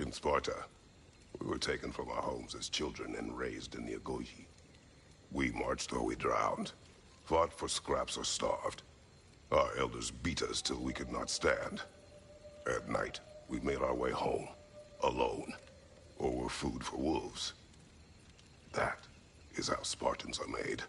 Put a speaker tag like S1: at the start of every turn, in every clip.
S1: in Sparta. We were taken from our homes as children and raised in the Agogi. We marched or we drowned, fought for scraps or starved. Our elders beat us till we could not stand. At night, we made our way home, alone, or were food for wolves. That is how Spartans are made.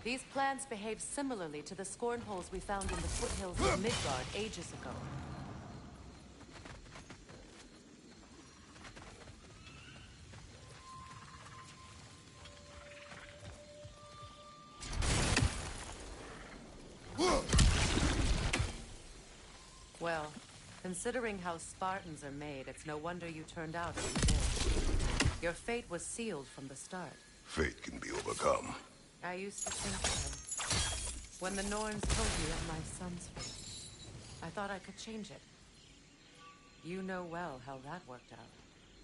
S2: These plants behave similarly to the scorn holes we found in the foothills of Midgard ages ago. Well, considering how Spartans are made, it's no wonder you turned out as you did. Your fate was sealed from the start.
S1: Fate can be overcome.
S2: I used to think so. When the Norns told me of my son's fate, I thought I could change it. You know well how that worked out.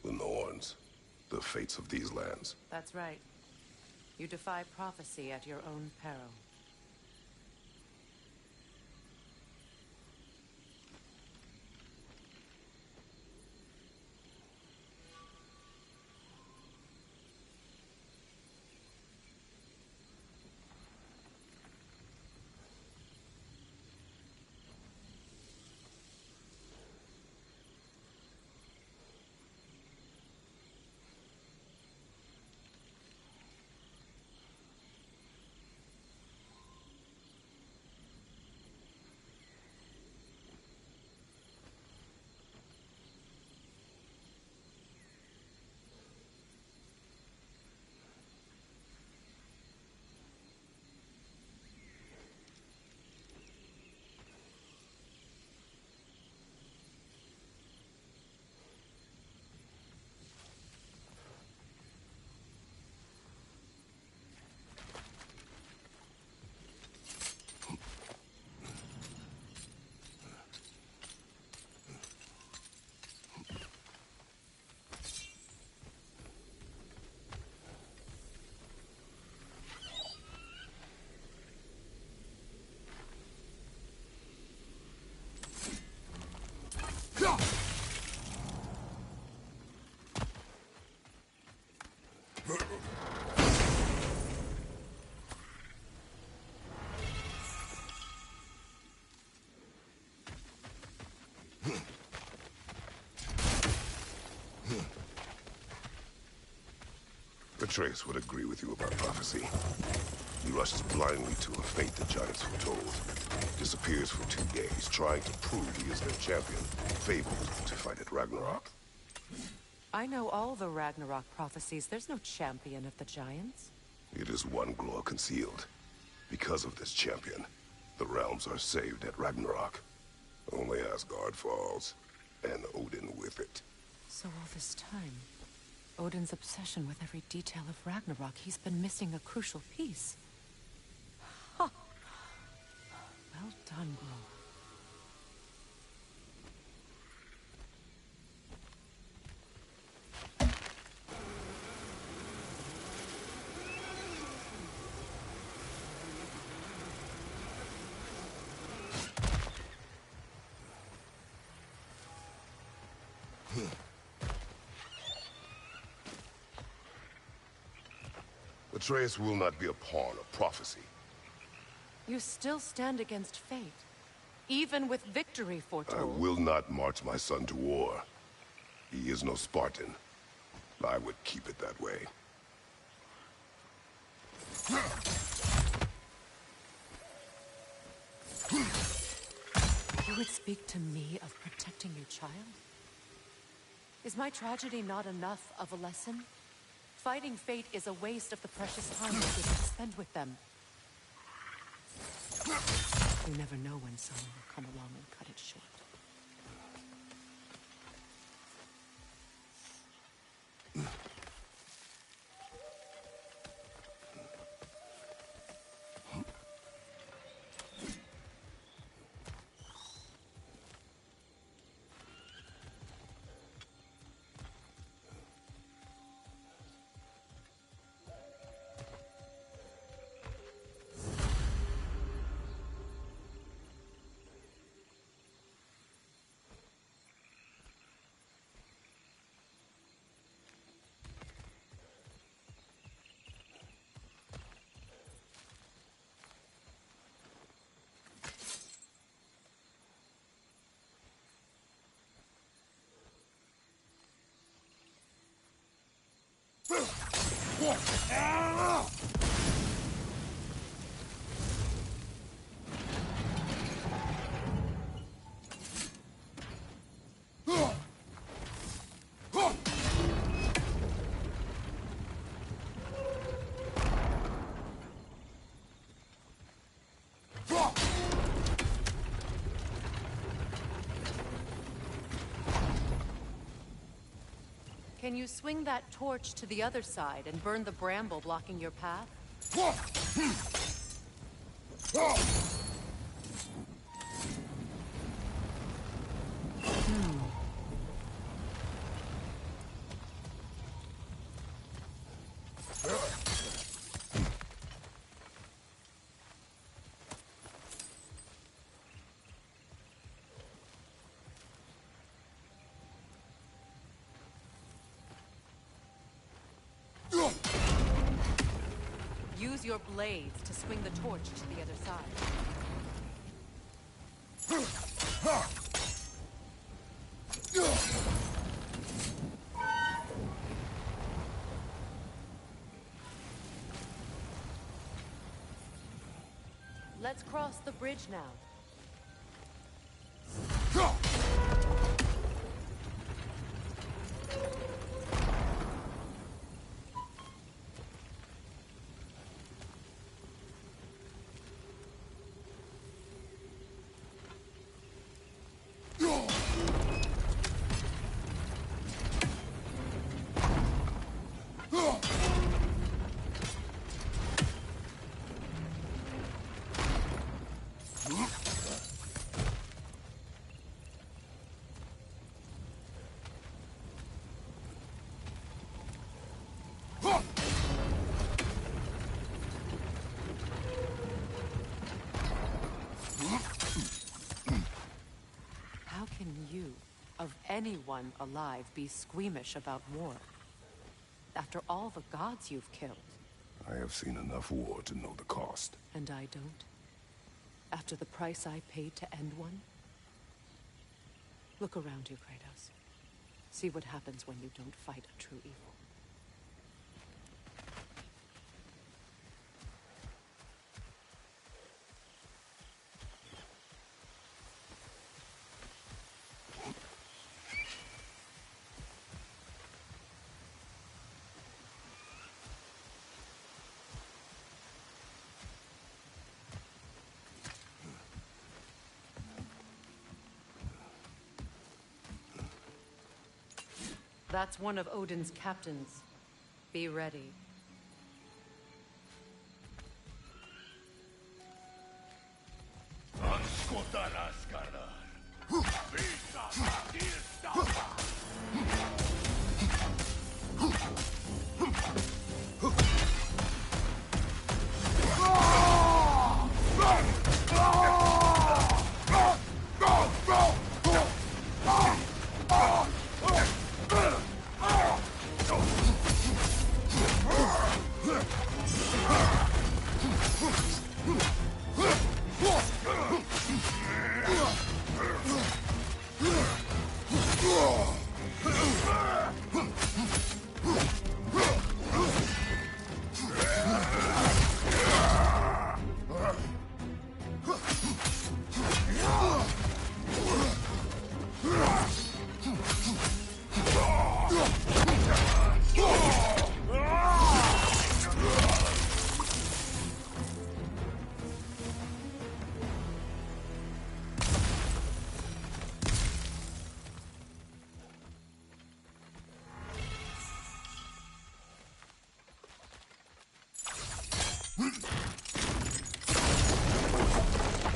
S1: The Norns, the fates of these lands.
S2: That's right. You defy prophecy at your own peril.
S1: Atreus would agree with you about prophecy. He rushes blindly to a fate the giants foretold. Disappears for 2 days, trying to prove he is their champion, fabled to fight at Ragnarok.
S2: I know all the Ragnarok prophecies. There's no champion of the giants.
S1: It is one glow concealed. Because of this champion, the realms are saved at Ragnarok. Only Asgard falls, and Odin with it.
S2: So all this time, Odin's obsession with every detail of Ragnarok, he's been missing a crucial piece. Huh. Well done, bro.
S1: Atreus will not be a pawn of prophecy.
S2: You still stand against fate, even with victory
S1: I
S2: foretold.
S1: will not march my son to war. He is no Spartan. I would keep it that way.
S2: You would speak to me of protecting your child? Is my tragedy not enough of a lesson? Fighting fate is a waste of the precious time we get to spend with them. You never know when someone will come along and cut it short. Can you swing that torch to the other side and burn the bramble blocking your path? Use your blades to swing the torch to the other side. Let's cross the bridge now. How can you, of anyone alive, be squeamish about war? After all the gods you've killed.
S1: I have seen enough war to know the cost.
S2: And I don't? After the price I paid to end one? Look around you, Kratos. See what happens when you don't fight a true evil. That's one of Odin's captains. Be ready.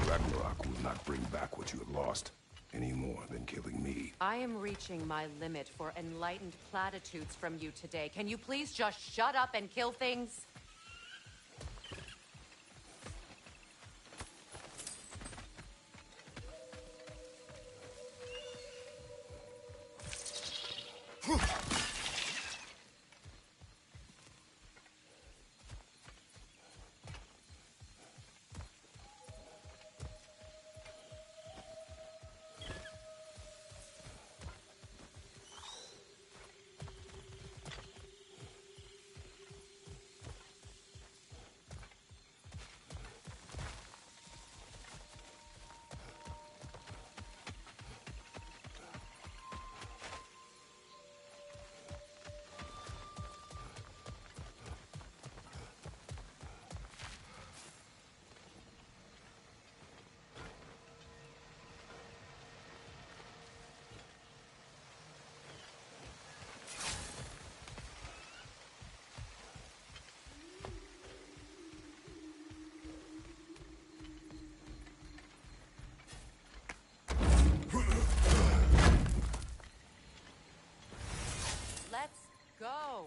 S1: Ragnarok will not bring back what you have lost, any more than killing me.
S2: I am reaching my limit for enlightened platitudes from you today. Can you please just shut up and kill things? Let's go.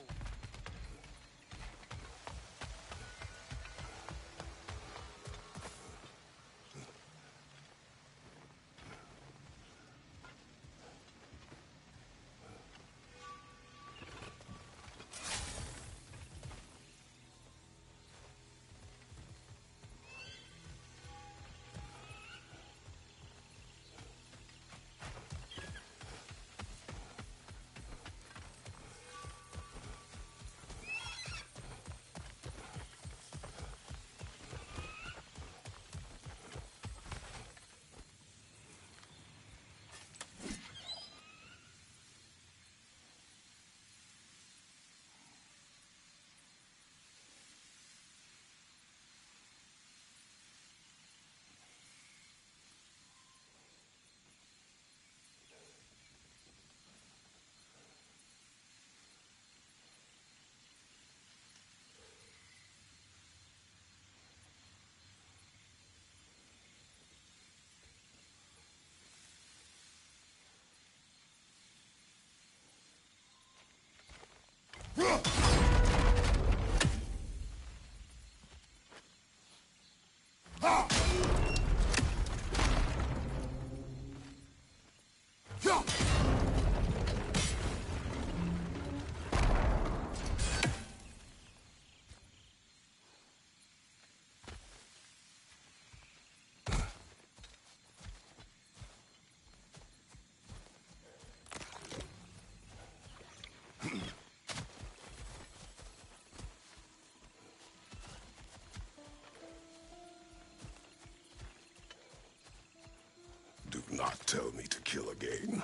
S1: Do not tell me to kill again.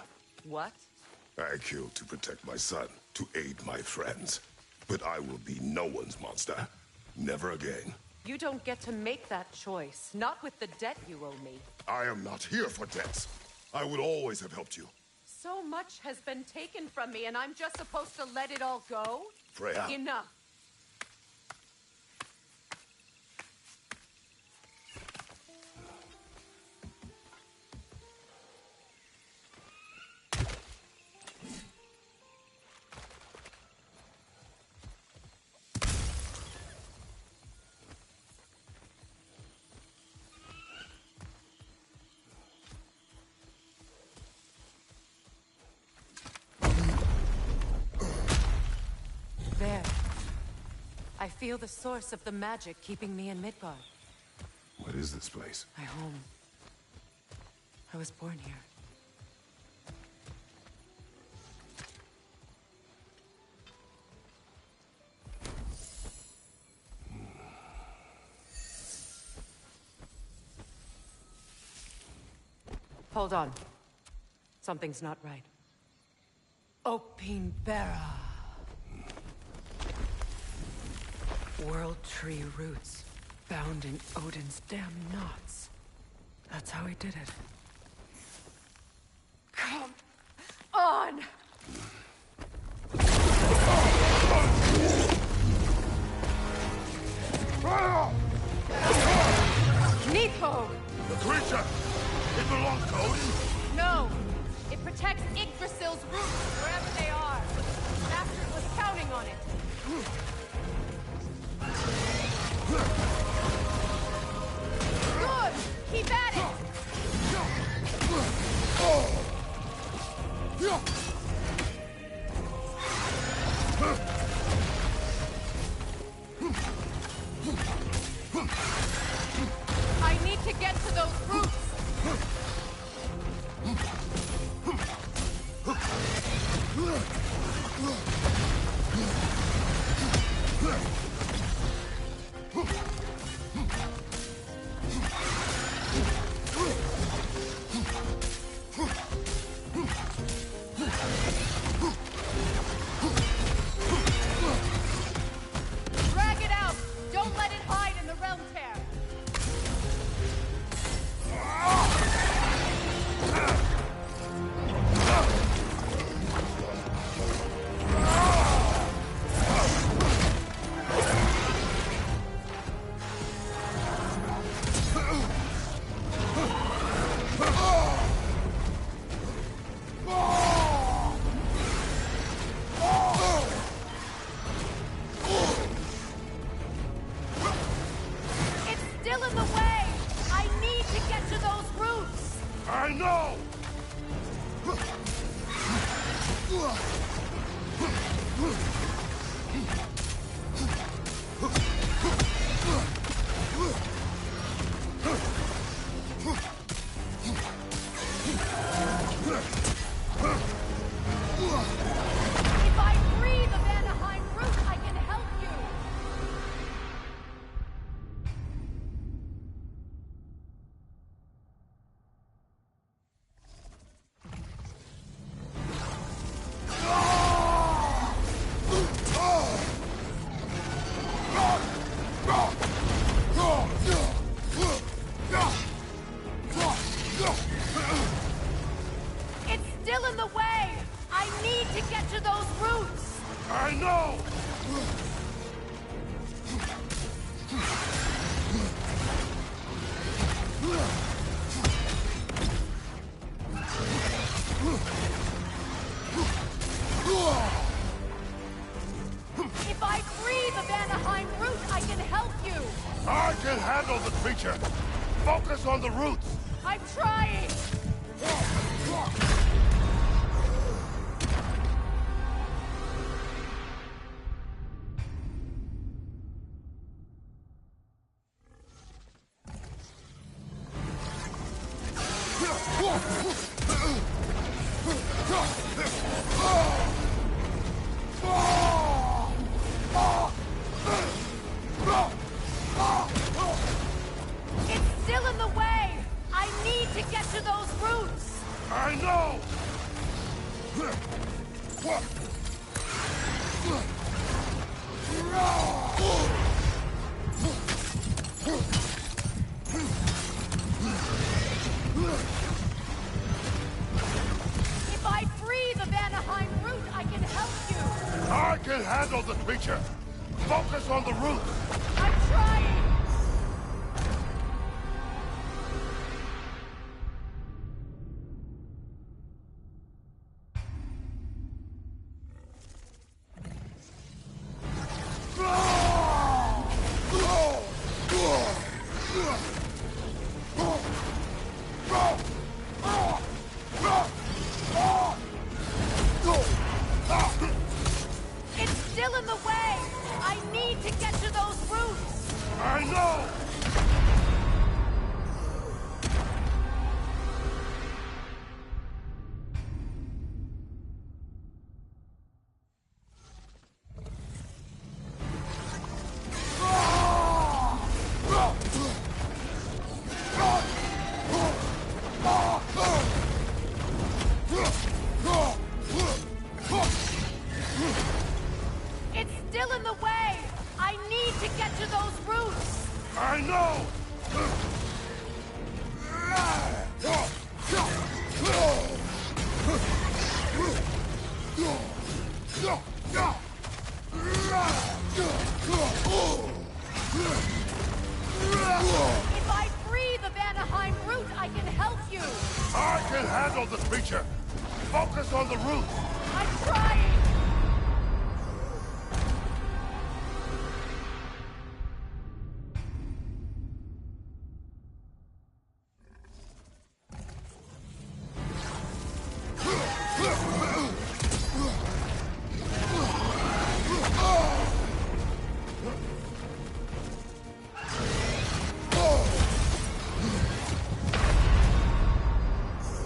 S2: What?
S1: I killed to protect my son, to aid my friends. But I will be no one's monster. Never again.
S2: You don't get to make that choice. Not with the debt you owe me.
S1: I am not here for debts. I would always have helped you.
S2: So much has been taken from me, and I'm just supposed to let it all go?
S1: Freya.
S2: Enough. There. I feel the source of the magic keeping me in Midgard.
S1: What is this place?
S2: My home. I was born here. Hold on. Something's not right. Opinbera. World tree roots, bound in Odin's damn knots. That's how he did it. Come on!
S1: Ah!
S2: If I free the Vanaheim root, I can help you!
S1: I can handle the creature! Focus on the roots!
S2: I'm trying! It's still in the way! I need to get to those roots!
S1: I know!
S2: If I free the Vanaheim root, I can help you!
S1: I can handle the creature! Focus on the roots!
S2: I'm trying! It's still in the way! I need to get to those roots!
S1: I know!
S2: It's still in the way! I need to get to those roots!
S1: I know!
S2: If I free the Vanaheim root, I can help you!
S1: I can handle the creature! Focus on the roots!
S2: I'm trying!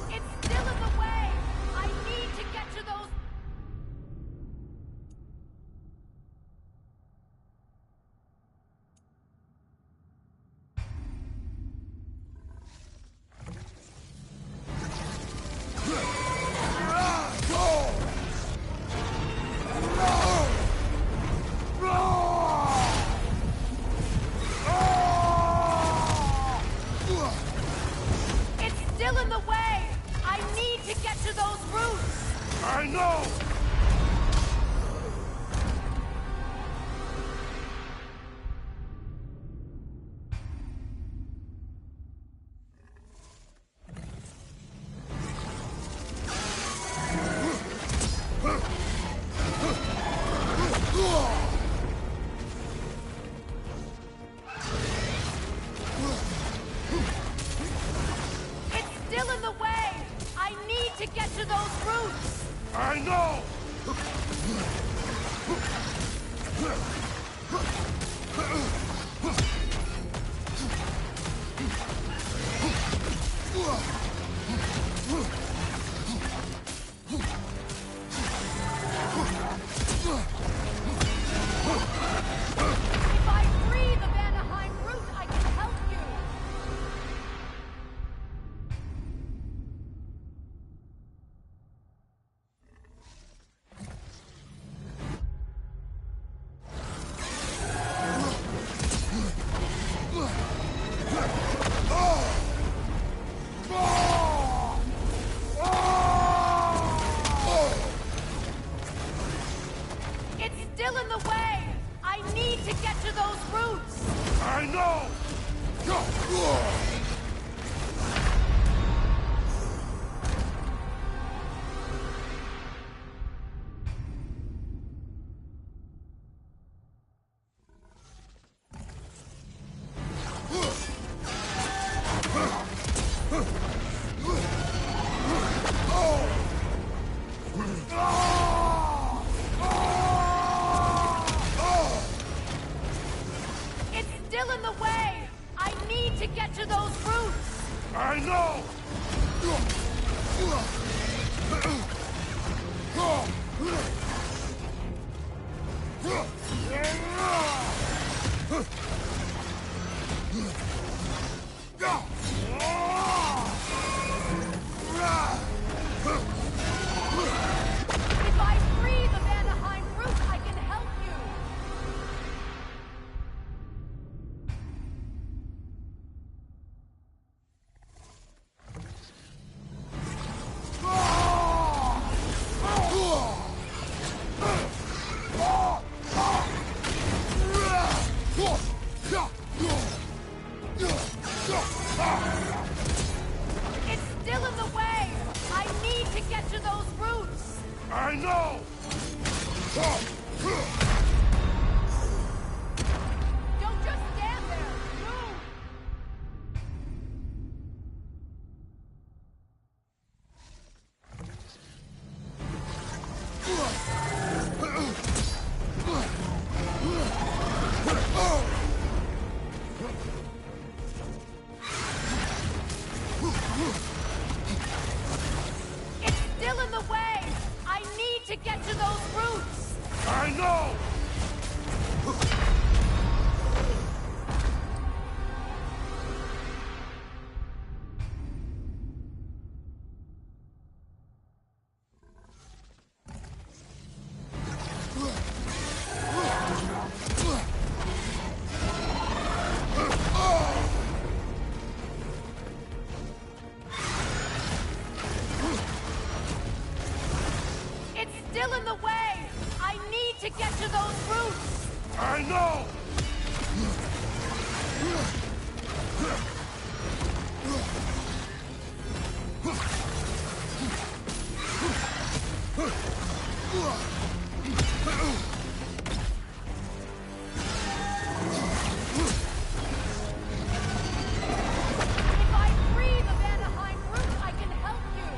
S2: It's still in the way! I need to get to those...
S1: I know!
S2: It's still in the way! I need to get to those roots!
S1: I know!
S2: If I free the Vanaheim root, I can help you! It's still in the way! I need to get to those roots!
S1: I know!
S2: Don't just stand there! Move! It's still in the way! I need to get to those roots!
S1: I know!
S2: It's still in the way! I need to get to those roots!
S1: I know!
S2: If I free the Vanaheim root, I can help you!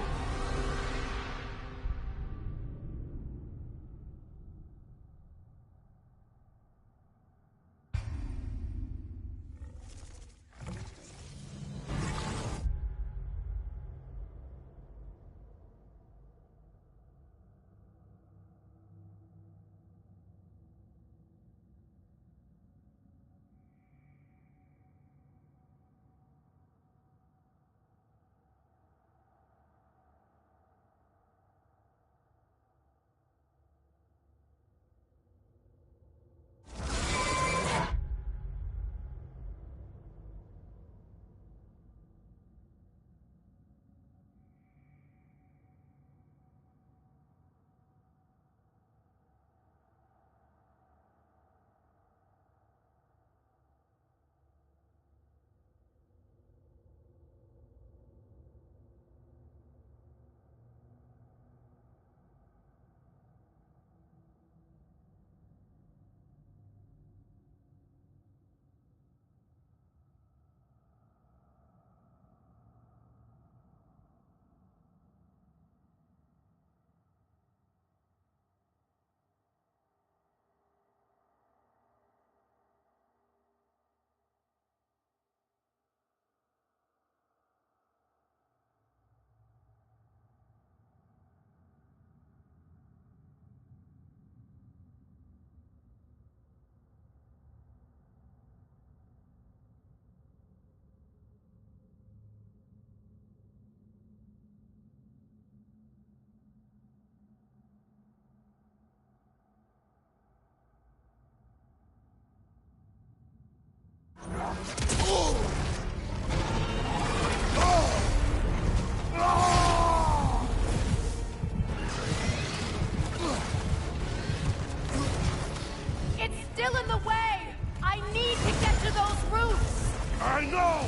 S2: It's still in the way! I need to get to those roots!
S1: I know!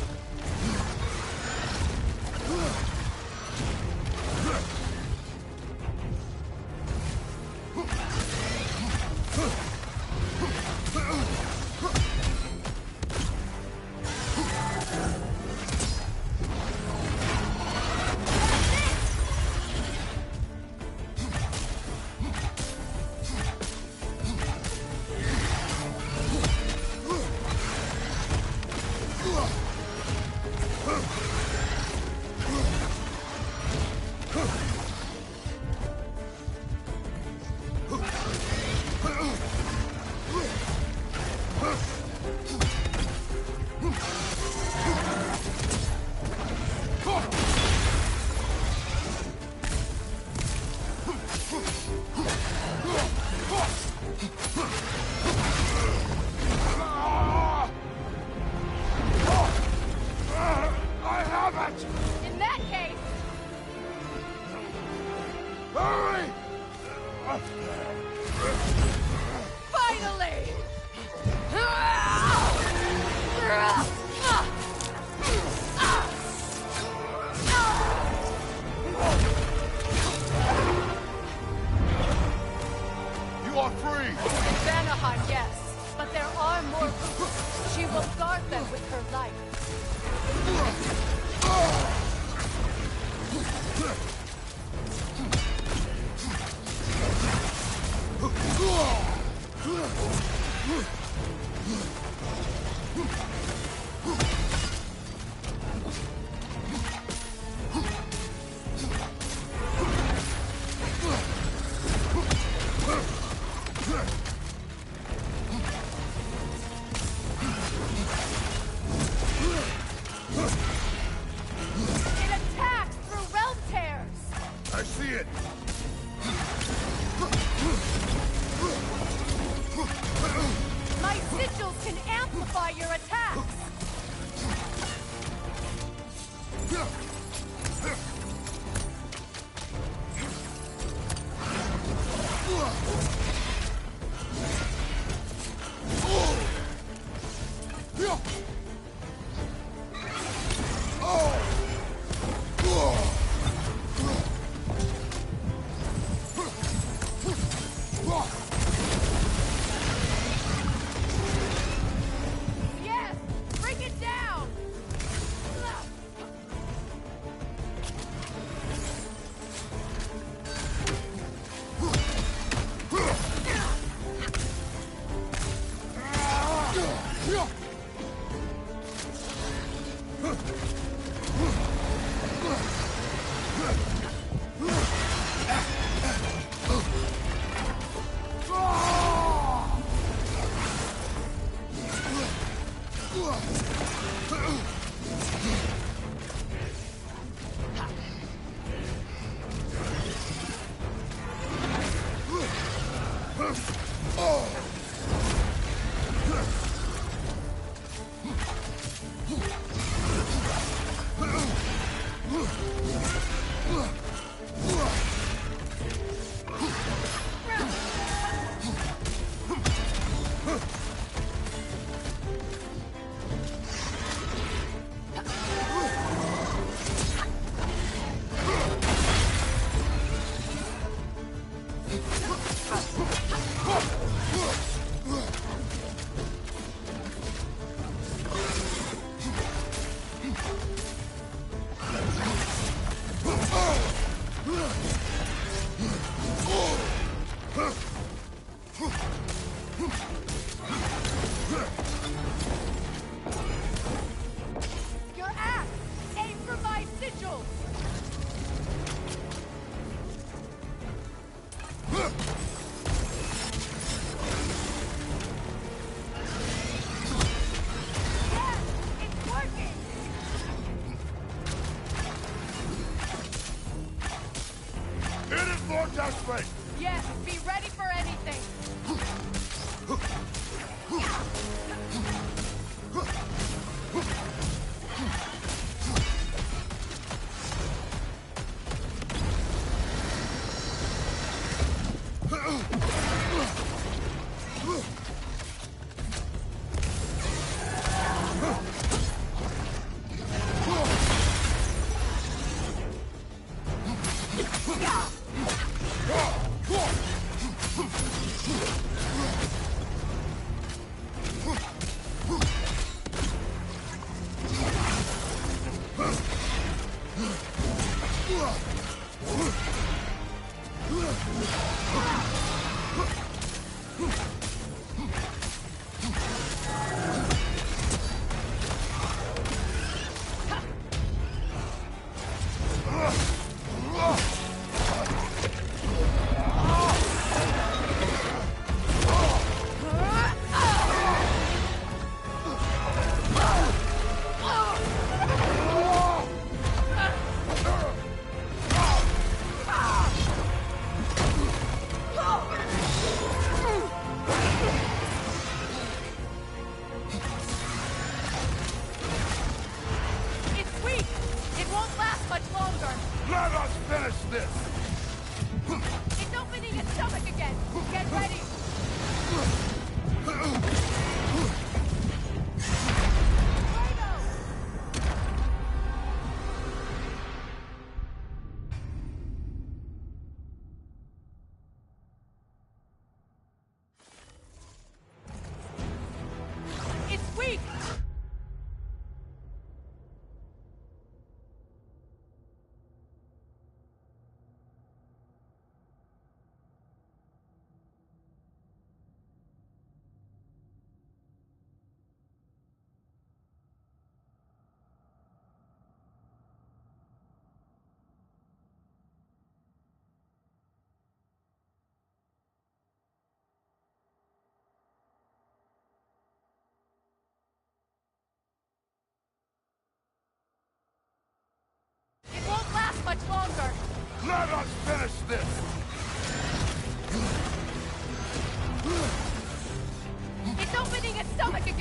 S2: In that case...
S1: Hurry!
S2: Finally!
S1: You are free!
S2: In Vanaheim, yes. But there are more roots. She will guard them with her life. It attacks through realm tears!
S1: I see it!
S2: My sigils can amplify your attacks! Yes! Bring it down! Your axe! Aim for my sigils! Yes! It's working!
S1: Hit it more desperate!
S2: Yes, be ready for anything!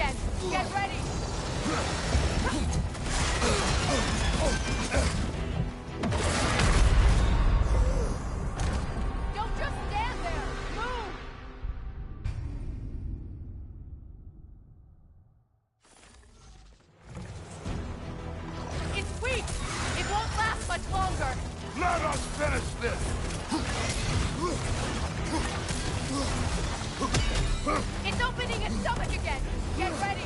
S2: again! Get ready! Don't just stand there! Move! It's weak! It won't last much longer!
S1: Let us finish this!
S2: It's opening its stomach again! Get ready!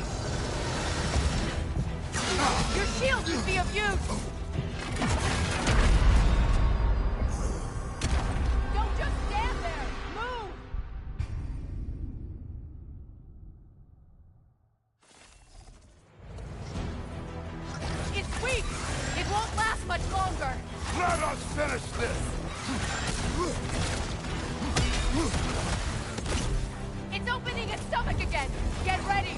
S2: Your shield should be of use! Don't just stand there! Move! It's weak! It won't last much longer!
S1: Let us finish this!
S2: It's opening its stomach again! Get ready!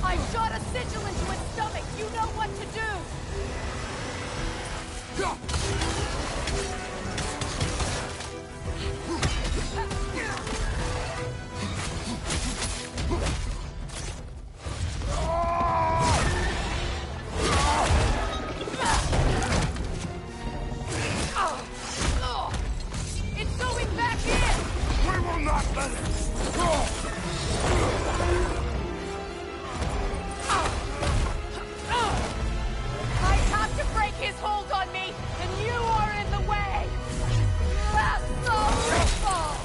S2: I shot a sigil into its stomach! You know what to do! It's going back in!
S1: We will not let it!
S2: I have to break his hold on me, and you are in the way! That's so ritual!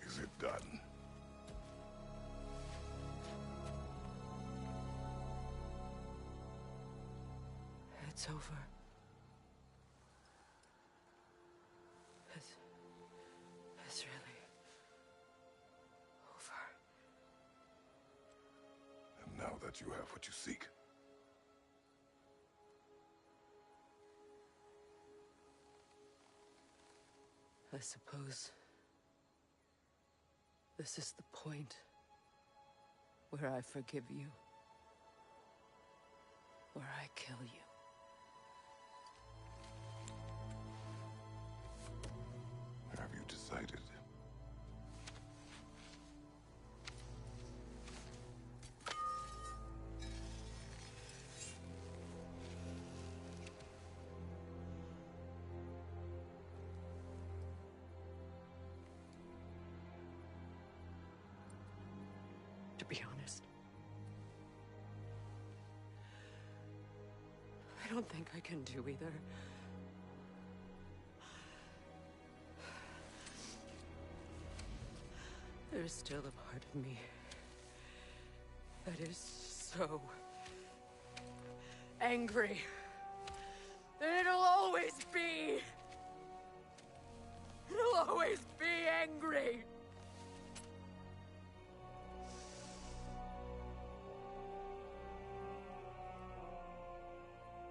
S1: Is it done?
S2: It's over. It's really over.
S1: And now that you have what you seek,
S2: I suppose this is the point where I forgive you, where I kill you.
S1: have you decided?
S2: To be honest, I don't think I can do either. There's still a part of me that is so angry that it'll always be. It'll always be angry.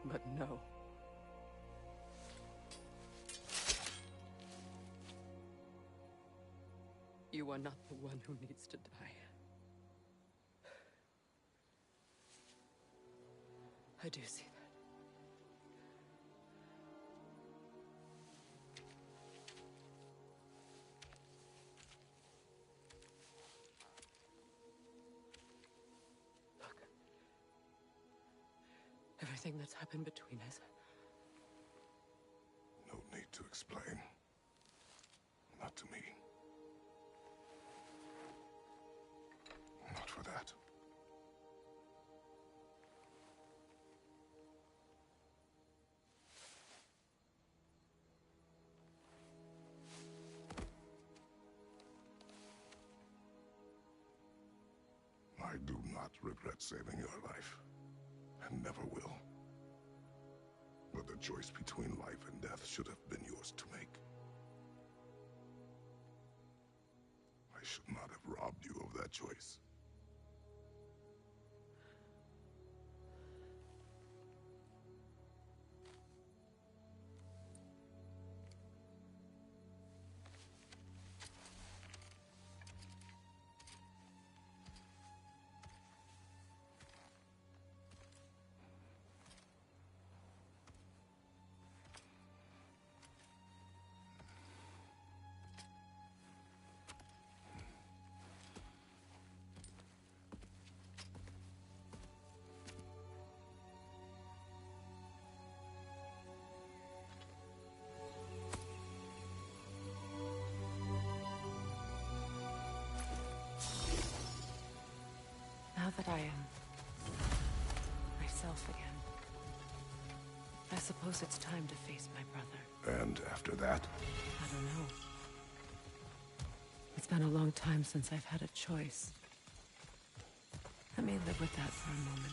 S2: But no. You are not the one who needs to die. I do see that. Look. Everything that's happened between us.
S1: No need to explain. Not to me. Not for that. I do not regret saving your life, and never will. But the choice between life and death should have been yours to make. I should not have robbed you of that choice.
S2: Now that I am myself again, I suppose it's time to face my brother.
S1: And after that?
S2: I don't know. It's been a long time since I've had a choice. Let me live with that for a moment.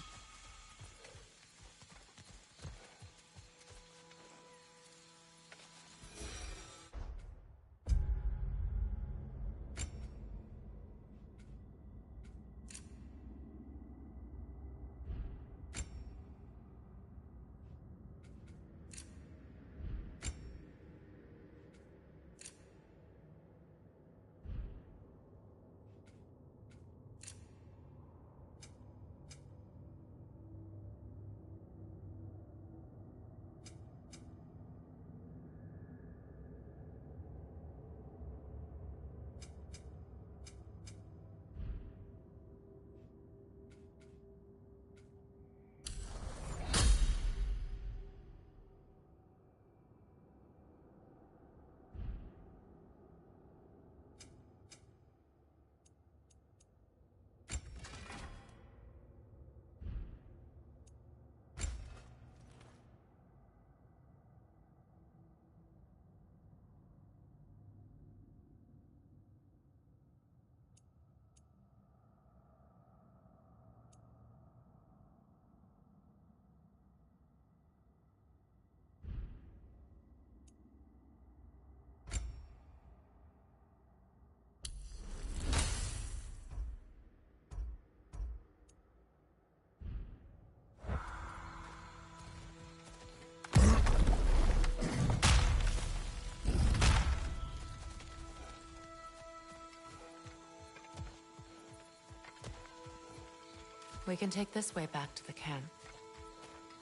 S2: We can take this way back to the camp.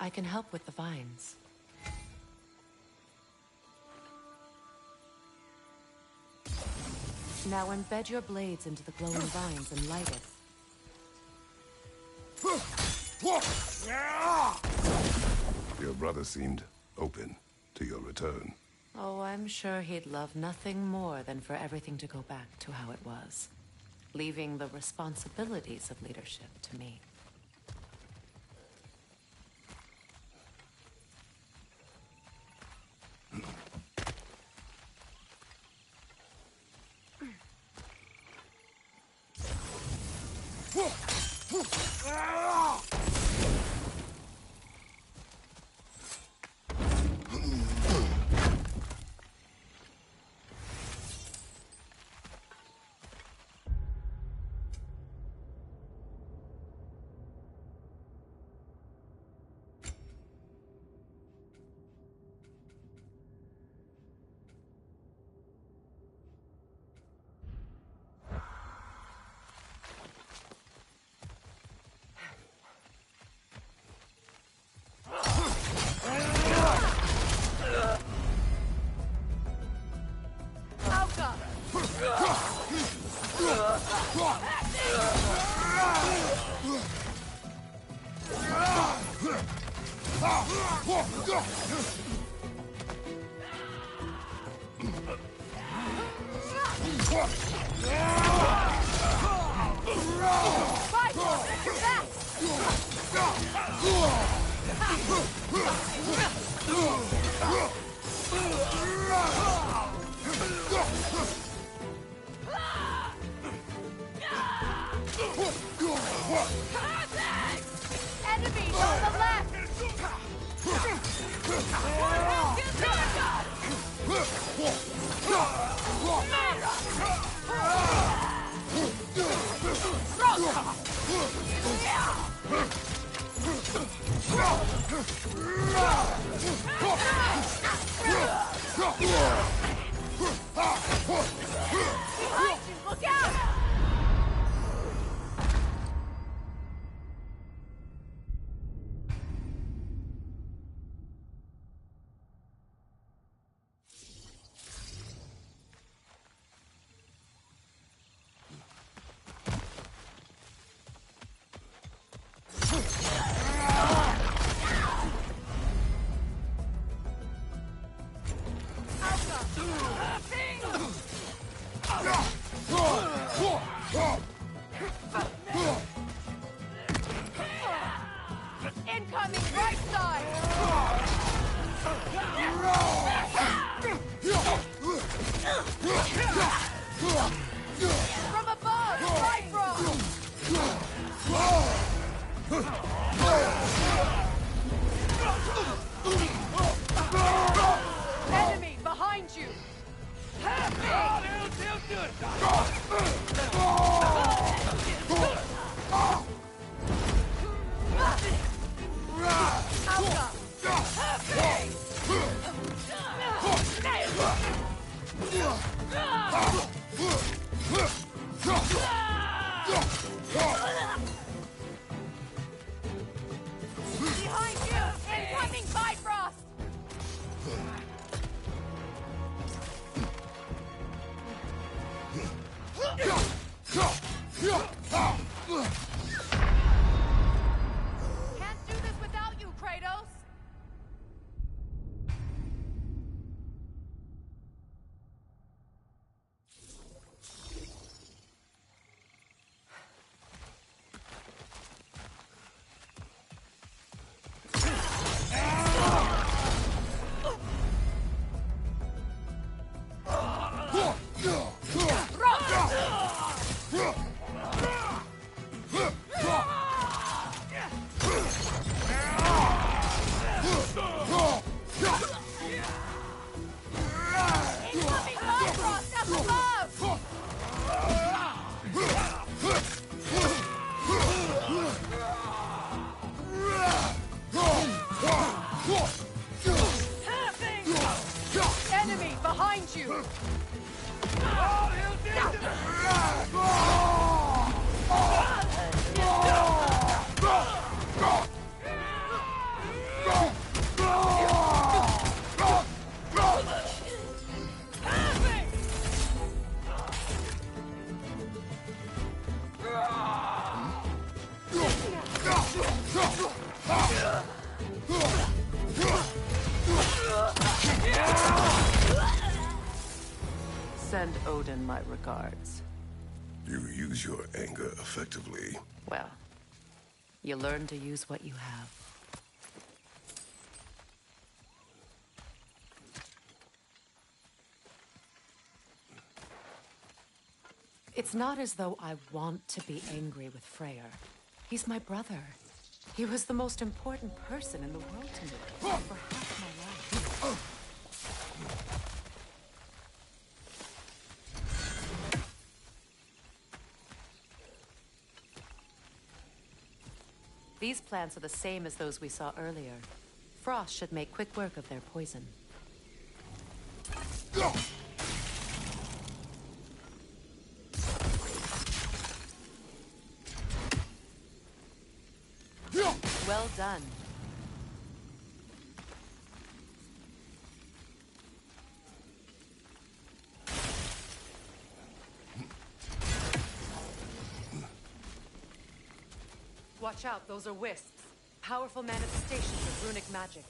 S2: I can help with the vines. Now embed your blades into the glowing vines and light it.
S1: Your brother seemed open to your return.
S2: Oh, I'm sure he'd love nothing more than for everything to go back to how it was, leaving the responsibilities of leadership to me. Enemies on the left! Behind you! Look out! Incoming right side! From above, enemy behind you! Behind you! Incoming Bifrost! Can't do this without you, Kratos! Incoming Bifrost up above! Enemy behind you!
S3: Send Odin my regards.
S1: You use your anger effectively.
S3: Well, you learn to use what you have.
S2: It's not as though I want to be angry with Freyr. He's my brother. He was the most important person in the world to me for half my life. These plants are the same as those we saw earlier. Frost should make quick work of their poison. Well done. Watch out, those are wisps. Powerful manifestations of runic magic.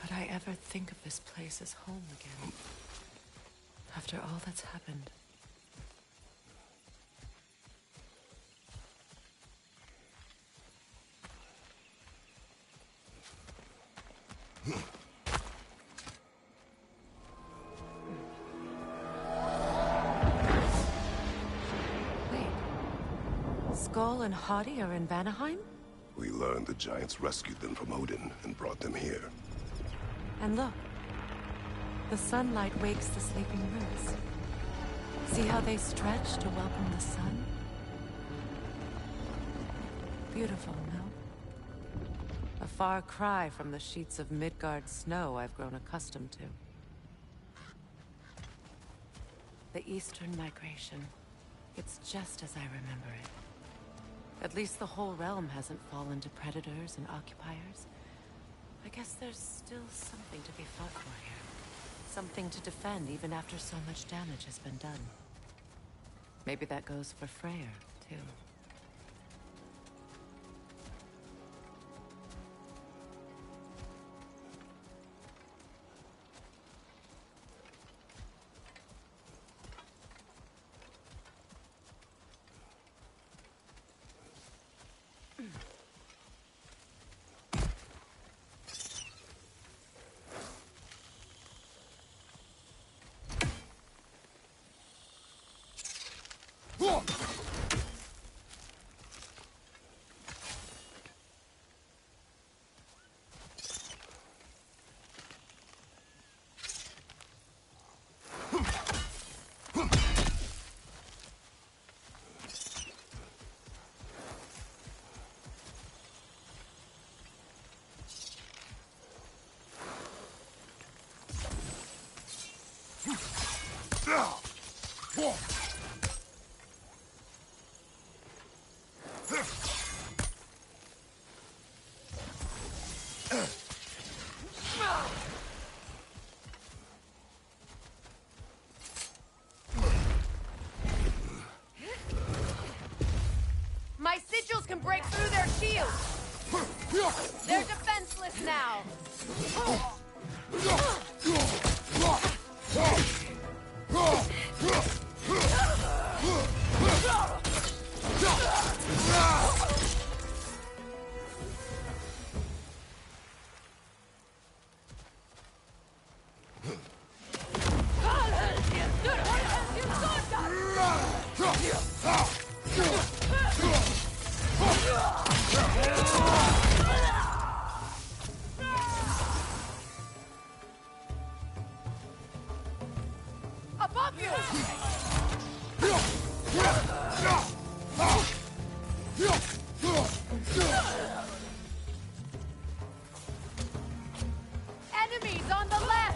S2: Could I ever think of this place as home again? After all that's happened. Skull and Hadi are in Vanaheim?
S1: We learned the giants rescued them from Odin and brought them here.
S2: And look. The sunlight wakes the sleeping roots. See how they stretch to welcome the sun? Beautiful, no? A far cry from the sheets of Midgard snow I've grown accustomed to. The Eastern Migration. It's just as I remember it. At least the whole realm hasn't fallen to predators and occupiers. I guess there's still something to be fought for here. Something to defend even after so much damage has been done. Maybe that goes for Freyr, too.
S3: My sigils can break through their shields! They're defenseless now! Above you! Enemies on the left!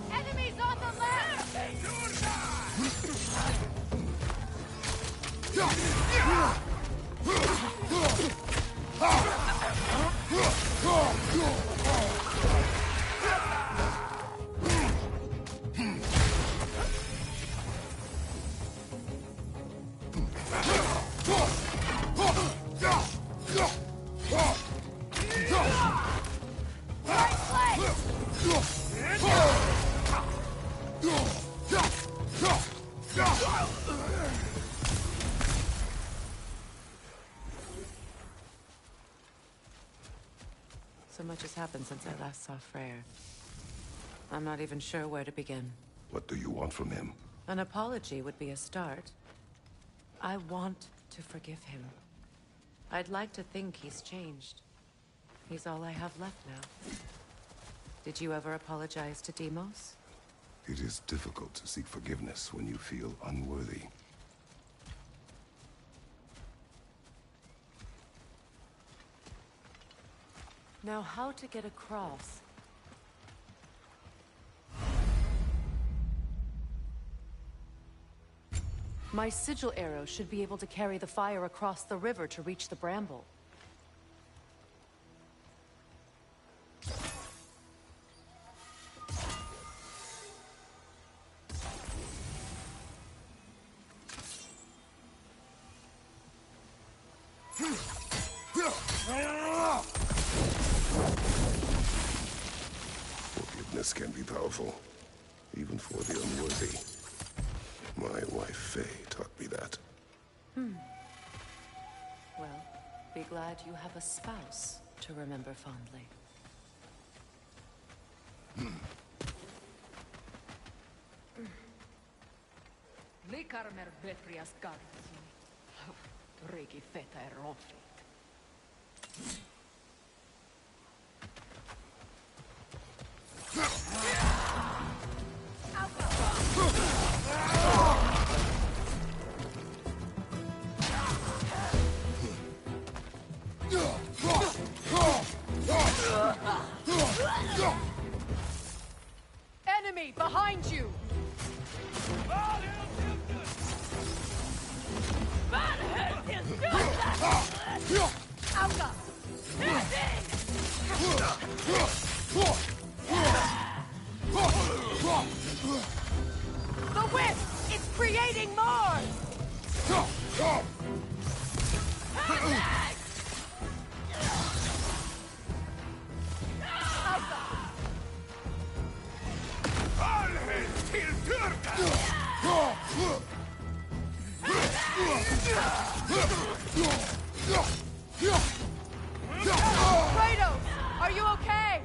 S3: Enemies on the left!
S2: So much has happened since I last saw Freyr. I'm not even sure where to begin.
S1: What do you want from him?
S2: An apology would be a start. I want to forgive him. I'd like to think he's changed. He's all I have left now. Did you ever apologize to Deimos?
S1: It is difficult to seek forgiveness when you feel unworthy.
S2: Now, how to get across? My sigil arrow should be able to carry the fire across the river to reach the bramble.
S1: Forgiveness can be powerful, even for the unworthy. My wife, Faye, taught me that.
S2: Well, be glad you have a spouse to remember fondly.
S4: Likarmer Betrias Gardasin. Regi feta e rofi.
S3: Enemy behind you! Auga! The whip! It's creating more! Kratos! Are you okay?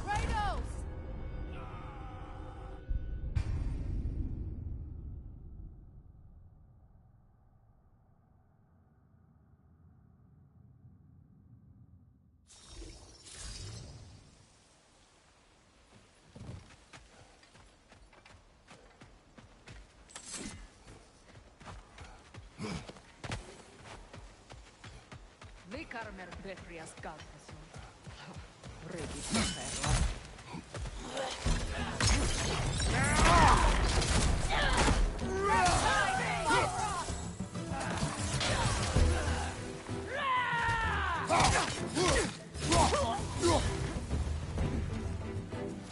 S3: Kratos!
S4: Likarmer Betrias Gardasin. Regi feta e rofi.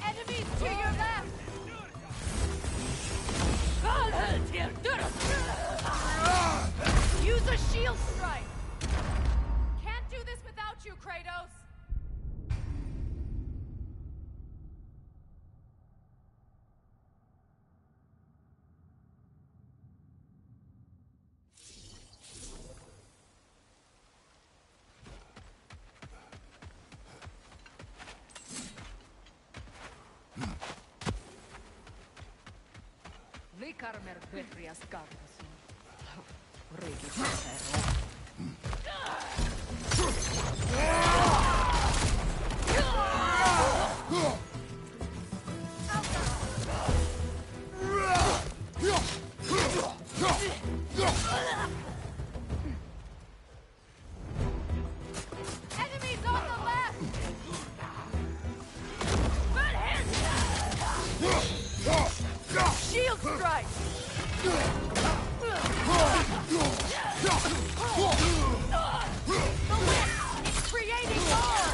S3: Enemies to your left! Use a shield strike! Can't do this without you, Kratos!
S4: Likarmer Petrias Gardason. Regi Fetero.
S3: Enemies on the left! Shield strike! The wind! It's creating more!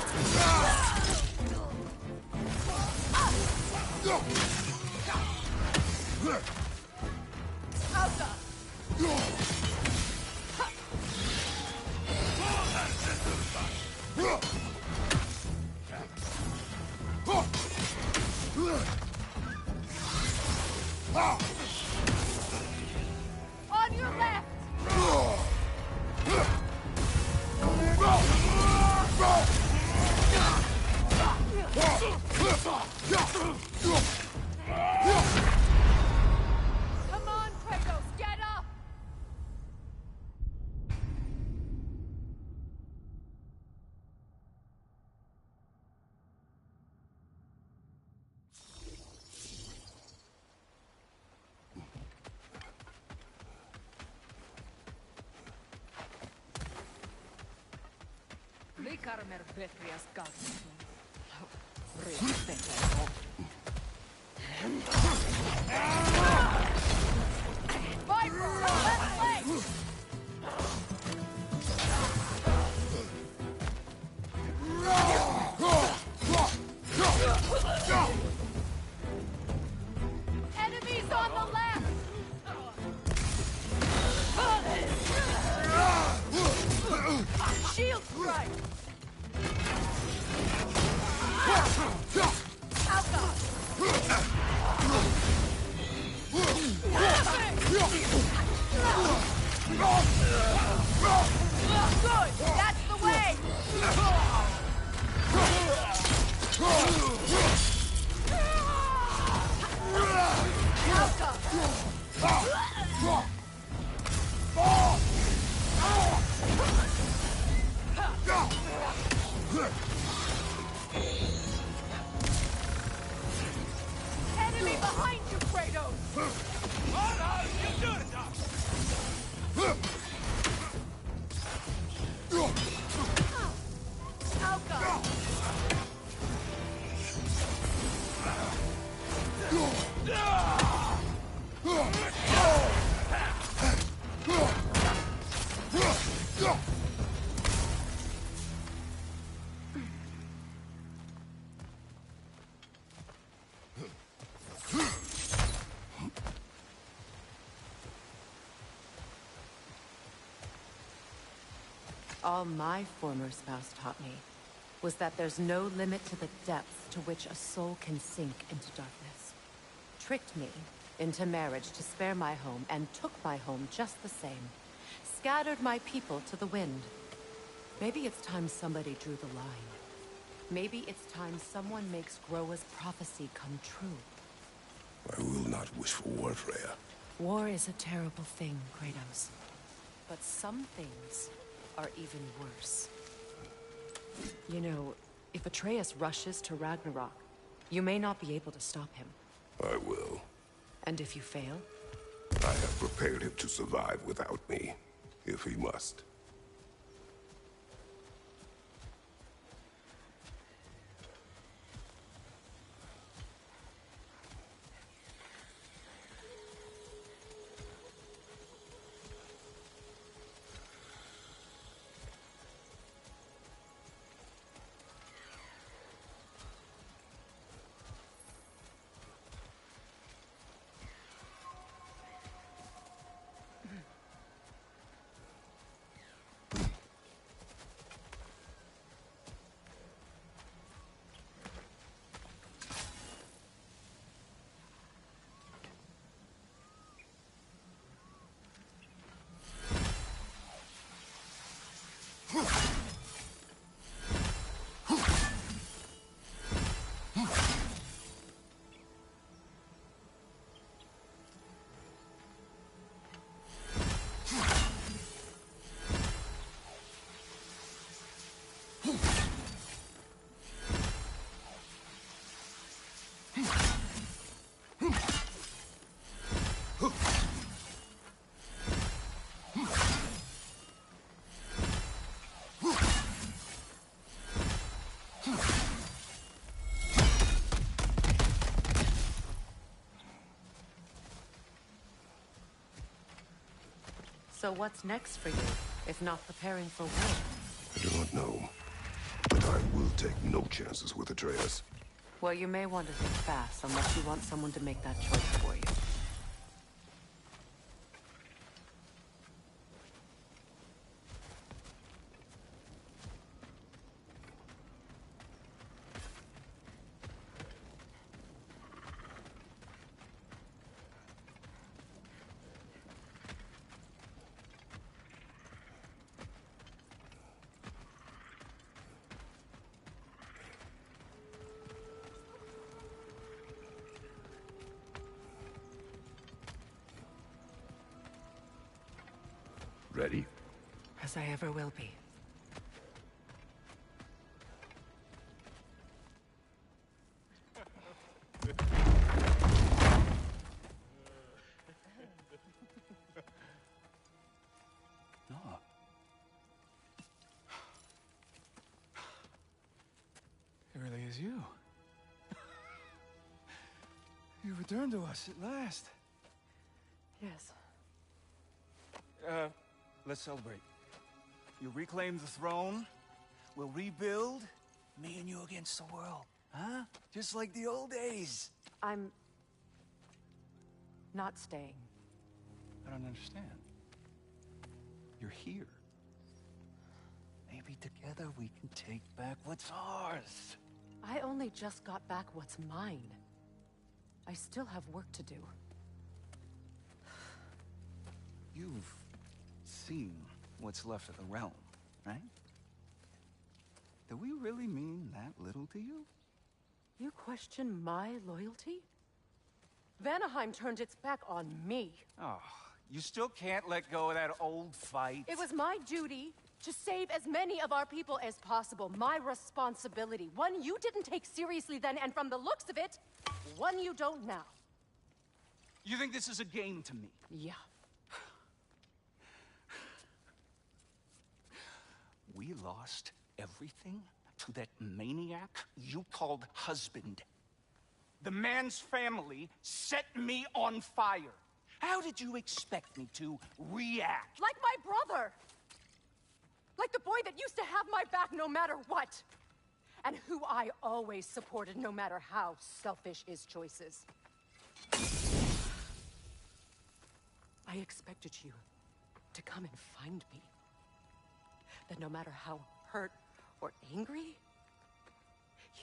S3: On your left! Come on, Kratos, get up!
S4: Likarmer Petrias Gardason. Regi Fetero.
S3: Viper, the left leg! Enemies on the left! Shield strike! Good! That's the way! Enemy behind you, Kratos! Alka!
S2: All my former spouse taught me was that there's no limit to the depths to which a soul can sink into darkness. Tricked me into marriage to spare my home and took my home just the same. Scattered my people to the wind. Maybe it's time somebody drew the line. Maybe it's time someone makes Groa's prophecy come true.
S1: I will not wish for war, Freya.
S2: War is a terrible thing, Kratos. But some things are even worse. You know, if Atreus rushes to Ragnarok, you may not be able to stop him.
S1: I will.
S2: And if you fail?
S1: I have prepared him to survive without me, if he must.
S2: So what's next for you, if not preparing for war?
S1: I do not know, but I will take no chances with Atreus.
S2: Well, you may want to think fast, unless you want someone to make that choice for you.
S1: Ready?
S2: As I ever will be.
S5: No. It really is you. You returned to us at last.
S2: Yes.
S5: Let's celebrate. You reclaim the throne, we'll rebuild, me and you against the world. Huh? Just like the old days.
S2: I'm... not staying.
S5: I don't understand. You're here. Maybe together we can take back what's ours.
S2: I only just got back what's mine. I still have work to do.
S5: You've seen what's left of the realm, right? Do we really mean that little to you?
S2: You question my loyalty? Vanaheim turned its back on me.
S5: Oh, you still can't let go of that old fight?
S2: It was my duty to save as many of our people as possible. My responsibility. One you didn't take seriously then, and from the looks of it, one you don't now.
S5: You think this is a game to me?
S2: Yeah.
S5: We lost everything to that maniac you called husband. The man's family set me on fire. How did you expect me to react?
S2: Like my brother! Like the boy that used to have my back no matter what! And who I always supported no matter how selfish his choices. I expected you to come and find me. That no matter how hurt or angry,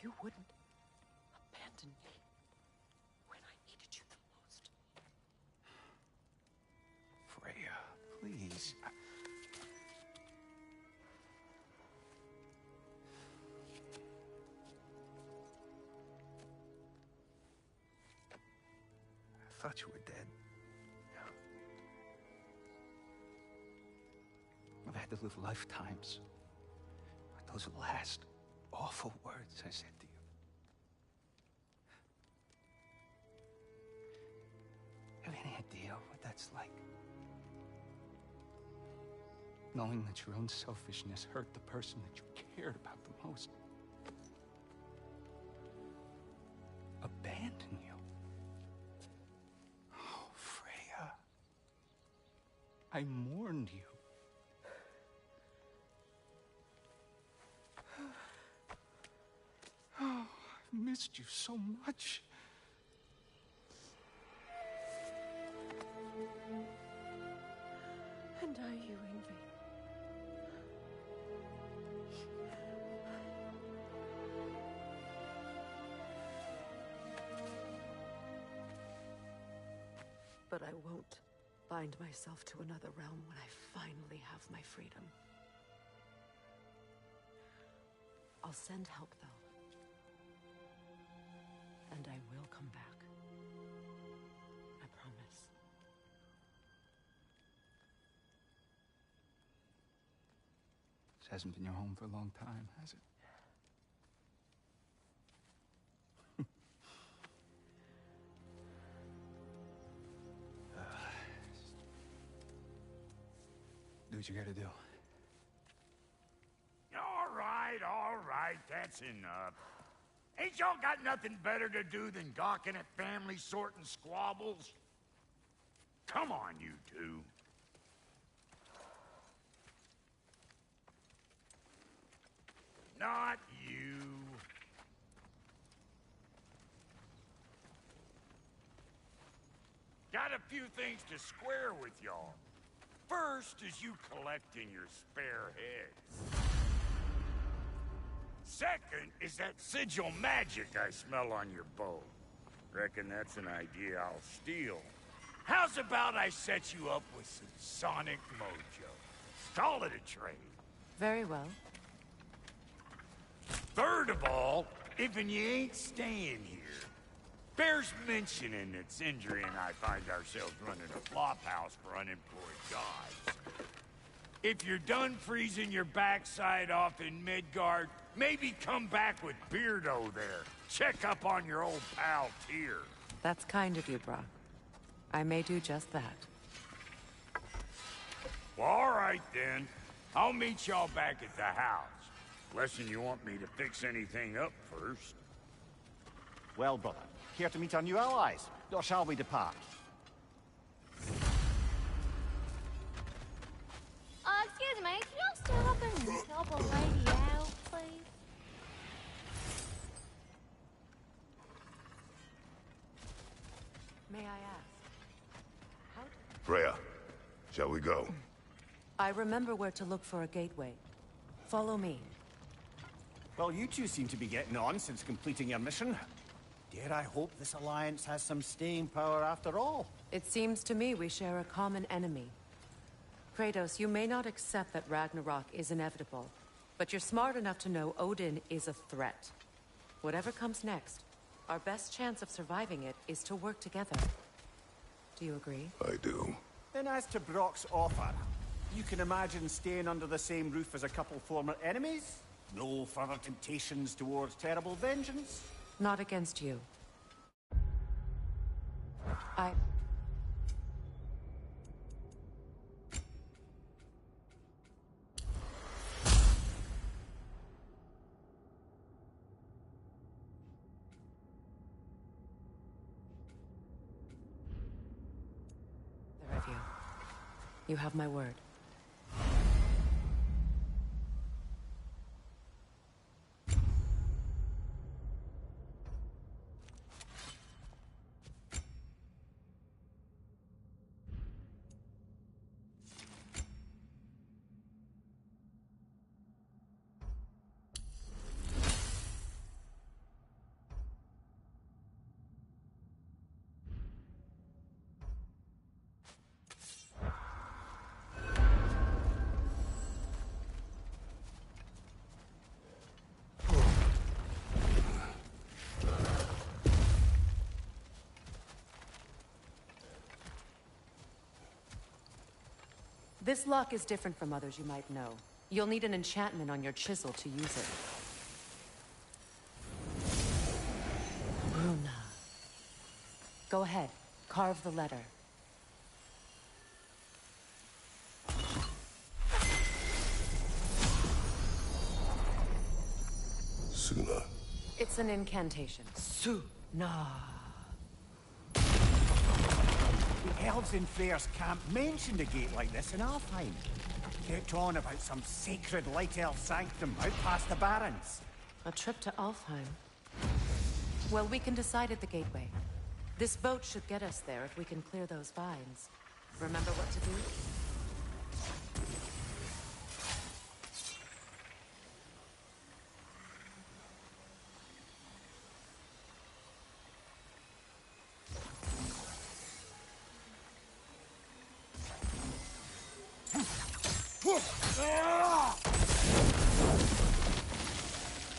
S2: you wouldn't abandon me when I needed you the most.
S5: Freya, please. I thought you were dead. I've had to live lifetimes with those last awful words I said to you. Have any idea what that's like? Knowing that your own selfishness hurt the person that you cared about the most. Abandon you. Oh, Freya. I mourned you. Oh, I've missed you so much.
S2: And I you, Ingvi. But I won't bind myself to another realm when I finally have my freedom. I'll send help, though. And I will come back. I promise.
S5: This hasn't been your home for a long time, has it? Do what you gotta do.
S6: All right, that's enough. Ain't y'all got nothing better to do than gawking at family sorting squabbles? Come on, you two. Not you. Got a few things to square with y'all. First is you collecting your spare heads. Second is that sigil magic I smell on your bow. Reckon that's an idea I'll steal. How's about I set you up with some sonic mojo? Call it a trade.
S2: Very well.
S6: Third of all, if you ain't staying here, bears mentioning that Sindri and I find ourselves running a flophouse for unemployed gods. If you're done freezing your backside off in Midgard, maybe come back with Beardo there. Check up on your old pal Tyr.
S2: That's kind of you, Brock. I may do just that.
S6: Well, all right then. I'll meet y'all back at the house. Unless you want me to fix anything up first.
S7: Well, brother, care to meet our new allies? Or shall we depart?
S8: Excuse me, can y'all step up and help a lady out, please?
S2: May I ask? How...
S1: Freya, shall we go?
S2: I remember where to look for a gateway. Follow me.
S7: Well, you two seem to be getting on since completing your mission. Dare I hope this alliance has some staying power after all?
S2: It seems to me we share a common enemy. Kratos, you may not accept that Ragnarok is inevitable, but you're smart enough to know Odin is a threat. Whatever comes next, our best chance of surviving it is to work together. Do you agree?
S1: I do.
S7: Then as to Brock's offer, you can imagine staying under the same roof as a couple former enemies? No further temptations towards terrible vengeance?
S2: Not against you. The review. You have my word. This lock is different from others you might know. You'll need an enchantment on your chisel to use it. Bruna. Go ahead. Carve the letter.
S1: Suna.
S2: It's an incantation. Suna.
S7: The elves in Freyr's camp mentioned a gate like this in Alfheim. Kept on about some sacred light elf sanctum out past the Barrens.
S2: A trip to Alfheim. Well, we can decide at the gateway. This boat should get us there if we can clear those vines. Remember what to do?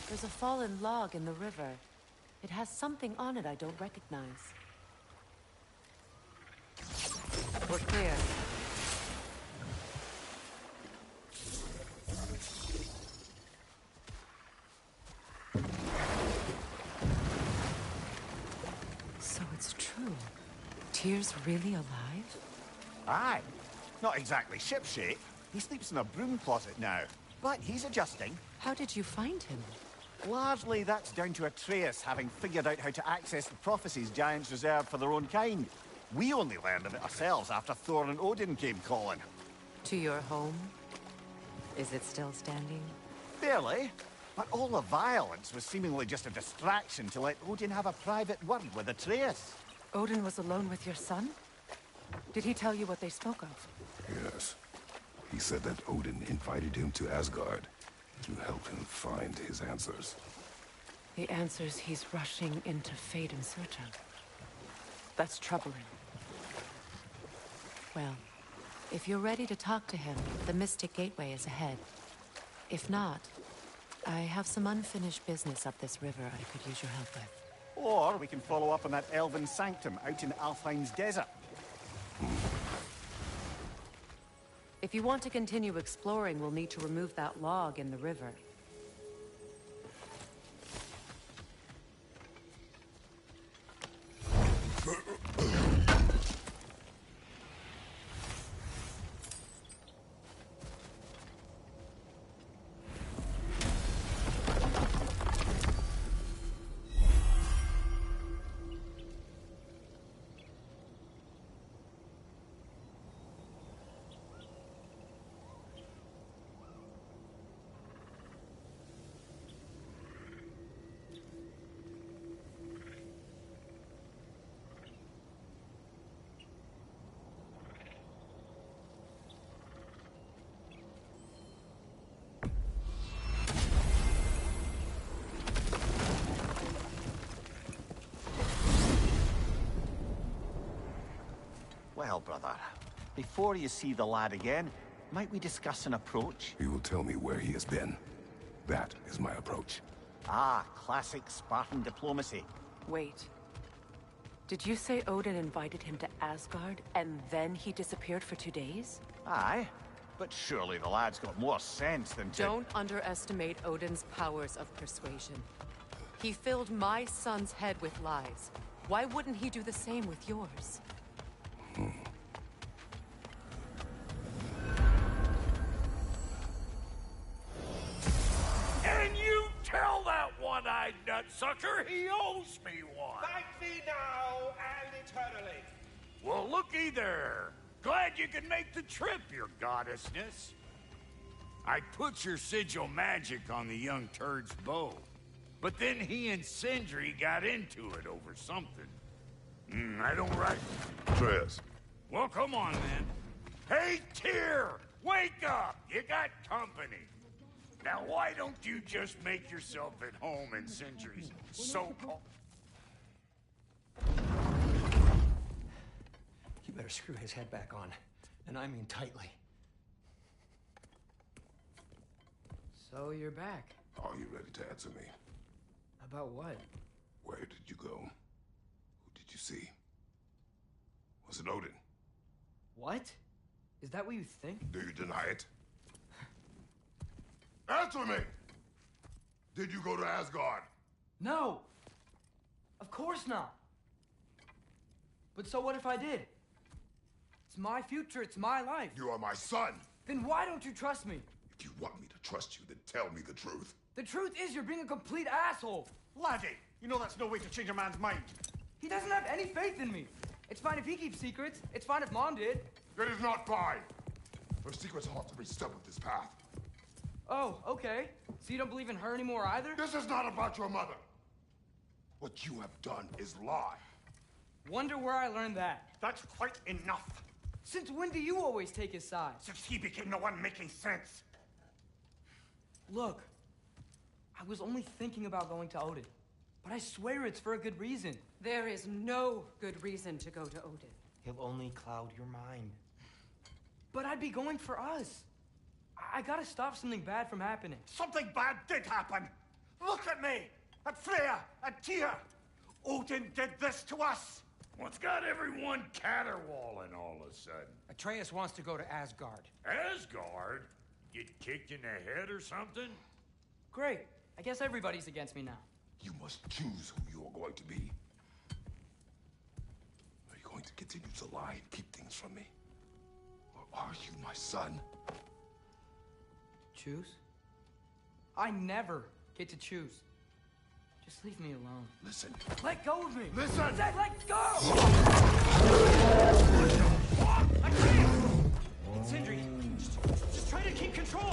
S2: There's a fallen log in the river. It has something on it I don't recognize. We're clear. So it's true. Tyr's really alive?
S7: Aye. Not exactly shipshape. He sleeps in a broom closet now. But he's adjusting.
S2: How did you find him?
S7: Largely, that's down to Atreus having figured out how to access the prophecies giants reserved for their own kind. We only learned of it ourselves after Thor and Odin came calling.
S2: To your home? Is it still standing?
S7: Barely. But all the violence was seemingly just a distraction to let Odin have a private word with Atreus.
S2: Odin was alone with your son? Did he tell you what they spoke of?
S1: Yes. He said that Odin invited him to Asgard to help him find his answers.
S2: The answers he's rushing into fate in search of. That's troubling. Well, if you're ready to talk to him, the Mystic Gateway is ahead. If not, I have some unfinished business up this river I could use your help with.
S7: Or we can follow up on that elven sanctum out in Alfheim's desert.
S2: If you want to continue exploring, we'll need to remove that log in the river.
S7: Well, brother, before you see the lad again, might we discuss an approach?
S1: He will tell me where he has been. That is my approach.
S7: Ah, classic Spartan diplomacy.
S2: Wait. Did you say Odin invited him to Asgard, and then he disappeared for 2 days?
S7: Aye, but surely the lad's got more sense than to...
S2: Don't underestimate Odin's powers of persuasion. He filled my son's head with lies. Why wouldn't he do the same with yours?
S6: And you tell that one-eyed nutsucker he owes me one.
S9: Thank thee now and eternally.
S6: Well, looky there. Glad you can make the trip, your goddessness. I put your sigil magic on the young turd's bow. But then he and Sindri got into it over something. I don't right.
S1: Atreus.
S6: Well, come on, then. Hey, Tyr! Wake up! You got company. Now, why don't you just make yourself at home in Sindri's so-called...
S10: You better screw his head back on. And I mean tightly.
S9: So you're back.
S1: Are you ready to answer me?
S9: About what?
S1: Where did you go? Who did you see? Was it Odin?
S9: What? Is that what you think?
S1: Do you deny it? Answer me! Did you go to Asgard?
S9: No! Of course not! But so what if I did? It's my future, it's my life.
S1: You are my son!
S9: Then why don't you trust me?
S1: If you want me to trust you, then tell me the truth.
S9: The truth is you're being a complete asshole!
S7: Laddie, you know that's no way to change a man's mind.
S9: He doesn't have any faith in me. It's fine if he keeps secrets. It's fine if Mom did.
S1: It is not fine. Her secrets ought to be stuck with this path.
S9: Oh, okay. So you don't believe in her anymore either?
S1: This is not about your mother. What you have done is lie.
S9: Wonder where I learned that.
S7: That's quite enough.
S9: Since when do you always take his side?
S7: Since he became the one making sense.
S9: Look, I was only thinking about going to Odin. But I swear it's for a good reason.
S2: There is no good reason to go to Odin.
S9: He'll only cloud your mind. But I'd be going for us. I gotta stop something bad from happening.
S7: Something bad did happen. Look at me, at Freya, at Tyr. Odin did this to us.
S6: What's got everyone caterwauling all of a sudden?
S9: Atreus wants to go to Asgard.
S6: Asgard? Get kicked in the head or something?
S9: Great. I guess everybody's against me now.
S1: You must choose who you are going to be. Are you going to continue to lie and keep things from me? Or are you my son?
S9: Choose? I never get to choose. Just leave me alone.
S1: Listen.
S9: Let go of me!
S1: Listen!
S9: I said let go!
S10: I can't! Sindri, just try to keep control!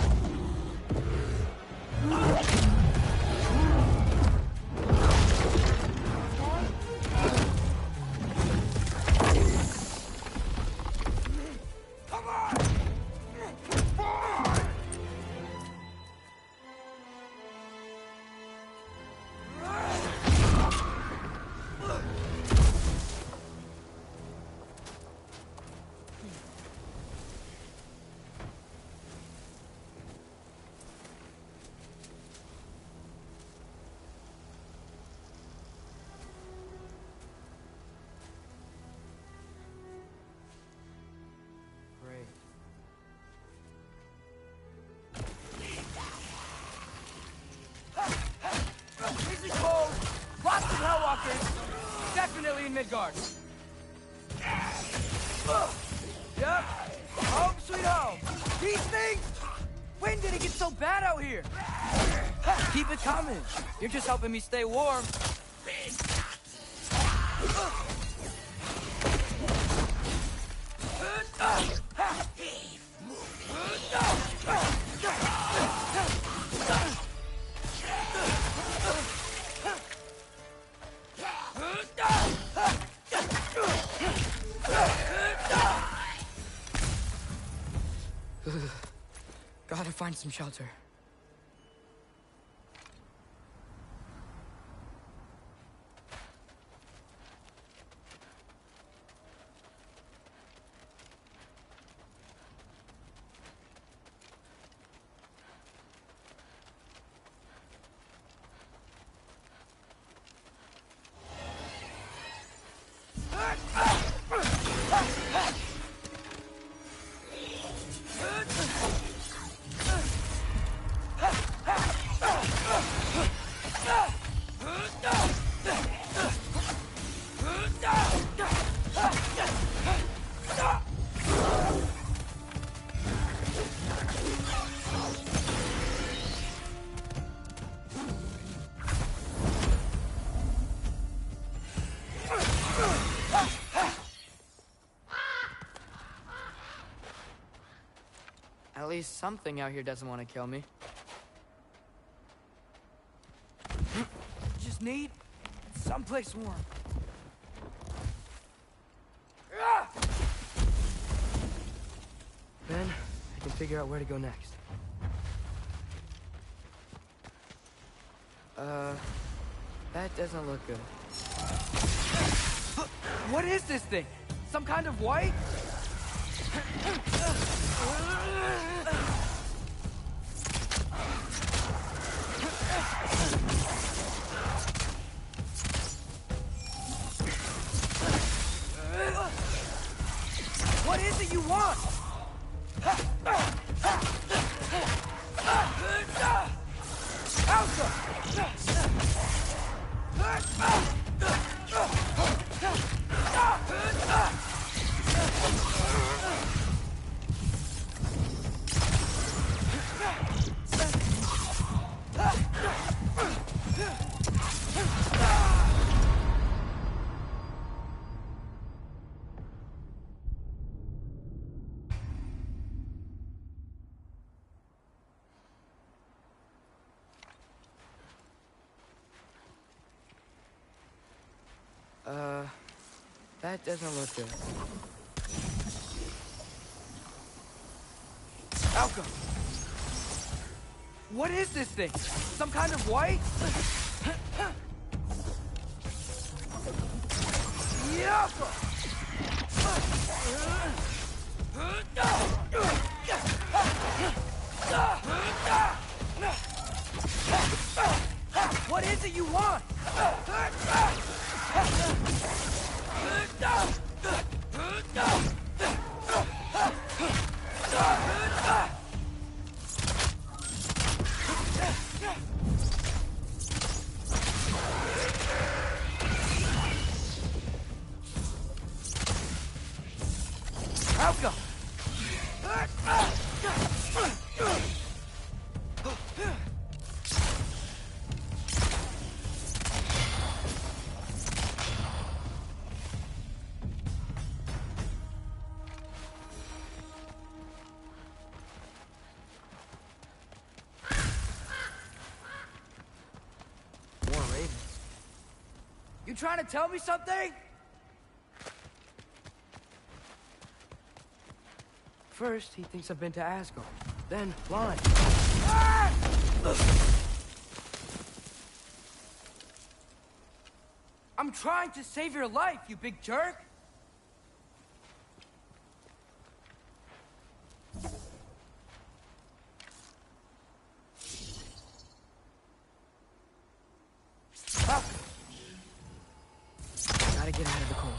S9: Asgard. Yep. Home sweet home. These things? When did it get so bad out here? Keep it coming. You're just helping me stay warm. Gotta find some shelter. At least something out here doesn't want to kill me. Just need someplace warm. Then I can figure out where to go next. That doesn't look good. What is this thing? Some kind of white? What is it you want? That doesn't look good. Alka! What is this thing? Some kind of white? Yaka! What is it you want? Alka! More ravens. You trying to tell me something? First, he thinks I've been to Asgard. Then, blind. Ah! I'm trying to save your life, you big jerk! Up. Gotta get out of the cold.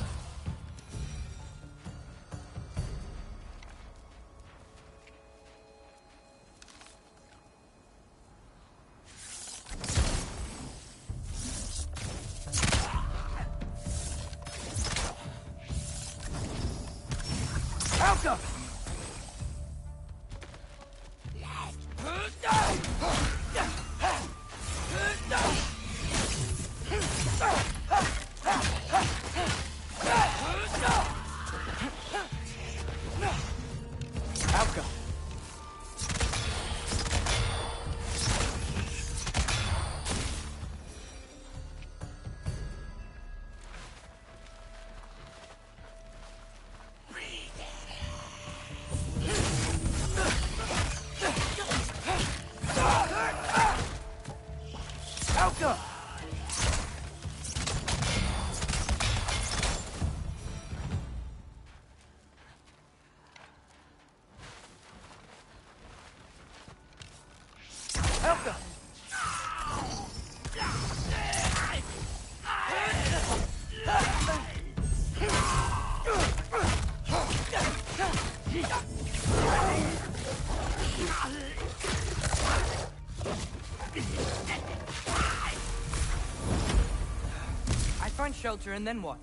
S9: shelter, and then what?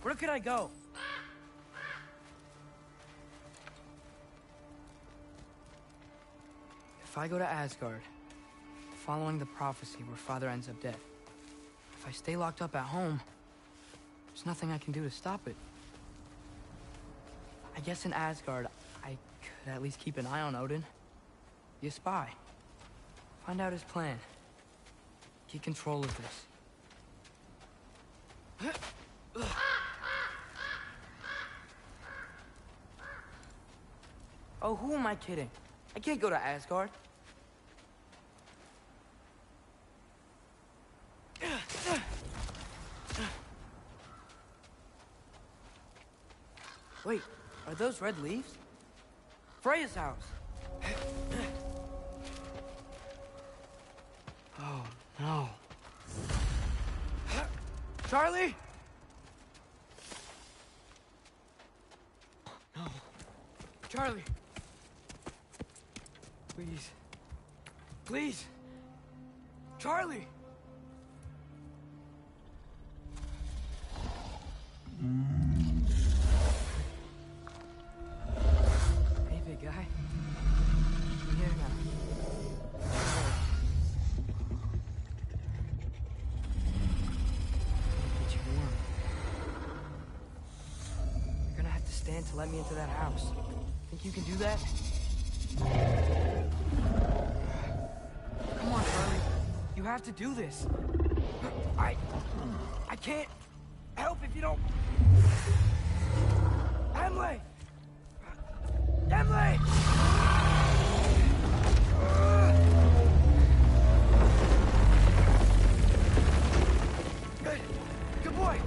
S9: Where could I go? If I go to Asgard, following the prophecy where Father ends up dead, if I stay locked up at home, there's nothing I can do to stop it. I guess in Asgard, I could at least keep an eye on Odin. Be a spy. Find out his plan. Get control of this. Oh, who am I kidding? I can't go to Asgard. Wait, are those red leaves? Freya's house. Oh, no. Charlie? No. Charlie. Please. Please. Charlie. Hey, big guy. I'm here now. Get you warm. You're gonna have to stand to let me into that house. Think you can do that? Come on, Charlie. You have to do this. I can't help if you don't... Emily! Emily! Good. Good boy.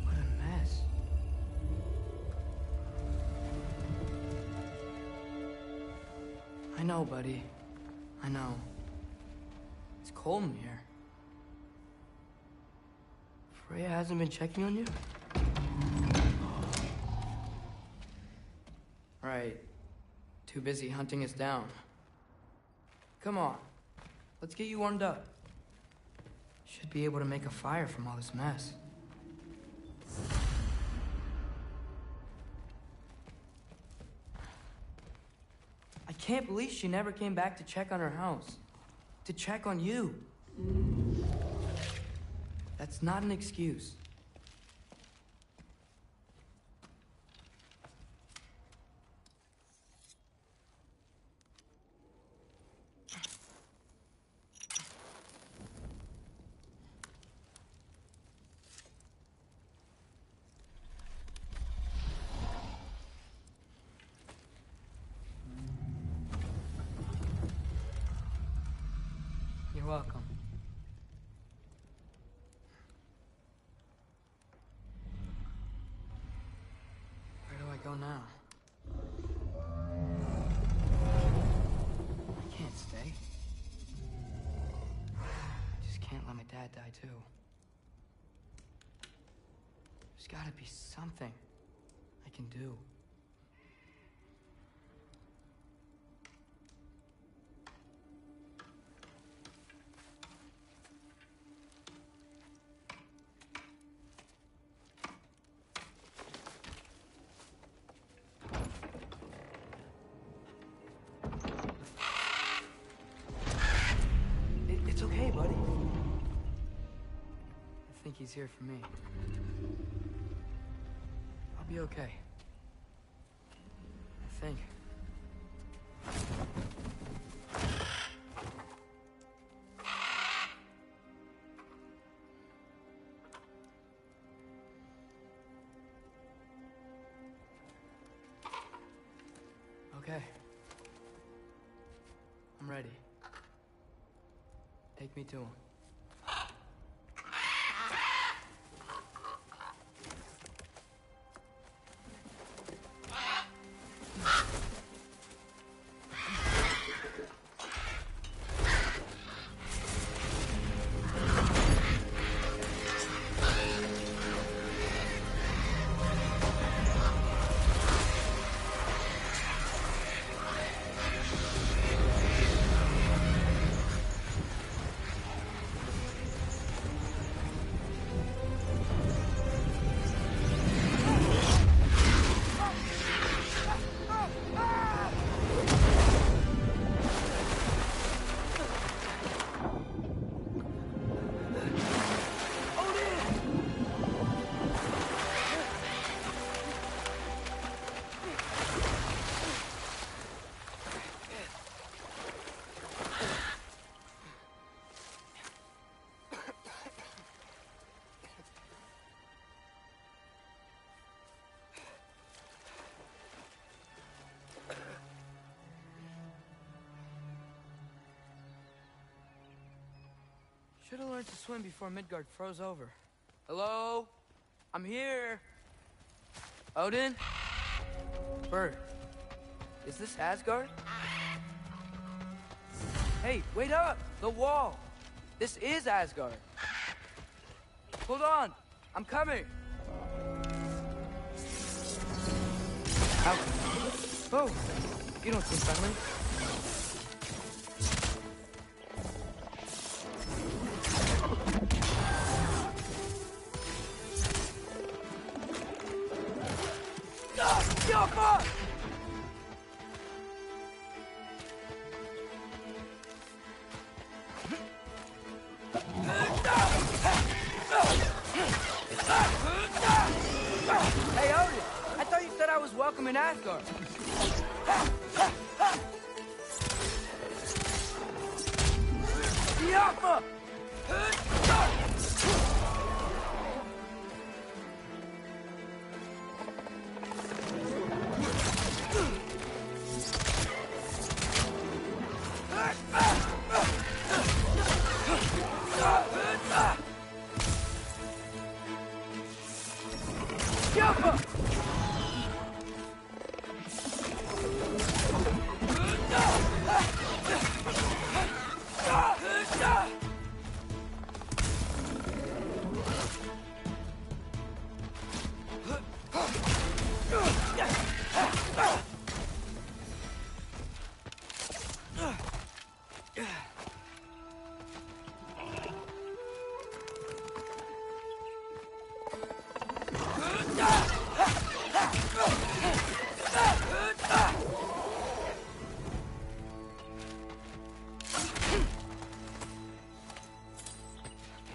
S9: What a mess. I know, buddy. I know. It's cold in here. Freya hasn't been checking on you? Right. Too busy hunting us down. Come on. Let's get you warmed up. Should be able to make a fire from all this mess. I can't believe she never came back to check on her house. To check on you. That's not an excuse. You're welcome. Where do I go now? I can't stay. I just can't let my dad die too. There's gotta be something I can do. It's okay, buddy. I think he's here for me. I'll be okay. I think. Okay. I'm ready. Take me to him. Should have learned to swim before Midgard froze over. Hello? I'm here. Odin? Bird. Is this Asgard? Hey, wait up! The wall! This is Asgard. Hold on! I'm coming! Ow. Oh! You don't seem friendly. Yapma! Hey, Odin! I thought you said I was welcome in Asgard. Yapma!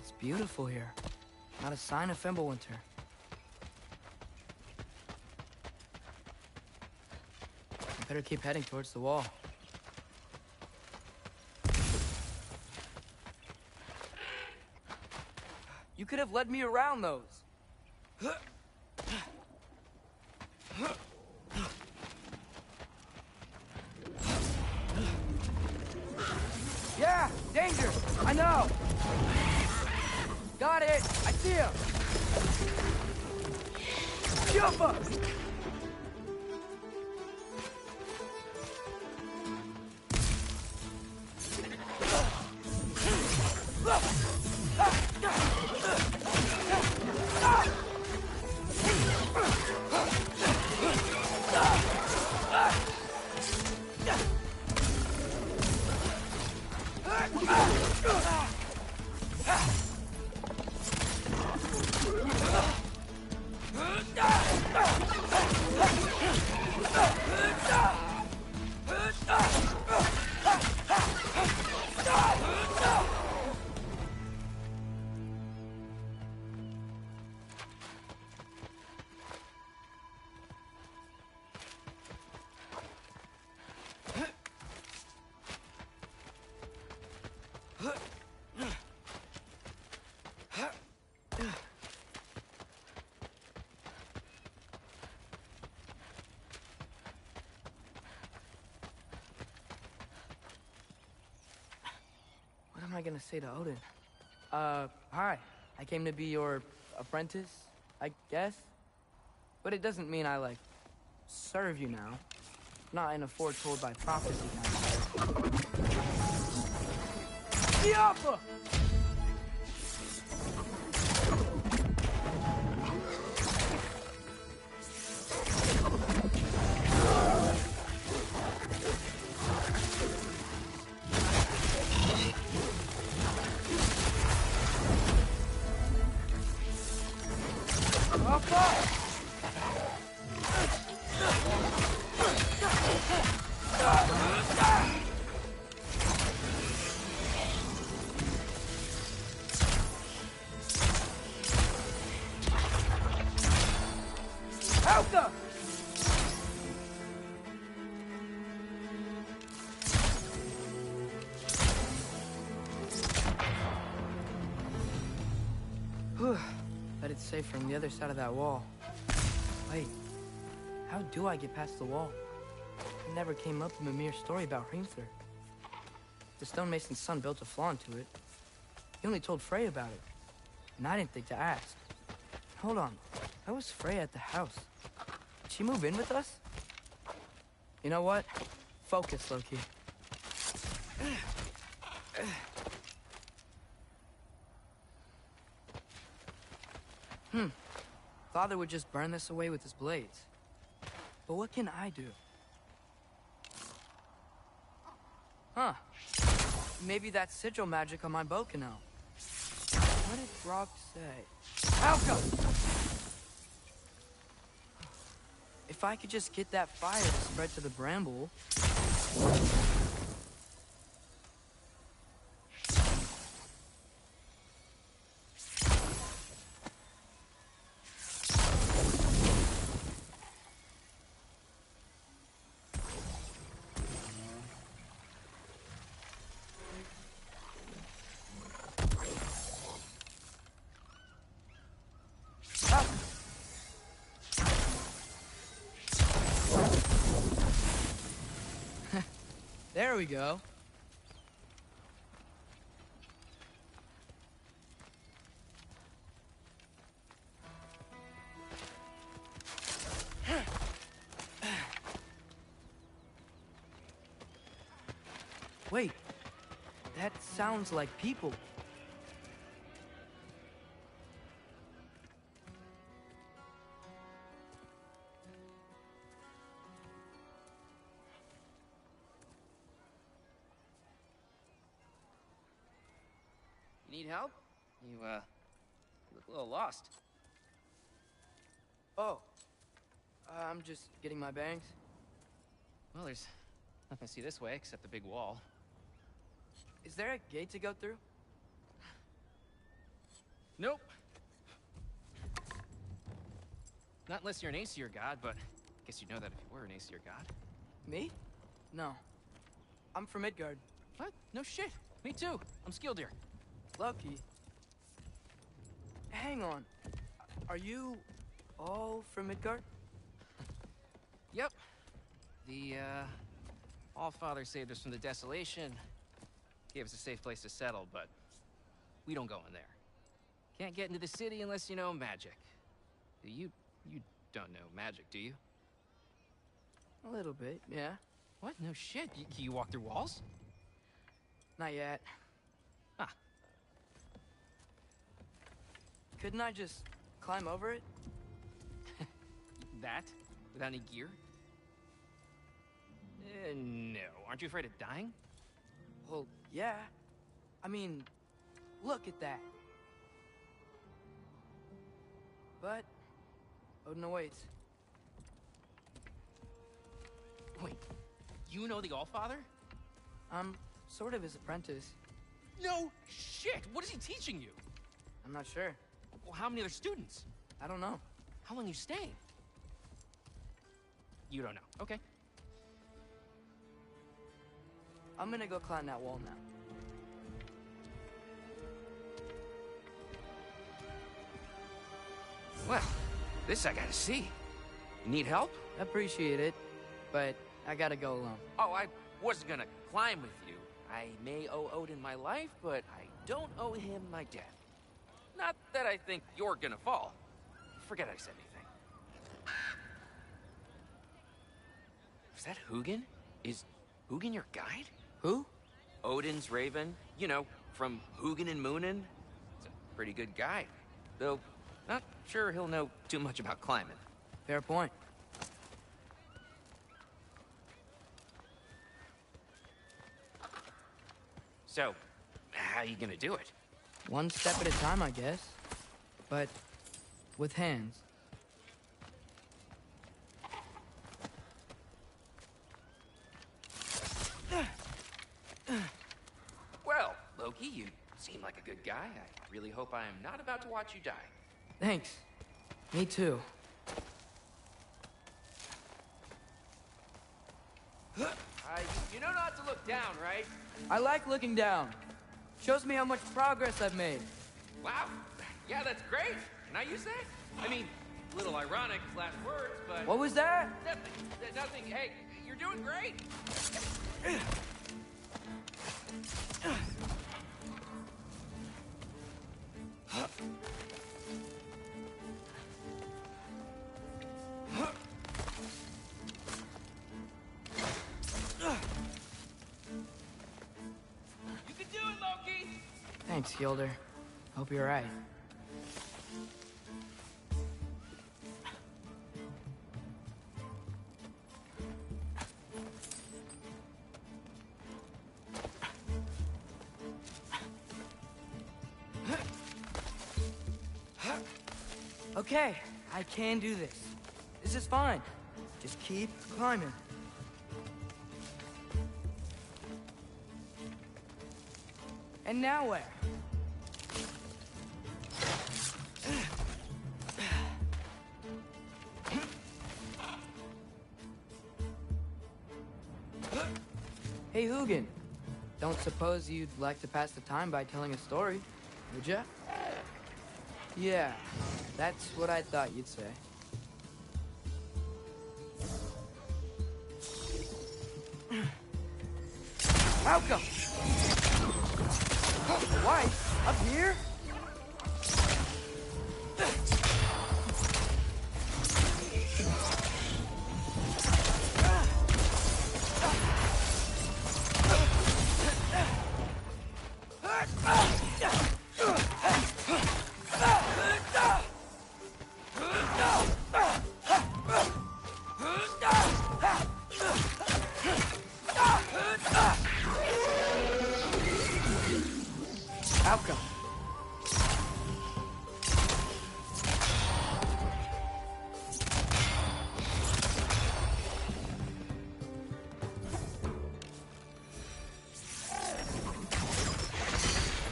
S9: It's beautiful here. Not a sign of Fimbulwinter. I better keep heading towards the wall. You could have led me around those. Yeah, danger! I know! Got it! I see him! Jump up! What am I gonna say to Odin? Hi. I came to be your apprentice, I guess? But it doesn't mean I, like, serve you now. Not in a foretold by prophecy kind of way. Diapa! But it's safe from the other side of that wall. Wait, how do I get past the wall? It never came up in Mimir's story about Hrimthur. The stonemason's son built a flaw into it. You only told Frey about it, and I didn't think to ask. Hold on, how was Frey at the house? Did she move in with us? You know what? Focus, Loki. Father would just burn this away with his blades. But what can I do? Huh. Maybe that's sigil magic on my bow can help. What did Brock say? Alka! If I could just get that fire to spread to the bramble... There we go. Wait, that sounds like people.
S11: You need help? You look a little lost.
S9: Oh, I'm just getting my bearings.
S11: Well, there's nothing to see this way except the big wall.
S9: Is there a gate to go through?
S11: Nope. Not unless you're an Aesir god, but I guess you'd know that if you were an Aesir god.
S9: Me? No. I'm from Midgard.
S11: What? No shit. Me too. I'm Skildir.
S9: Loki. Hang on. Are you all from Midgard?
S11: Yep. The, Allfather saved us from the desolation. Gave us a safe place to settle, but we don't go in there. Can't get into the city unless you know magic. You don't know magic, do you?
S9: A little bit, yeah.
S11: What? No shit. You walk through walls?
S9: Not yet.
S11: Huh.
S9: Couldn't I just climb over it?
S11: That? Without any gear? No. Aren't you afraid of dying?
S9: Well, yeah. I mean, look at that. But Odin awaits.
S11: Wait, you know the Allfather?
S9: I'm sort of his apprentice.
S11: No shit! What is he teaching you?
S9: I'm not sure.
S11: Well, how many other students?
S9: I don't know.
S11: How long you staying? You don't know. Okay.
S9: I'm gonna go climb that wall now.
S11: Well, this I gotta see. You need help?
S9: Appreciate it, but I gotta go alone.
S11: Oh, I wasn't gonna climb with you. I may owe Odin my life, but I don't owe him my death. Not that I think you're gonna fall. Forget I said anything. Is that Hugin? Is Hugin your guide?
S9: Who?
S11: Odin's raven. You know, from Hugin and Moonin. He's a pretty good guide. Though, not sure he'll know too much about climbing.
S9: Fair point.
S11: So, how you gonna do it?
S9: One step at a time, I guess. But with hands.
S11: Well, Loki, you seem like a good guy. I really hope I am not about to watch you die.
S9: Thanks. Me too.
S11: You know not to look down, right?
S9: I like looking down. Shows me how much progress I've made.
S11: Wow. Yeah, that's great. Can I use that? I mean, a little ironic last words, but...
S9: What was that?
S11: Nothing. Nothing. Hey, you're doing great.
S9: Thanks, Gilder. Hope you're right. Okay, I can do this. This is fine. Just keep climbing. And now where? Hey, Hugin. Don't suppose you'd like to pass the time by telling a story, would ya? Yeah, that's what I thought you'd say. Malcolm! Why? Up here? Malcolm.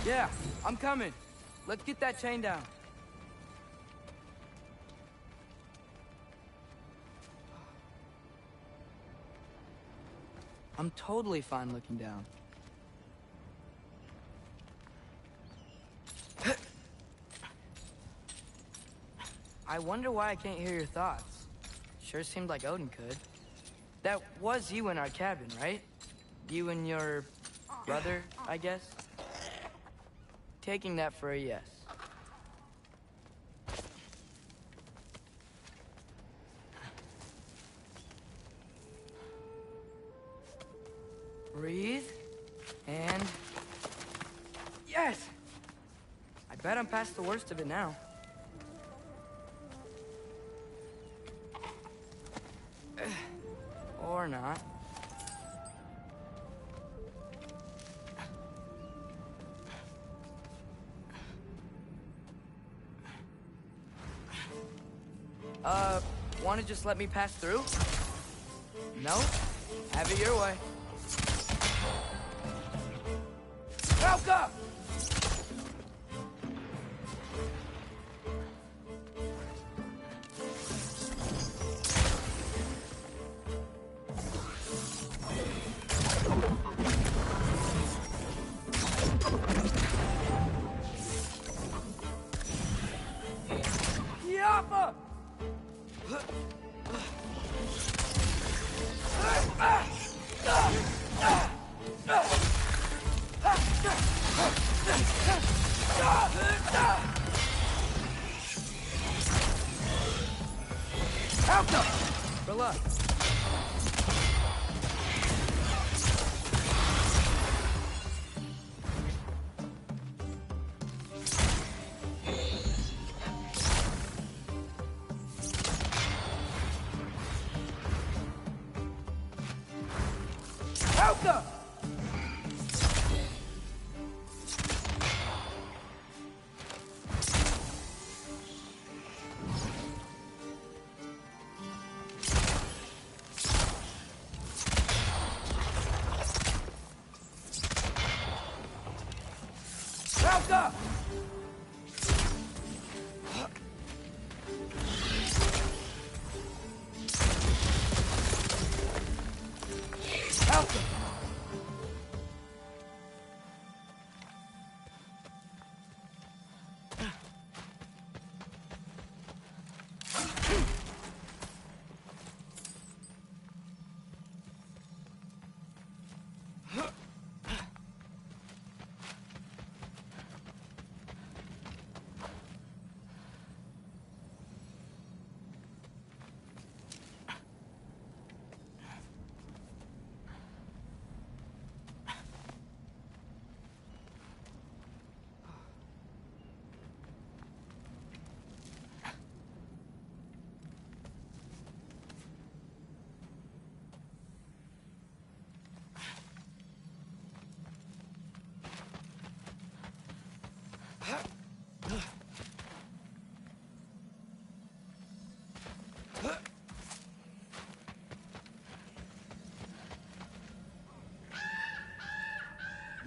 S9: Yeah, I'm coming. Let's get that chain down. I'm totally fine looking down. I wonder why I can't hear your thoughts. Sure seemed like Odin could. That was you in our cabin, right? You and your brother, I guess? Taking that for a yes. Breathe. And... yes! I bet I'm past the worst of it now. Or not. Wanna just let me pass through? No? Have it your way. Malcolm! Yappa! Malcolm! Relax. Malcolm! Malcolm! Malcolm!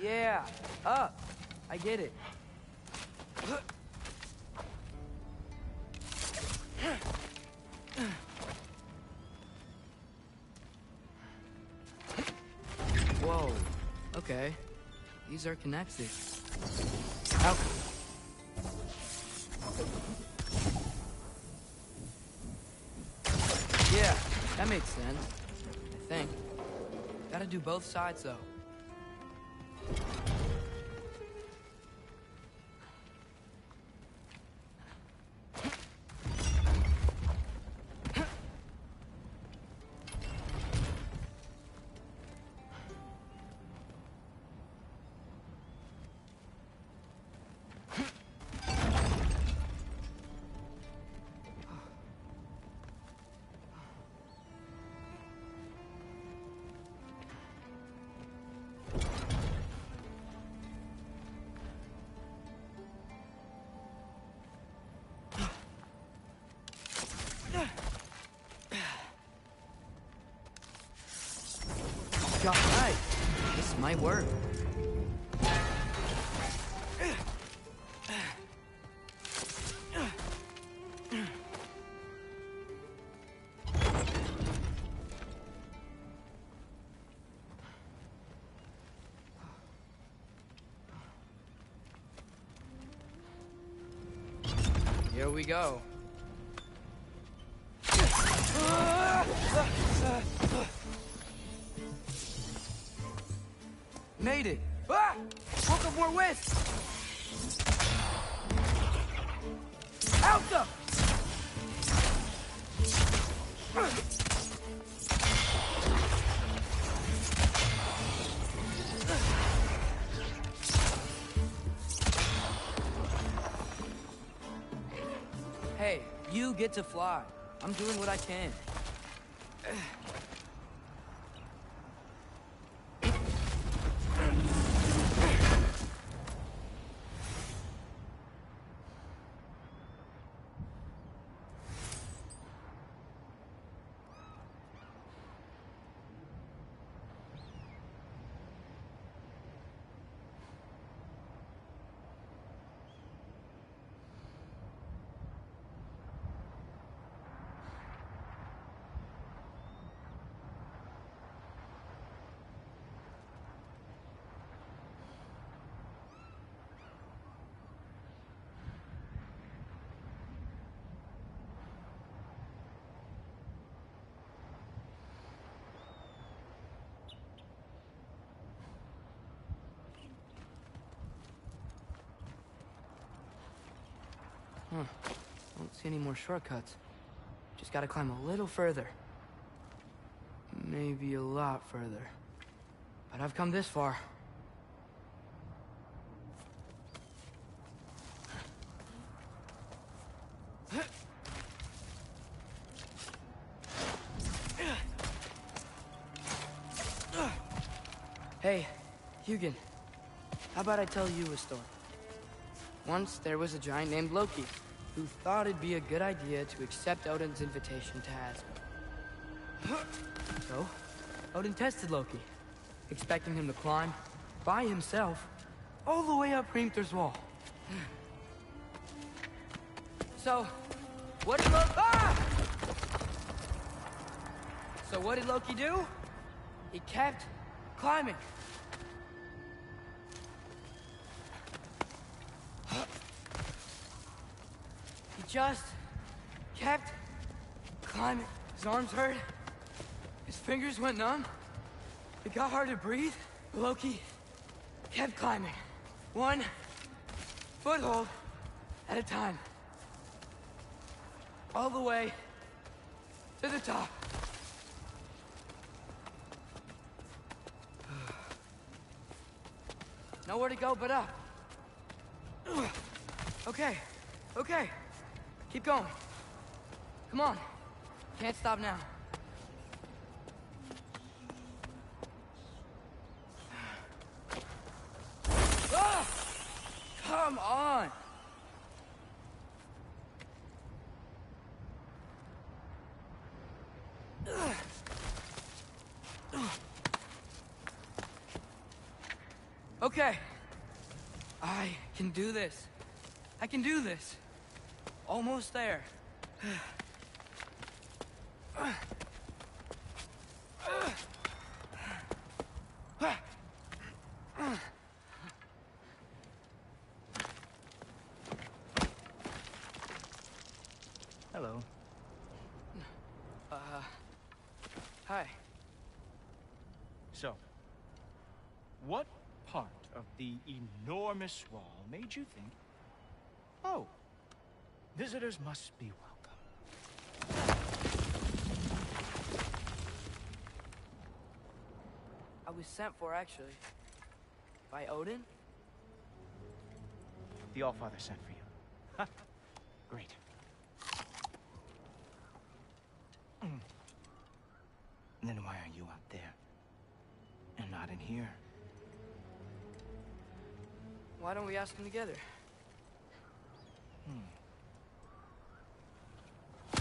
S9: Yeah, up. I get it. Whoa. Okay. These are connected. How? Yeah, that makes sense. I think. Gotta do both sides, though. Got right. This might work. Here we go. Made it! Ah! Welcome more west! Out them! Hey, you get to fly. I'm doing what I can. Huh. Don't see any more shortcuts. Just gotta climb a little further. Maybe a lot further. But I've come this far. Hey, Hugin. How about I tell you a story? Once there was a giant named Loki, who thought it'd be a good idea to accept Odin's invitation to Asgard. So, Odin tested Loki, expecting him to climb, by himself, all the way up Hrimthur's wall. So, what did Loki... Ah! So what did Loki do? He kept climbing. He just kept climbing. His arms hurt. His fingers went numb. It got hard to breathe. Loki kept climbing. One foothold at a time. All the way to the top. Nowhere to go but up. Okay, okay. Keep going. Come on. Can't stop now. Ah! Come on! Okay. I can do this. I can do this. Almost there.
S5: Hello.
S9: Hi.
S5: So, what part of the enormous wall made you think, oh, visitors must be welcome?
S9: I was sent for, actually. By Odin?
S5: The Allfather sent for you. Huh. Great. Then why are you out there? And not in here?
S9: Why don't we ask them together?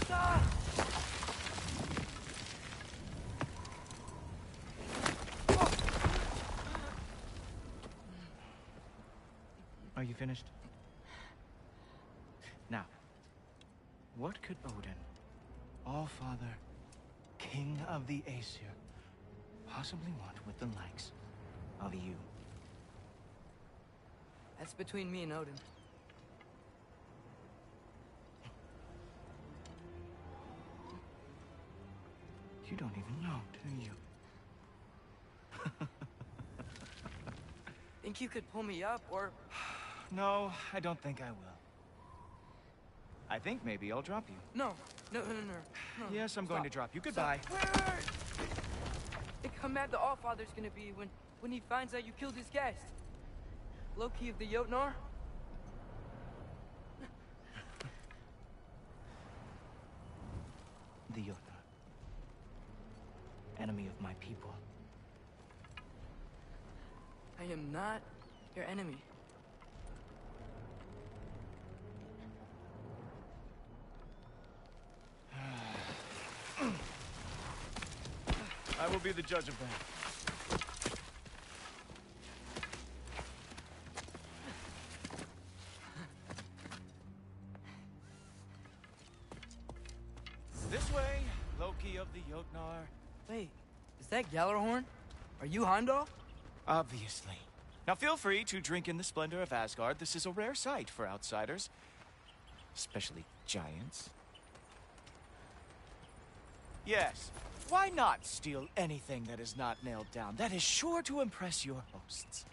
S9: Ah!
S5: Are you finished? Now, what could Odin, Allfather, King of the Aesir, possibly want with the likes of you?
S9: That's between me and Odin.
S5: You don't even know, do you?
S9: Think you could pull me up, or...
S5: No, I don't think I will. I think maybe I'll drop you.
S9: No. No.
S5: Yes, I'm going to drop you. Goodbye.
S9: Wait. Think how mad the Allfather's gonna be when he finds out you killed his guest. Loki of the Jotnar?
S5: The Jotnar. Enemy of my people.
S9: I am not your enemy.
S5: I will be the judge of that. This way, Loki of the Jotnar.
S9: Wait, is that Gjallarhorn? Are you Heimdall?
S5: Obviously. Now feel free to drink in the splendor of Asgard. This is a rare sight for outsiders. Especially giants. Yes, why not steal anything that is not nailed down? That is sure to impress your hosts.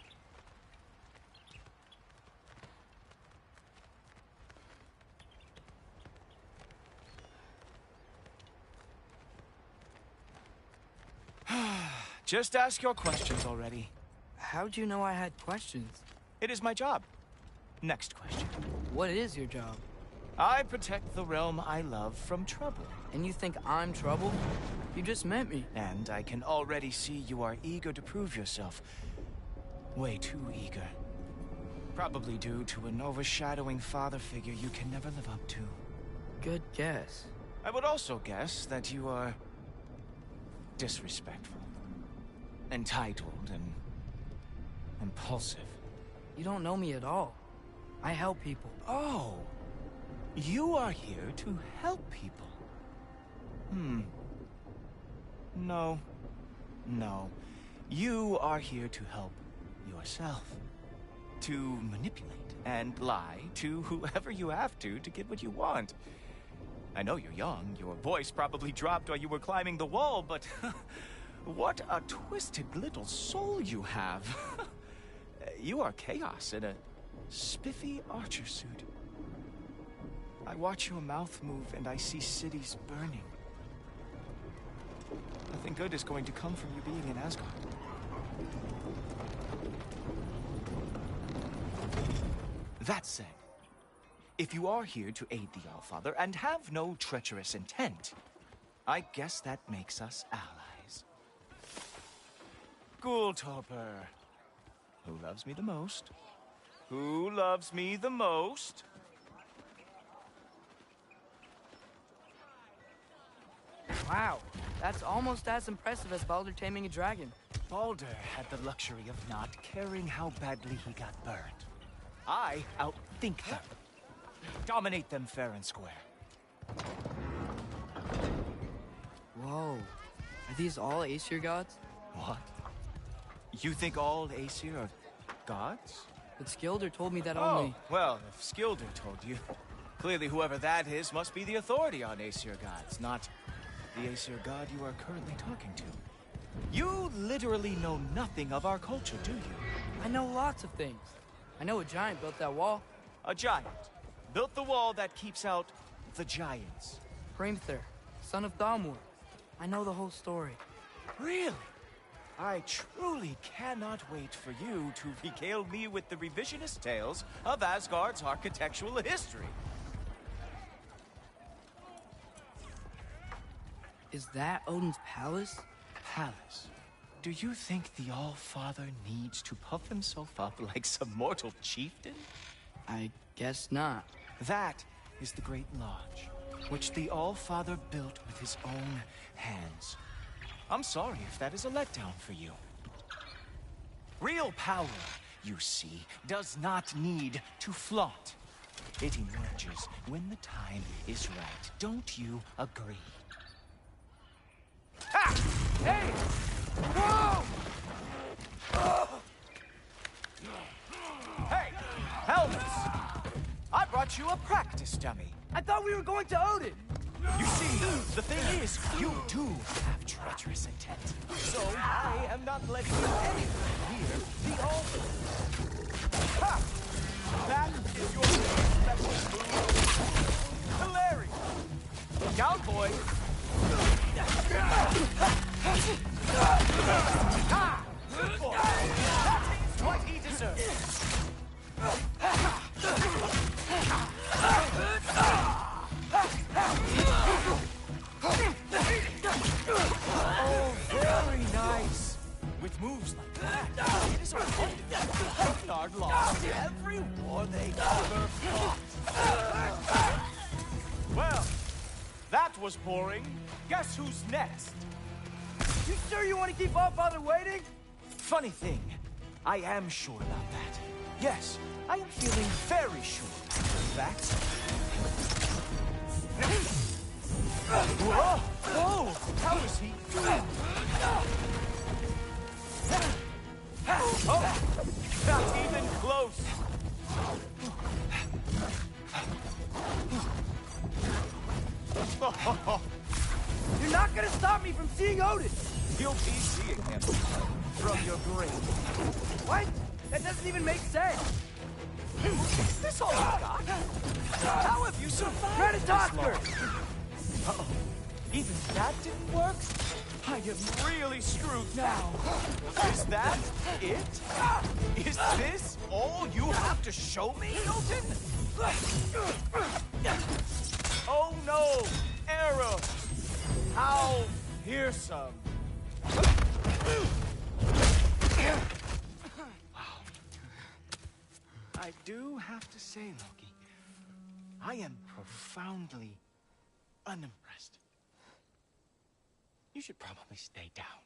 S5: Just ask your questions already.
S9: How'd you know I had questions?
S5: It is my job. Next question.
S9: What is your job?
S5: I protect the realm I love from trouble.
S9: And you think I'm trouble? You just met me.
S5: And I can already see you are eager to prove yourself. Way too eager. Probably due to an overshadowing father figure you can never live up to.
S9: Good guess.
S5: I would also guess that you are disrespectful, entitled, and impulsive.
S9: You don't know me at all. I help people.
S5: Oh, you are here to help people. No. You are here to help yourself. To manipulate and lie to whoever you have to get what you want. I know you're young. Your voice probably dropped while you were climbing the wall, but what a twisted little soul you have. You are chaos in a spiffy archer suit. I watch your mouth move and I see cities burning. Nothing good is going to come from you being in Asgard. That said, if you are here to aid the Allfather and have no treacherous intent, I guess that makes us allies. Ghoultoper. Who loves me the most? Who loves me the most?
S9: Wow, that's almost as impressive as Baldur taming a dragon.
S12: Baldur had the luxury of not caring how badly he got burned. I outthink them. Dominate them fair and square.
S9: Whoa, are these all Aesir gods?
S12: What? You think all Aesir are gods?
S9: But Skilder told me that only...
S12: Oh, well, if Skilder told you, clearly whoever that is must be the authority on Aesir gods, not the Aesir god you are currently talking to. You literally know nothing of our culture, do you?
S9: I know lots of things. I know a giant built that wall.
S12: A giant built the wall that keeps out the giants.
S9: Hrimthur, son of Thamur. I know the whole story.
S12: Really? I truly cannot wait for you to regale me with the revisionist tales of Asgard's architectural history.
S9: Is that Odin's palace?
S12: Palace? Do you think the All-Father needs to puff himself up like some mortal chieftain?
S9: I guess not.
S12: That is the Great Lodge, which the All-Father built with his own hands. I'm sorry if that is a letdown for you. Real power, you see, does not need to flaunt. It emerges when the time is right. Don't you agree? Ha! Hey! Whoa! Hey, Helmets! I brought you a practice dummy.
S9: I thought we were going to Odin!
S12: You see, the thing is, you do have treacherous intent. So I am not letting you anywhere near the altar. Ha! That is your special move. Hilarious! Down, boy! Ha! Good boy! That is what he deserves! Oh, very nice. With moves like that, it is a wonder Nard lost every war they ever fought. Well, that was boring. Guess who's next?
S9: You sure you want to keep All-Father waiting?
S12: Funny thing, I am sure about that. Yes, I am feeling very sure. In fact... Whoa! Whoa! How is he doing? Oh! Not even close!
S9: You're not gonna stop me from seeing Odin!
S12: You'll be seeing him from your grave.
S9: What? That doesn't even make sense!
S12: Is this all you got? How have you survived this long? Uh-oh. Even that didn't work? I am really screwed now. Is that it? Is this all you have to show me, Milton? Oh no! Arrow! How fearsome! Wow. I do have to say, Loki, I am profoundly unimpressed. You should probably stay down.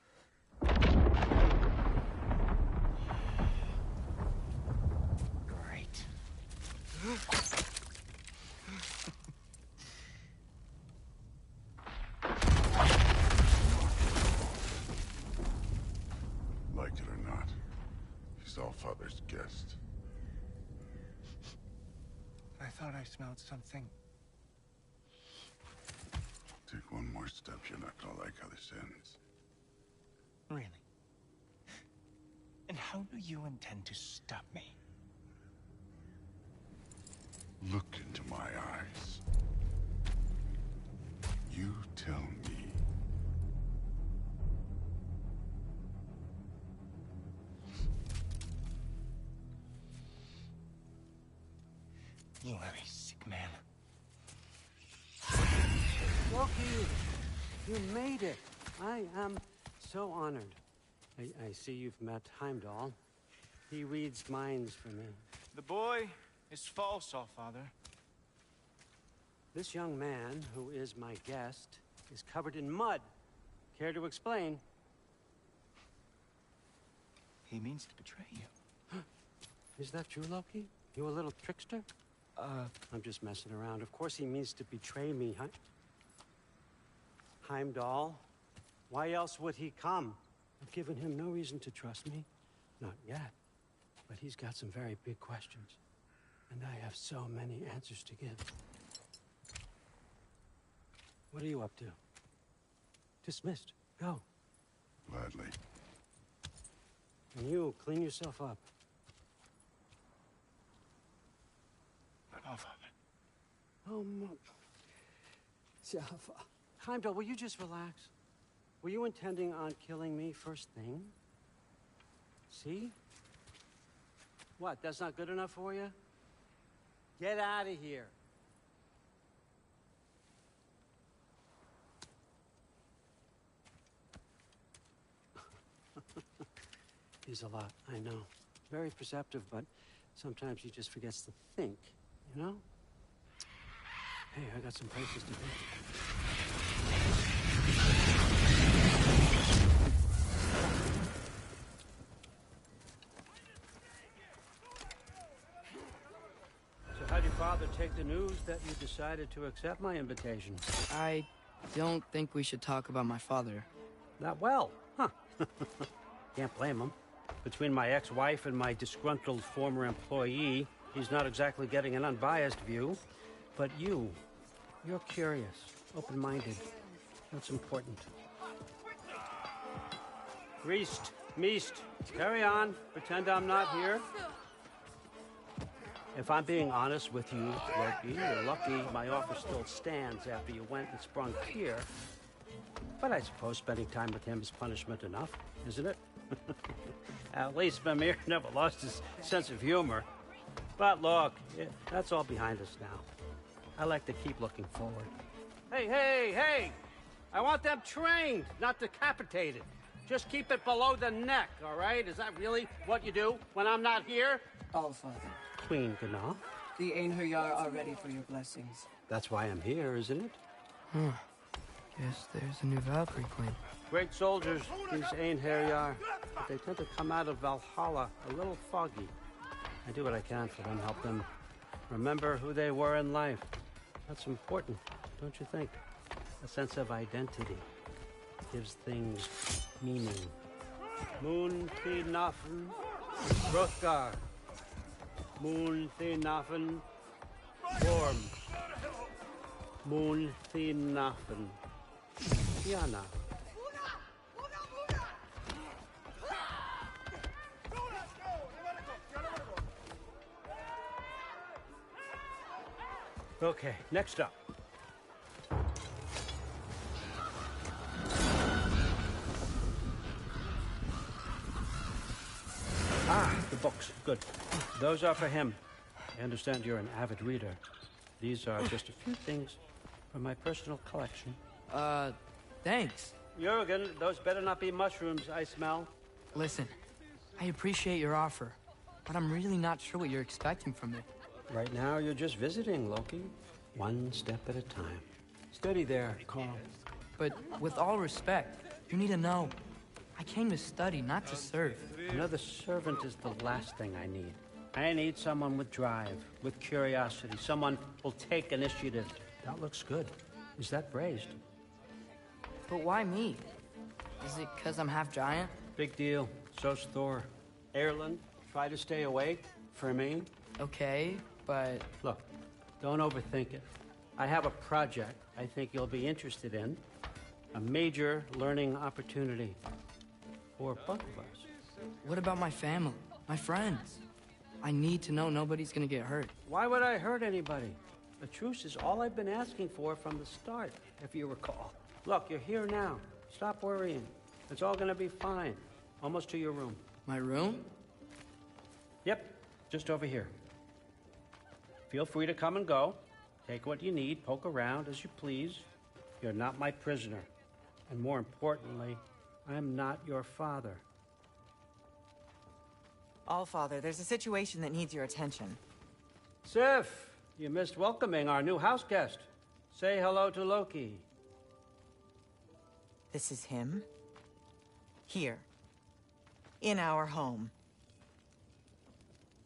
S12: Great.
S1: Like it or not, he's All-Father's guest.
S12: I thought I smelled something.
S1: Take one more step, you're not gonna like how this ends.
S12: Really? And how do you intend to stop me?
S1: Look into my eyes. You tell me.
S12: You are a sick man.
S13: Loki, you made it. I am so honored. I see you've met Heimdall. He reads minds for me.
S12: The boy is false, All-Father.
S13: This young man, who is my guest, is covered in mud. Care to explain?
S12: He means to betray you.
S13: Is that true, Loki? You a little trickster? I'm just messing around. Of course he means to betray me, huh? Heimdall? Why else would he come? I've given him no reason to trust me. Not yet. But he's got some very big questions. And I have so many answers to give. What are you up to? Dismissed. Go.
S1: Gladly.
S13: And you, clean yourself up.
S12: Oh, Father.
S13: Oh, Jaffa. Heimdall, will you just relax? Were you intending on killing me first thing? See? What, that's not good enough for you? Get out of here. He's a lot, I know. Very perceptive, but sometimes he just forgets to think, you know? Hey, I got some places to be. So how'd your father take the news that you decided to accept my invitation?
S9: I don't think we should talk about my father.
S13: Not well, huh? Can't blame him. Between my ex-wife and my disgruntled former employee, he's not exactly getting an unbiased view. But you're curious, open-minded. That's important. Reist, Meest, carry on. Pretend I'm not here. If I'm being honest with you, Loki, you're lucky my offer still stands after you went and sprung here. But I suppose spending time with him is punishment enough, isn't it? At least Mimir never lost his sense of humor. But look, that's all behind us now. I like to keep looking forward. Hey! I want them trained, not decapitated. Just keep it below the neck, all right? Is that really what you do when I'm not here?
S14: Allfather.
S13: Queen Gná.
S14: The Einherjar are ready for your blessings.
S13: That's why I'm here, isn't it?
S9: Guess there's a new Valkyrie queen.
S13: Great soldiers, these Einherjar. But they tend to come out of Valhalla a little foggy. I do what I can for them, help them remember who they were in life. That's important, don't you think? A sense of identity gives things meaning. Moon Thinafen, Hrothgar. Moon Thinafen, Gorm. Moon Thinafen, Tiana. Okay, next up. The books. Good. Those are for him. I understand you're an avid reader. These are just a few things from my personal collection.
S9: Thanks.
S13: Jurgen, those better not be mushrooms I smell.
S9: Listen, I appreciate your offer, but I'm really not sure what you're expecting from me.
S13: Right now, you're just visiting, Loki. One step at a time. Steady there, Carl.
S9: But with all respect, you need to know. I came to study, not to serve.
S13: Another servant is the last thing I need. I need someone with drive, with curiosity, someone who'll take initiative. That looks good. Is that braised?
S9: But why me? Is it because I'm half giant?
S13: Big deal. So's Thor. Erland, try to stay awake for me.
S9: Okay, but...
S13: Look, don't overthink it. I have a project I think you'll be interested in. A major learning opportunity. For both of us.
S9: What about my family? My friends? I need to know nobody's gonna get hurt.
S13: Why would I hurt anybody? A truce is all I've been asking for from the start, if you recall. Look, you're here now. Stop worrying. It's all gonna be fine. Almost to your room.
S9: My room?
S13: Yep, just over here. Feel free to come and go. Take what you need, poke around as you please. You're not my prisoner. And more importantly, I'm not your father.
S15: Allfather, there's a situation that needs your attention.
S13: Sif, you missed welcoming our new house guest. Say hello to Loki.
S15: This is him? Here. In our home.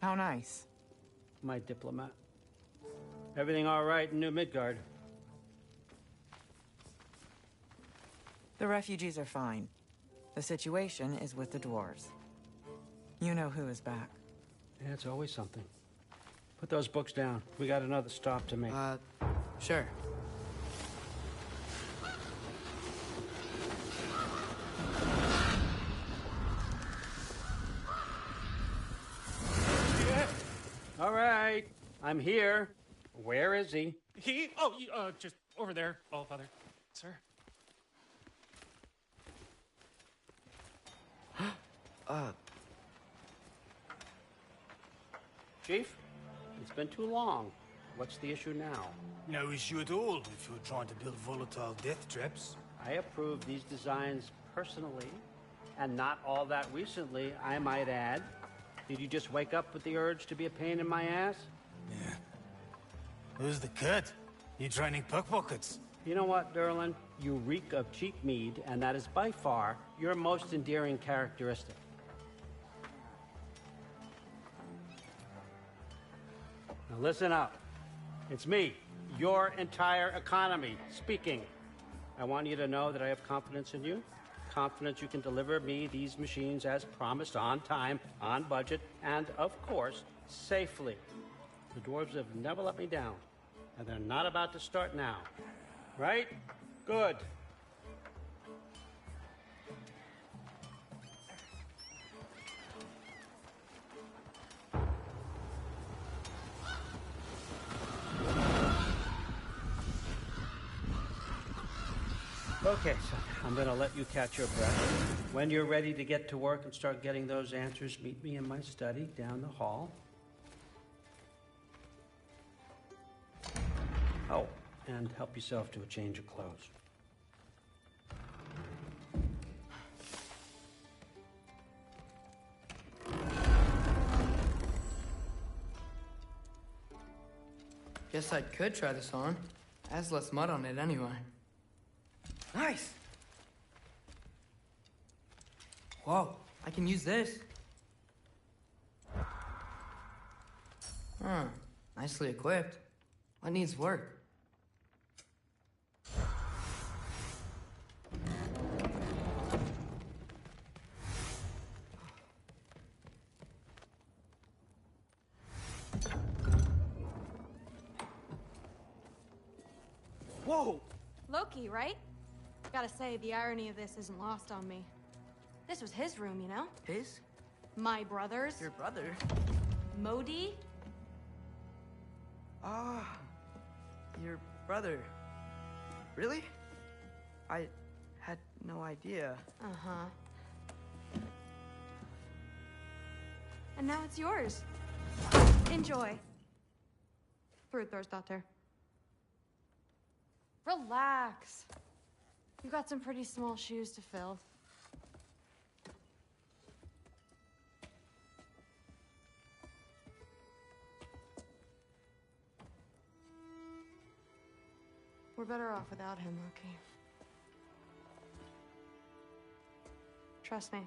S15: How nice.
S13: My diplomat. Everything all right in New Midgard?
S15: The refugees are fine. The situation is with the dwarves. You know who is back.
S13: Yeah, it's always something. Put those books down. We got another stop to make.
S9: Sure.
S13: All right, I'm here. Where is he?
S16: Just over there, Allfather. Sir.
S13: Chief, it's been too long. What's the issue now?
S17: No issue at all if you're trying to build volatile death traps.
S13: I approve these designs personally, and not all that recently, I might add. Did you just wake up with the urge to be a pain in my ass?
S17: Yeah. Who's the cut? You training pickpockets?
S13: You know what, Derlin? You reek of cheap mead, and that is by far your most endearing characteristic. Now listen up. It's me, your entire economy, speaking. I want you to know that I have confidence in you. Confidence you can deliver me these machines as promised, on time, on budget, and, of course, safely. The dwarves have never let me down, and they're not about to start now. Right? Good. Okay, so I'm going to let you catch your breath. When you're ready to get to work and start getting those answers, meet me in my study down the hall. Oh, and help yourself to a change of clothes.
S9: Guess I could try this on. Has less mud on it anyway. Nice! Whoa, I can use this. Huh, nicely equipped. What needs work?
S16: Whoa!
S3: Loki, right? Gotta say, the irony of this isn't lost on me. This was his room, you know?
S9: His?
S3: My brother's.
S9: Your brother?
S3: Modi?
S9: Ah, your brother. Really? I had no idea.
S3: Uh-huh. And now it's yours. Enjoy. Fruthdóttir. Relax. You've got some pretty small shoes to fill. We're better off without him, Loki. Trust me.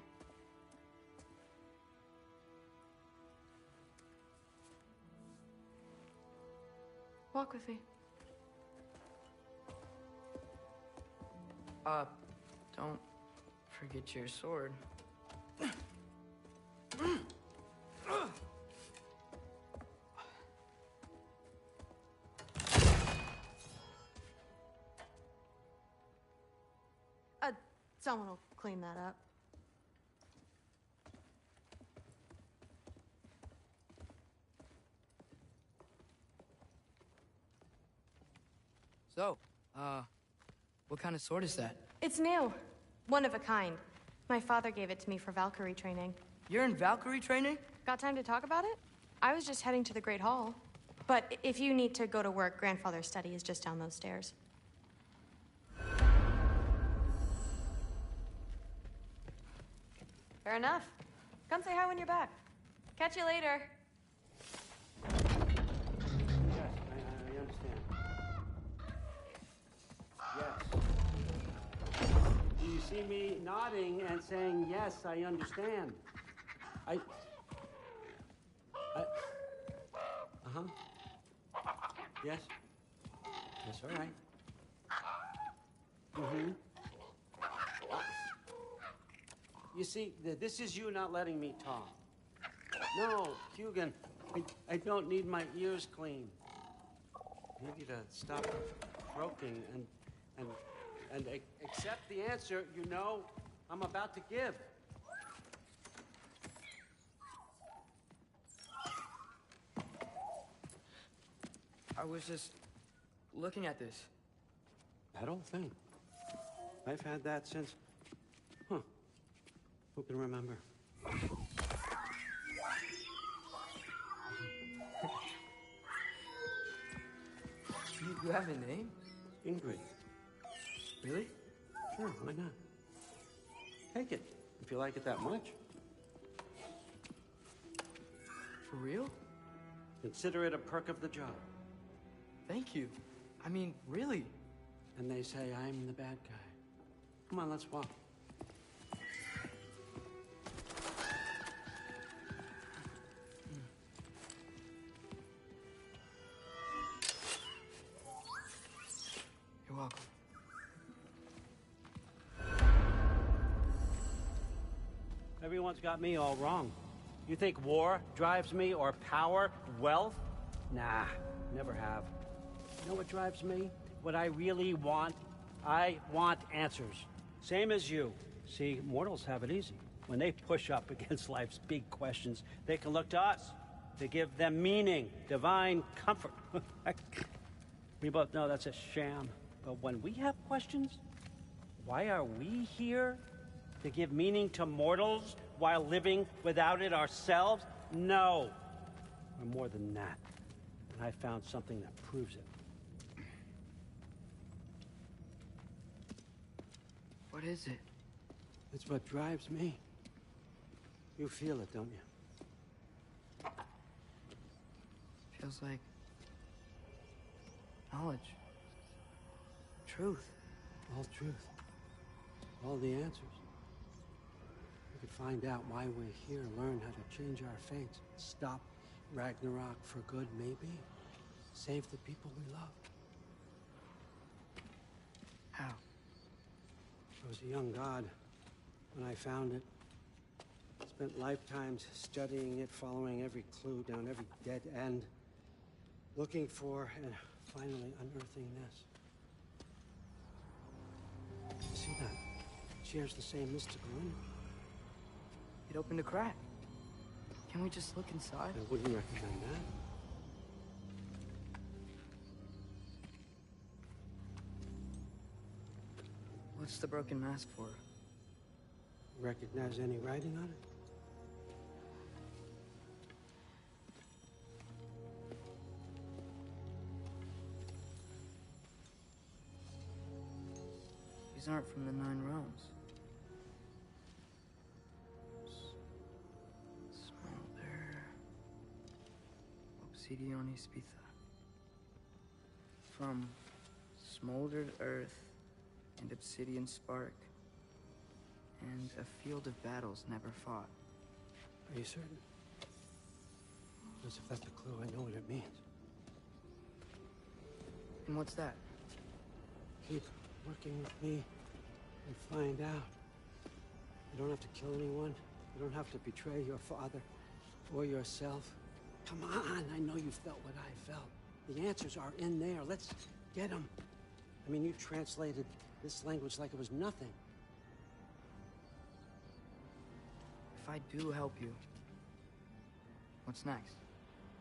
S3: Walk with me.
S9: Don't forget your sword.
S3: Someone will clean that up.
S9: So, what kind of sword is that?
S3: It's new. One of a kind. My father gave it to me for Valkyrie training.
S9: You're in Valkyrie training?
S3: Got time to talk about it? I was just heading to the Great Hall. But if you need to go to work, Grandfather's study is just down those stairs. Fair enough. Come say hi when you're back. Catch you later.
S13: Yes, I understand. Yes. see me nodding and saying, yes, I understand. Uh-huh. Yes. Yes, all right. Mm-hmm. You see, this is you not letting me talk. No, Hugan, I don't need my ears cleaned. I need you to stop croaking and accept the answer you know I'm about to give.
S9: I was just looking at this.
S13: That old thing. I've had that since... Huh. Who can remember?
S9: You have a name?
S13: Ingrid.
S9: Really?
S13: Sure, why not? Take it, if you like it that much.
S9: For real?
S13: Consider it a perk of the job.
S9: Thank you. I mean, really.
S13: And they say I'm the bad guy. Come on, let's walk.
S9: You're welcome.
S13: Everyone's got me all wrong. You think war drives me, or power, wealth? Nah, never have. You know what drives me? What I really want? I want answers. Same as you. See, mortals have it easy. When they push up against life's big questions, they can look to us to give them meaning, divine comfort. We both know that's a sham. But when we have questions, why are we here? To give meaning to mortals while living without it ourselves? No. We're more than that. And I found something that proves it.
S9: What is it?
S13: It's what drives me. You feel it, don't you?
S9: Feels like knowledge. Truth.
S13: All truth. All the answers. We could find out why we're here, learn how to change our fates, stop Ragnarok for good, maybe. Save the people we love.
S9: How?
S13: I was a young god when I found it. Spent lifetimes studying it, following every clue down every dead end, looking for and finally unearthing this. See that? It shares the same mystical energy.
S9: It opened a crack. Can we just look inside?
S13: I wouldn't recommend that.
S9: What's the broken mask for?
S13: Recognize any writing on it?
S9: These aren't from the Nine Realms. Smolder. Obsidian Spitha. From smoldered earth and obsidian spark, and a field of battles never fought.
S13: Are you certain? Because if that's a clue, I know what it means.
S9: And what's that?
S13: Keep working with me and find out. You don't have to kill anyone. You don't have to betray your father or yourself. Come on, I know you felt what I felt. The answers are in there. Let's get them. I mean, you translated this language like it was nothing.
S9: If I do help you, what's next?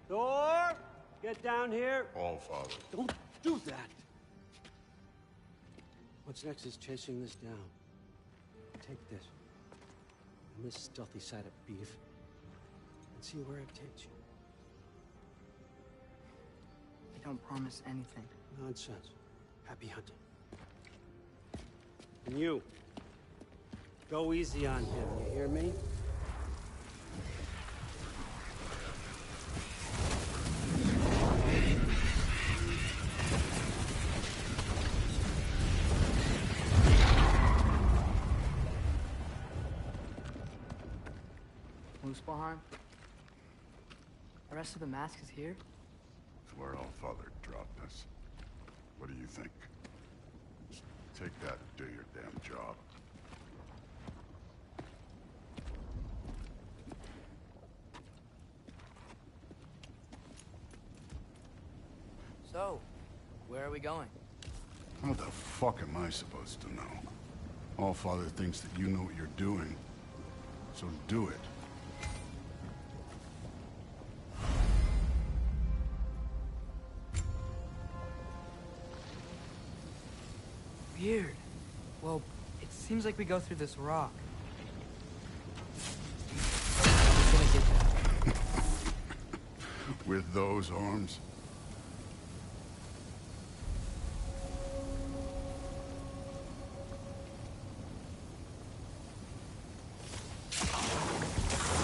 S13: Thor! Get down here!
S1: All father.
S13: Don't do that! What's next is chasing this down. Take this, and this stealthy side of beef, and see where it takes you.
S9: I don't promise anything.
S13: Nonsense. Happy hunting. And you, go easy on him, you hear me?
S9: Muspelheim? The rest of the mask is here?
S18: It's where Allfather dropped us. What do you think? Just take that and do your damn job.
S9: So, where are we going?
S18: How the fuck am I supposed to know? Allfather thinks that you know what you're doing, so do it.
S9: Weird. Well, it seems like we go through this rock. We're gonna get that.
S18: With those arms?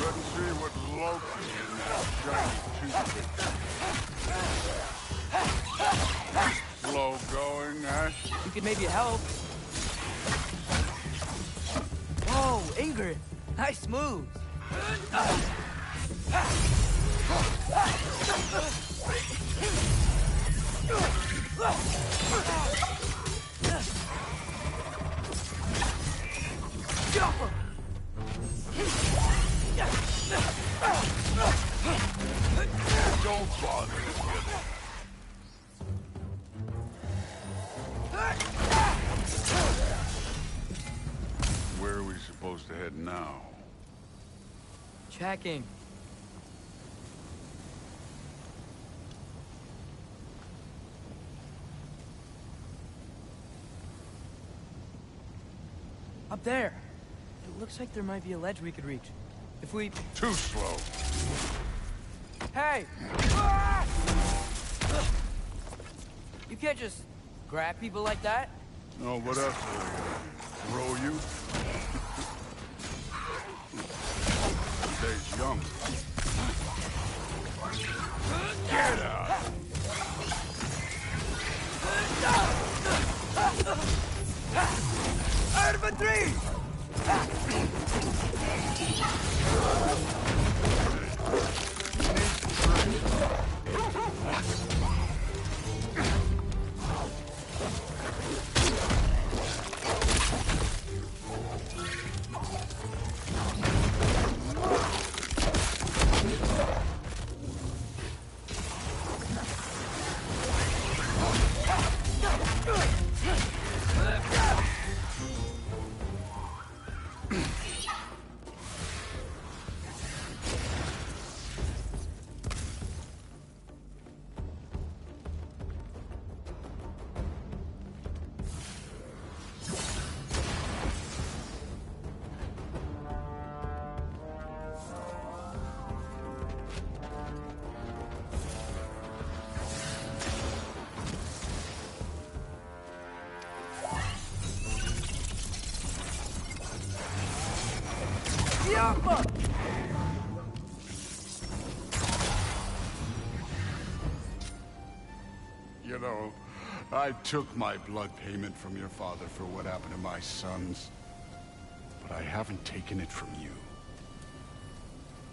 S18: Let's see what Loki in that shiny toothpick. Slow going, Ash?
S9: You could maybe help. Whoa, Ingrid! Nice moves!
S18: Don't bother with it. Where are we supposed to head now?
S9: Checking. Up there. It looks like there might be a ledge we could reach. If we...
S18: Too slow.
S9: Hey! You can't just grab people like that.
S18: No, what else? Throw you? Stays young. Get out!
S9: Infantry!
S18: You know, I took my blood payment from your father for what happened to my sons. But I haven't taken it from you.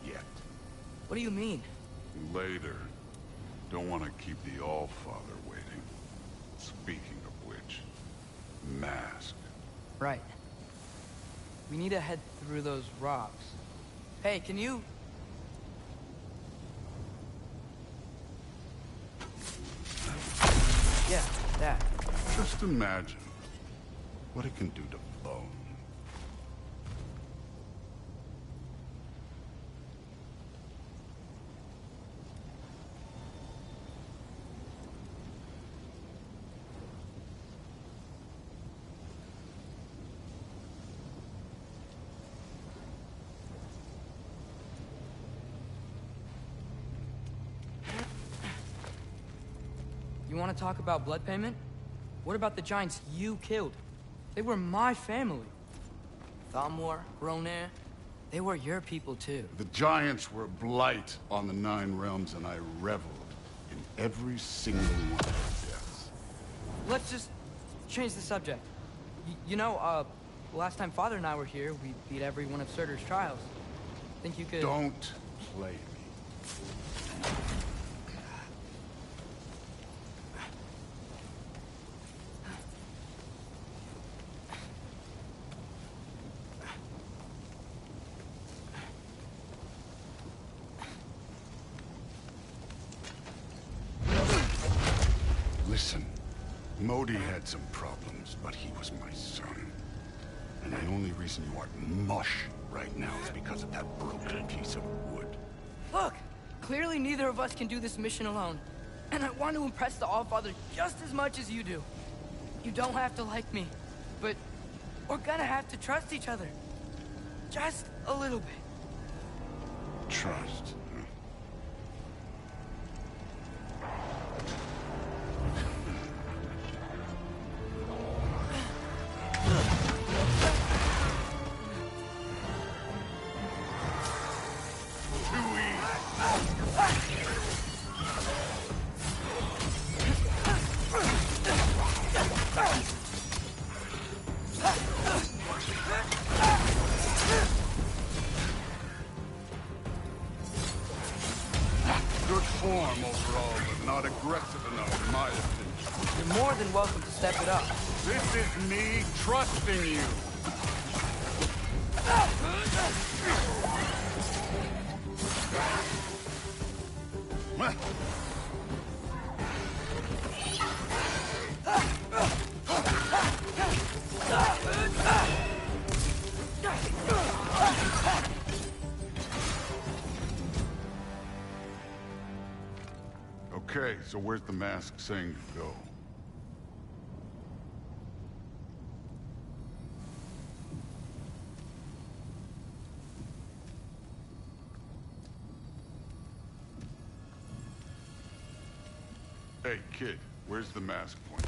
S18: Yet.
S9: What do you mean?
S18: Later. Don't want to keep the Allfather waiting. Speaking of which, mask.
S9: Right. We need to head through those rocks. Hey, can you... Yeah, that.
S18: Just imagine what it can do to bone.
S9: You want to talk about blood payment? What about the giants you killed? They were my family. Thamur, Ronair, they were your people too.
S18: The giants were a blight on the Nine Realms, and I reveled in every single one of their deaths.
S9: Let's just change the subject. You know, last time Father and I were here, we beat every one of Surtur's trials. Think you could...
S18: Don't play me. Listen, Modi had some problems, but he was my son. And the only reason you aren't mush right now is because of that broken piece of wood.
S9: Look! Clearly neither of us can do this mission alone. And I want to impress the Allfather just as much as you do. You don't have to like me, but we're gonna have to trust each other. Just a little bit.
S18: Trust. Good form overall, but not aggressive enough in my opinion.
S9: You're more than welcome to step it up.
S18: This is me trusting you. Okay, so where's the mask saying to go? Hey, kid, where's the mask point?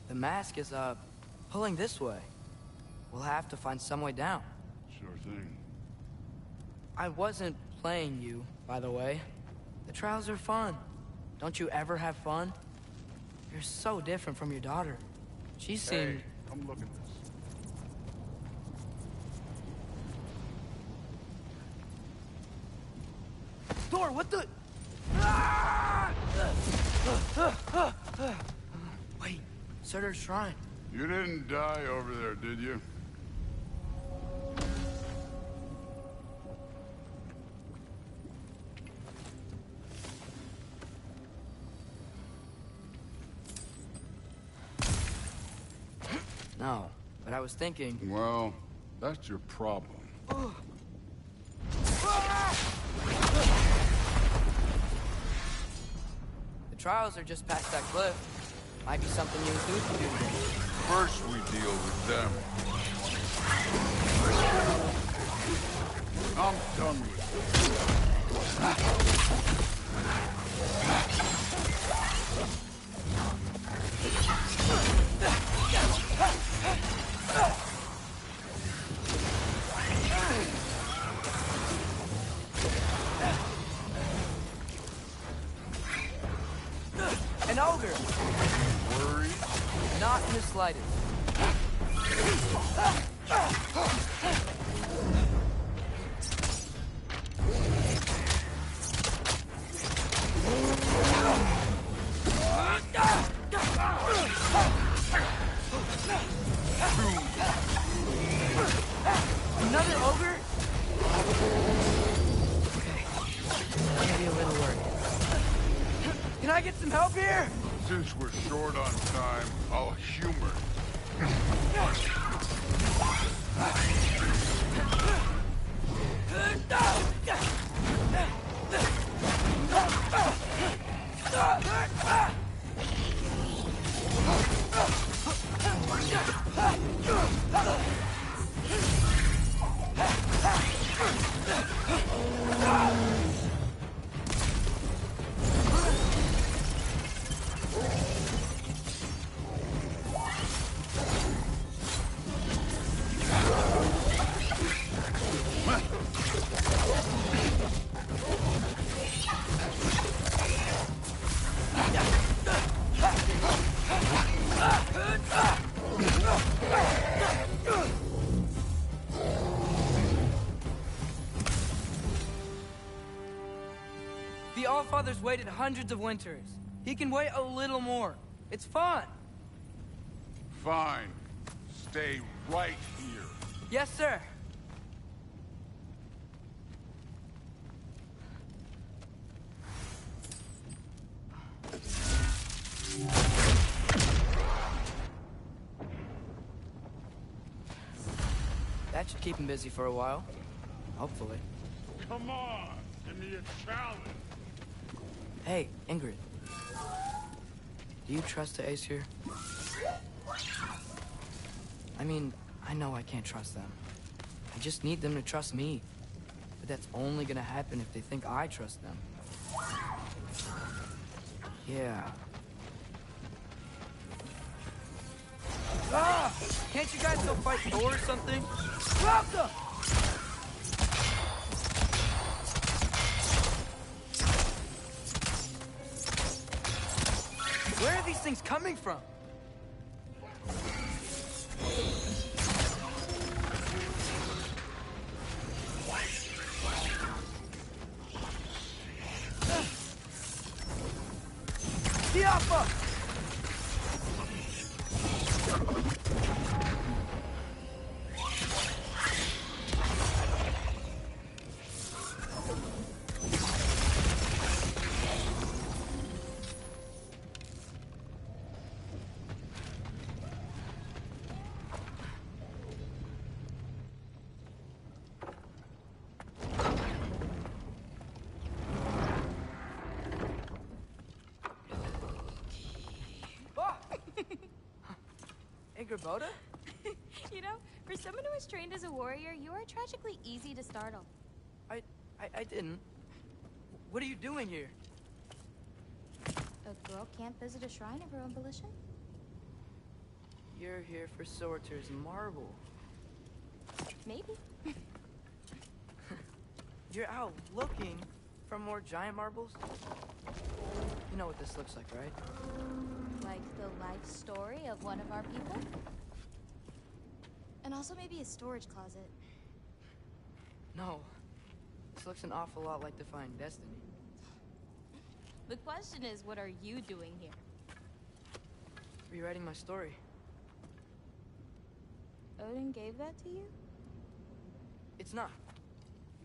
S9: The mask is, pulling this way. We'll have to find some way down.
S18: Sure thing.
S9: I wasn't playing you, by the way. The trials are fun. Don't you ever have fun? You're so different from your daughter. She seemed...
S18: Hey, come look at this.
S9: Thor, what the... Wait, Surtur's shrine.
S18: You didn't die over there, did you?
S9: No, but I was thinking...
S18: Well, that's your problem.
S9: The trials are just past that cliff. Might be something you and Dude can do today.
S18: First we deal with them. I'm done with
S9: An ogre!
S18: Worried?
S9: Not in the slightest. Another ogre? Okay. Maybe a little worried. Can I get some help here?
S18: Since we're short on time, I'll humor.
S9: The Allfather's waited hundreds of winters. He can wait a little more. It's fun.
S18: Fine. Stay right here.
S9: Yes, sir. That should keep him busy for a while. Hopefully.
S6: Come on, give me a challenge.
S9: Hey, Ingrid. Do you trust the Aesir? I mean, I know I can't trust them. I just need them to trust me. But that's only gonna happen if they think I trust them. Yeah. Ah! Can't you guys go fight Thor or something? Drop them! Where are these things coming from? Diapa! Boda?
S8: You know, for someone who was trained as a warrior, you are tragically easy to startle.
S9: I didn't. What are you doing here?
S8: A girl can't visit a shrine of her own volition?
S9: You're here for Sorter's marble.
S8: Maybe.
S9: You're out looking for more giant marbles? You know what this looks like, right?
S8: Like the life story of one of our people? And also maybe a storage closet.
S9: No. This looks an awful lot like Defying Destiny.
S8: The question is, what are you doing here?
S9: Rewriting my story.
S8: Odin gave that to you?
S9: It's not.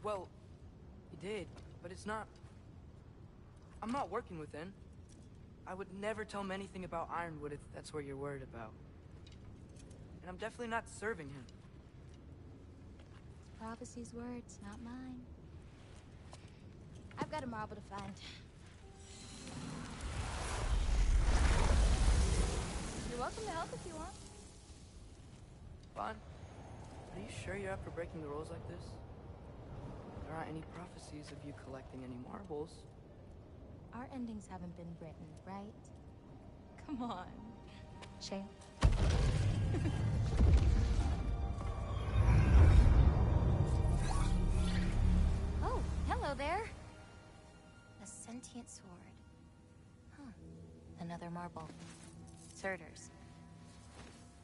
S9: Well, he did, but it's not. I'm not working with him. I would never tell him anything about Ironwood if that's what you're worried about. And I'm definitely not serving him.
S8: It's Prophecy's words, not mine. I've got a marble to find. You're welcome to help if you want.
S9: Fine. Are you sure you're up for breaking the rules like this? There aren't any prophecies of you collecting any marbles.
S8: Our endings haven't been written, right? Come on. Shame. Oh, hello there. A sentient sword. Huh. Another marble. Surtur's.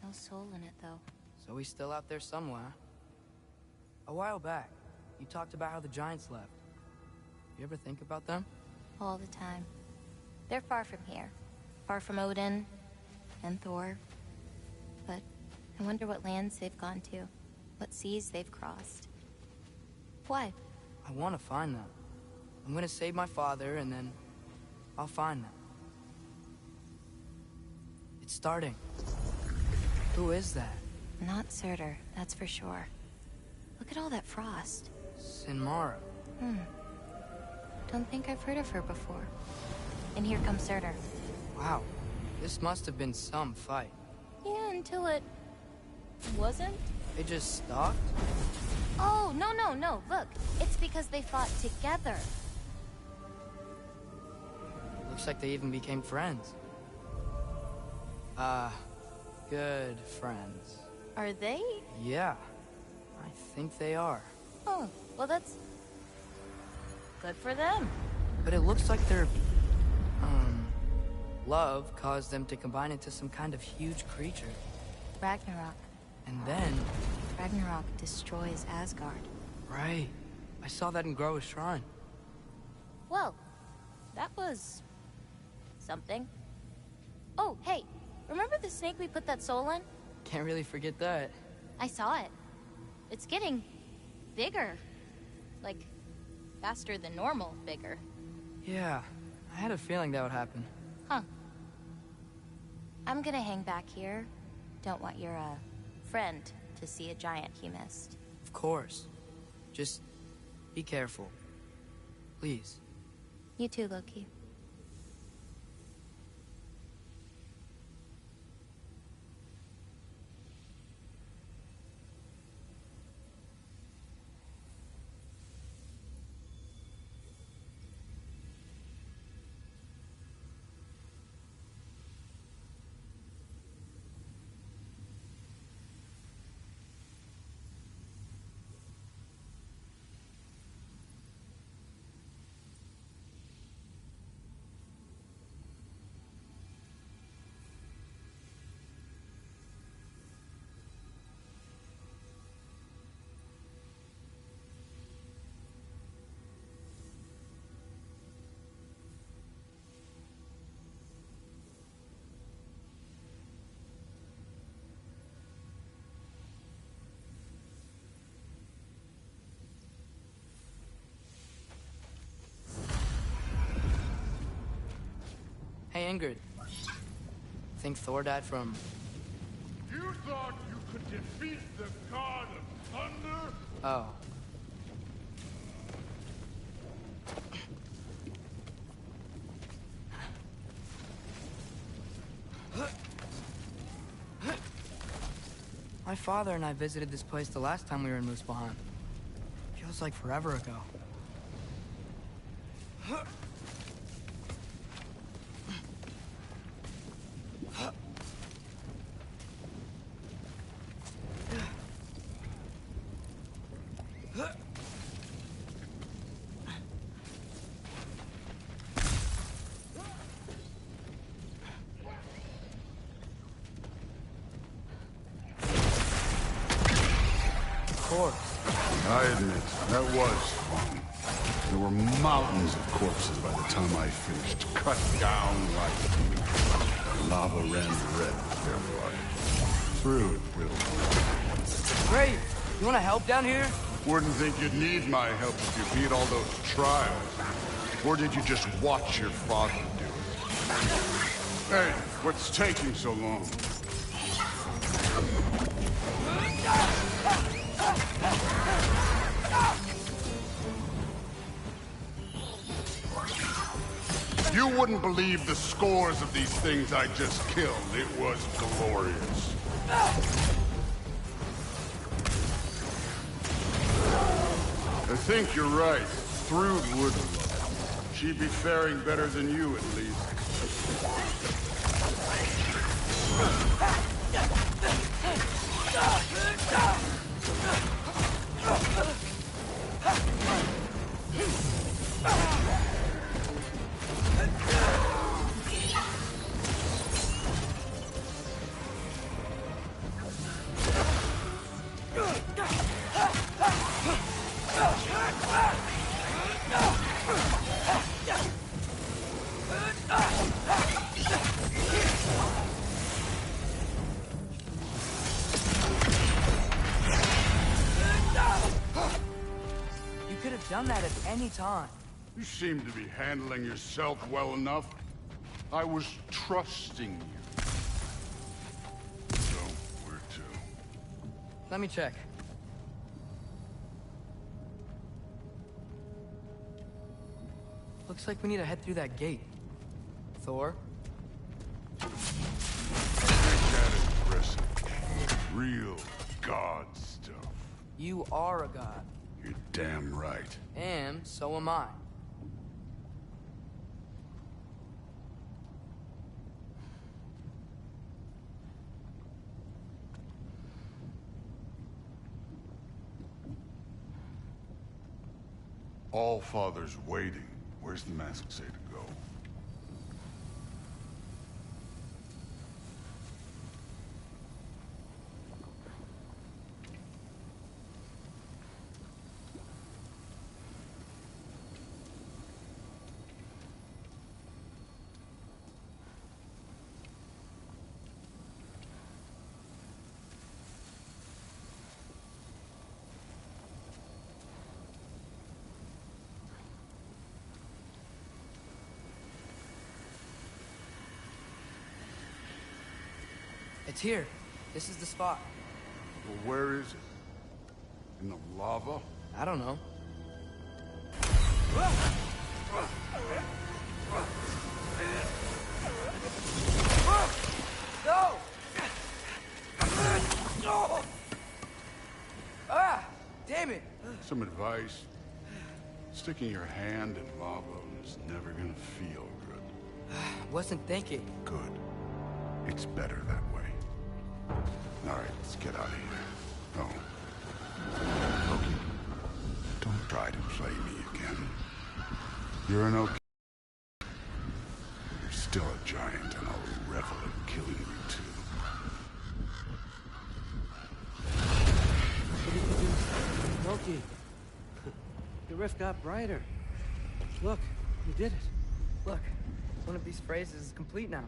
S8: No soul in it, though.
S9: So he's still out there somewhere. A while back, you talked about how the giants left. You ever think about them?
S8: All the time. They're far from here. Far from Odin and Thor. But I wonder what lands they've gone to. What seas they've crossed. Why?
S9: I want to find them. I'm gonna save my father, and then I'll find them. It's starting. Who is that?
S8: Not Surtur, that's for sure. Look at all that frost.
S9: Sinmara.
S8: Don't think I've heard of her before. And here comes Surtur.
S9: Wow. This must have been some fight.
S8: Yeah, until it... wasn't?
S9: They just stopped?
S8: Oh, no. Look, it's because they fought together.
S9: Looks like they even became friends. Good friends.
S8: Are they?
S9: Yeah. I think they are.
S8: Oh, well that's... good for them.
S9: But it looks like their... love caused them to combine into some kind of huge creature.
S8: Ragnarok.
S9: And then...
S8: Ragnarok destroys Asgard.
S9: Right. I saw that in Groa's shrine.
S8: Well, was... something. Oh, hey, remember the snake we put that soul in?
S9: Can't really forget that.
S8: I saw it. It's getting... bigger. Like, faster than normal bigger.
S9: Yeah, I had a feeling that would happen.
S8: Huh. I'm gonna hang back here. Don't want your, friend to see a giant he missed.
S9: Of course. Just be careful. Please.
S8: You too, Loki.
S9: Hey, Ingrid. Think Thor died from...
S18: You thought you could defeat the god of thunder?
S9: Oh. My father and I visited this place the last time we were in Muspelheim. Feels like forever ago.
S18: I admit, that was fun. There were mountains of corpses by the time I finished, cut down like lava ran red with their blood. Through it, Will.
S9: Great! You wanna help down here?
S18: Wouldn't think you'd need my help if you beat all those trials. Or did you just watch your father do it? Hey, what's taking so long? You wouldn't believe the scores of these things I just killed. It was glorious. I think you're right. Thrud would love it. She'd be faring better than you, at least.
S9: Done that at any time.
S18: You seem to be handling yourself well enough. I was trusting you. So, where to?
S9: Let me check. Looks like we need to head through that gate. Thor?
S18: I think that impressive. Real god stuff.
S9: You are a god.
S18: You're damn right.
S9: And so am I.
S18: All-Father's waiting. Where's the mask say to go?
S9: It's here. This is the spot.
S18: Well, where is it? In the lava?
S9: I don't know. No! Ah! Damn it!
S18: Some advice. Sticking your hand in lava is never gonna feel good.
S9: Wasn't thinking.
S18: Good. It's better that way. All right, let's get out of here. Oh. Loki, don't try to play me again. You're an okay. You're still a giant, and I'll revel in killing you too.
S13: What did you do? Loki. The rift got brighter. Look, you did it.
S9: Look, one of these phrases is complete now.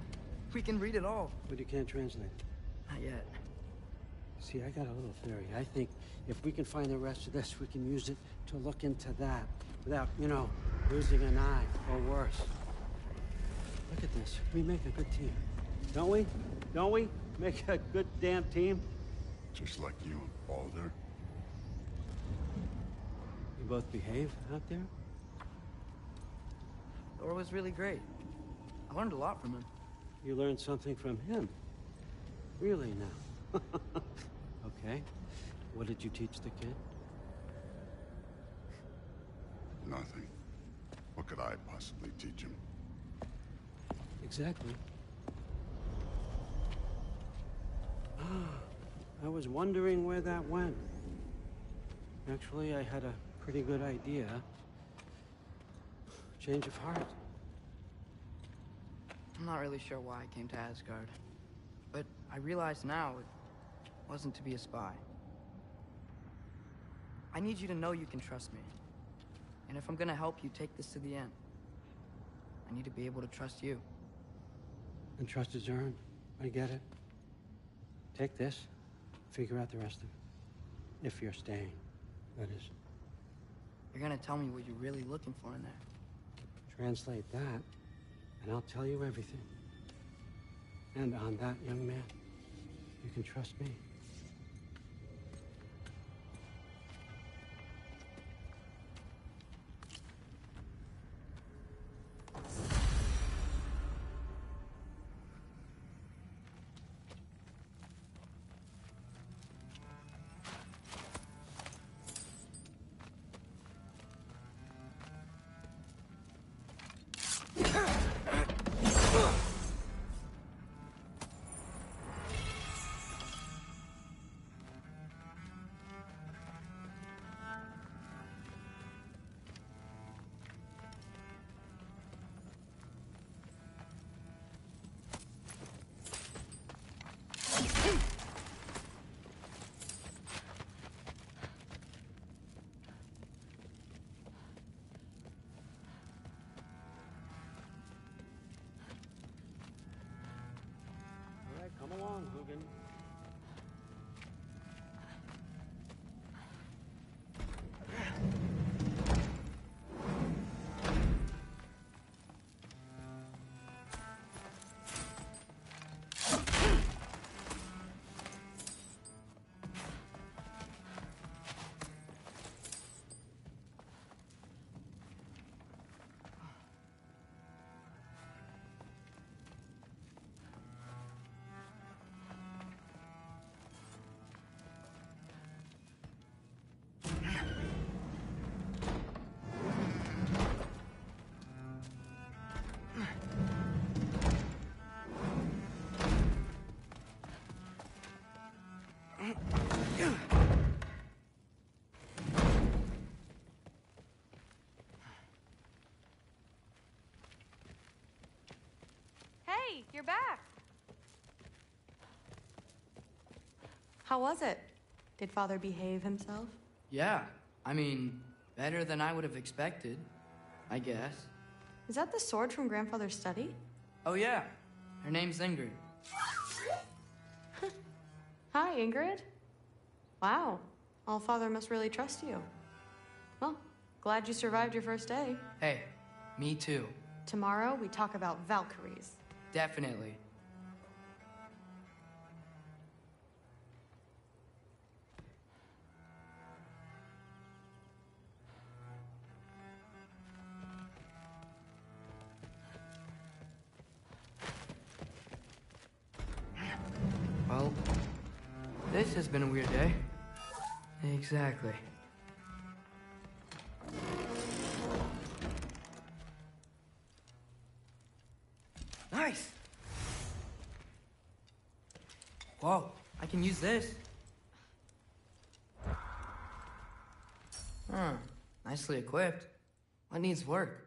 S9: We can read it all.
S13: But you can't translate.
S9: Not yet.
S13: See, I got a little theory. I think if we can find the rest of this, we can use it to look into that without, you know, losing an eye or worse. Look at this. We make a good team. Don't we? Don't we? Make a good damn team?
S18: Just like you and Balder.
S13: You both behave out there?
S9: Thor was really great. I learned a lot from him.
S13: You learned something from him? Really now? Okay. What did you teach the kid?
S18: Nothing. What could I possibly teach him?
S13: Exactly. I was wondering where that went. Actually, I had a pretty good idea. Change of heart.
S9: I'm not really sure why I came to Asgard. But I realize now it wasn't to be a spy. I need you to know you can trust me. And if I'm gonna help you take this to the end, I need to be able to trust you.
S13: And trust is earned. I get it. Take this, figure out the rest of it. If you're staying, that is.
S9: You're gonna tell me what you're really looking for in there.
S13: Translate that, and I'll tell you everything. And on that, young man, you can trust me. Come along, Hugin.
S3: Hey, you're back.
S19: How was it? Did Father behave himself?
S9: Yeah, I mean, better than I would have expected, I guess.
S19: Is that the sword from Grandfather's study?
S9: Oh yeah, her name's Ingrid.
S19: Hi, Ingrid. Wow, All-Father must really trust you. Well, glad you survived your first day.
S9: Hey, me too.
S19: Tomorrow, we talk about Valkyries.
S9: Definitely. this has been a weird day. Exactly. Nice! Whoa, I can use this. Nicely equipped. What needs work?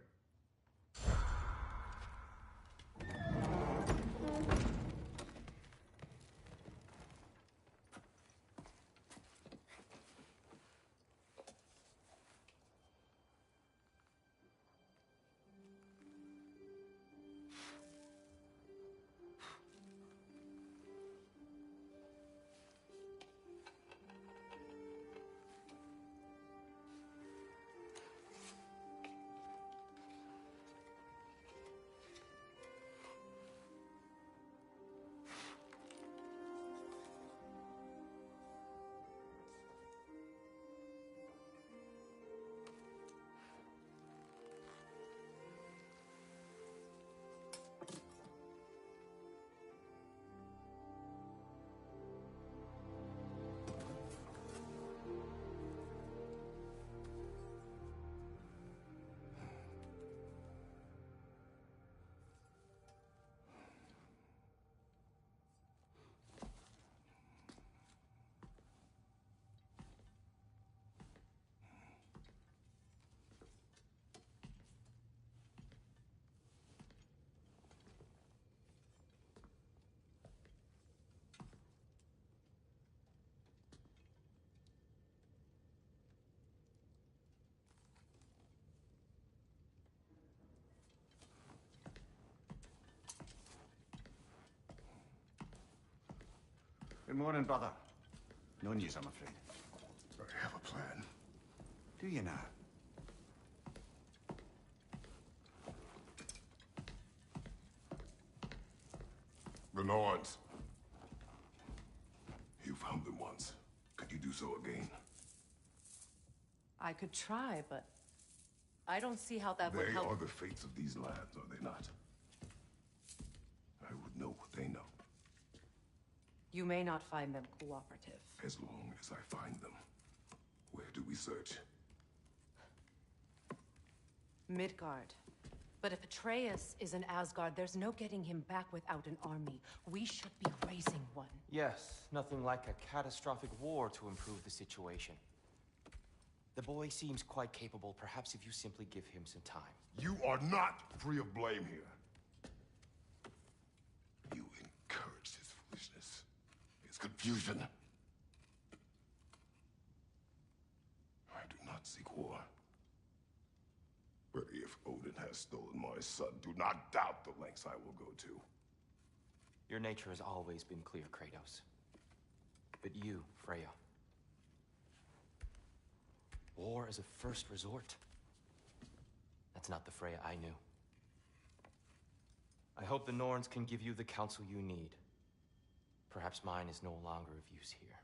S7: Good morning, brother. No news, I'm afraid.
S1: I have a plan.
S7: Do you now?
S1: The Norns. You found them once. Could you do so again?
S2: I could try, but I don't see how that would help.
S1: They are the fates of these lands, are they not? I would know what they know.
S2: You may not find them cooperative.
S1: As long as I find them. Where do we search?
S2: Midgard. But if Atreus is in Asgard, there's no getting him back without an army. We should be raising one.
S12: Yes, nothing like a catastrophic war to improve the situation. The boy seems quite capable. Perhaps if you simply give him some time.
S1: You are not free of blame here. You encouraged his foolishness. His confusion. I do not seek war. But if Odin has stolen my son, do not doubt the lengths I will go to.
S12: Your nature has always been clear, Kratos. But you, Freya. War as a first resort. That's not the Freya I knew. I hope the Norns can give you the counsel you need. Perhaps mine is no longer of use here.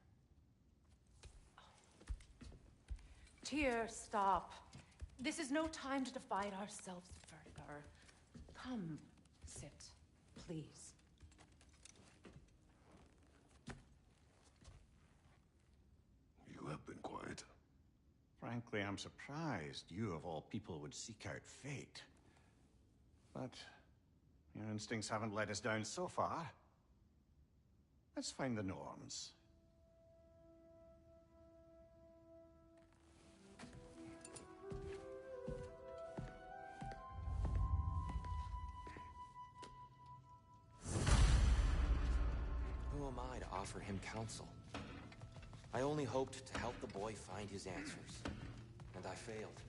S2: Tyr, stop. This is no time to divide ourselves further. Come, sit, please.
S1: You have been quiet.
S7: Frankly, I'm surprised you, of all people, would seek out fate. But your instincts haven't let us down so far. Let's find the Norns.
S12: Who am I to offer him counsel? I only hoped to help the boy find his answers. And I failed.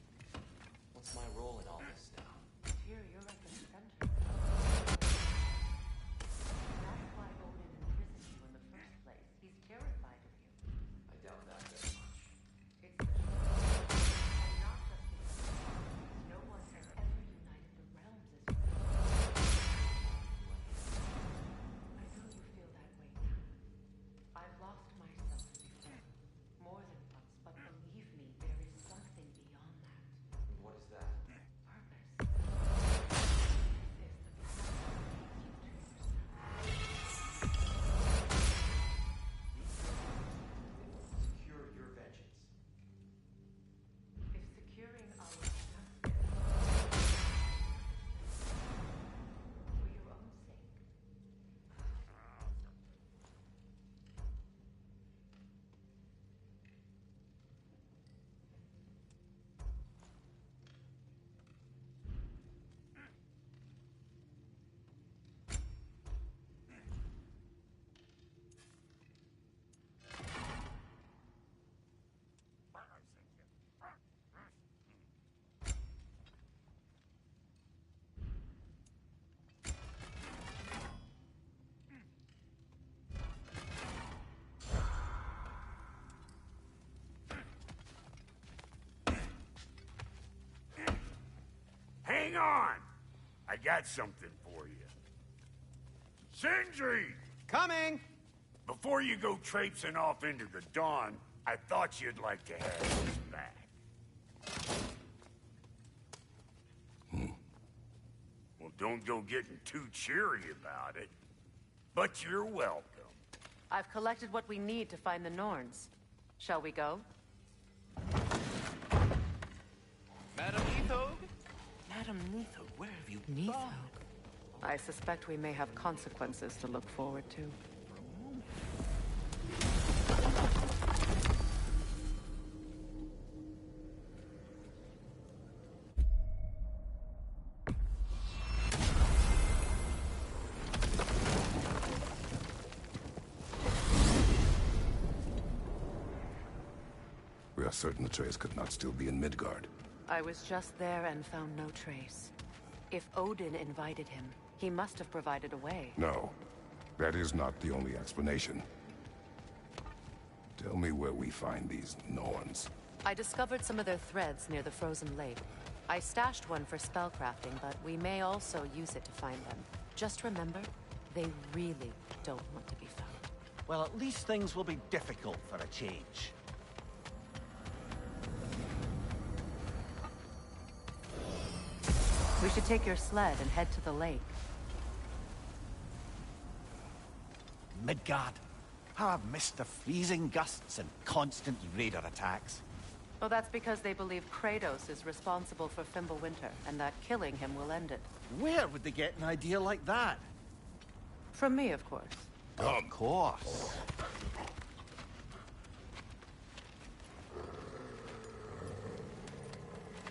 S12: What's my role in all this now?
S2: Tyr, you're at the center. That's why Odin imprisoned you in the first place. He's terrified of you.
S12: I doubt that very much.
S2: It's the truth. And not just because no one has ever united the realms as you have. I know you feel that way now. I've lost myself before. More than once, but believe me, there is something beyond that.
S12: What is that?
S2: Our
S6: Hang on! I got something for you. Sindri!
S7: Coming!
S6: Before you go traipsing off into the dawn, I thought you'd like to have this back. Well, don't go getting too cheery about it. But you're welcome.
S2: I've collected what we need to find the Norns. Shall we go?
S12: Madam Neathog?
S11: Madam Neathog, where have you
S2: Neathog? I suspect we may have consequences to look forward to.
S1: We are certain Atreus could not still be in Midgard.
S2: I was just there and found no trace. If Odin invited him, he must have provided a way.
S1: No, that is not the only explanation. Tell me where we find these Norns.
S2: I discovered some of their threads near the frozen lake. I stashed one for spellcrafting, but we may also use it to find them. Just remember, they really don't want to be found.
S12: Well, at least things will be difficult for a change.
S2: We should take your sled and head to the lake.
S12: Midgard. How I've missed the freezing gusts and constant raider attacks.
S2: Well, that's because they believe Kratos is responsible for Fimbulwinter, and that killing him will end it.
S12: Where would they get an idea like that?
S2: From me, of course.
S12: Of course.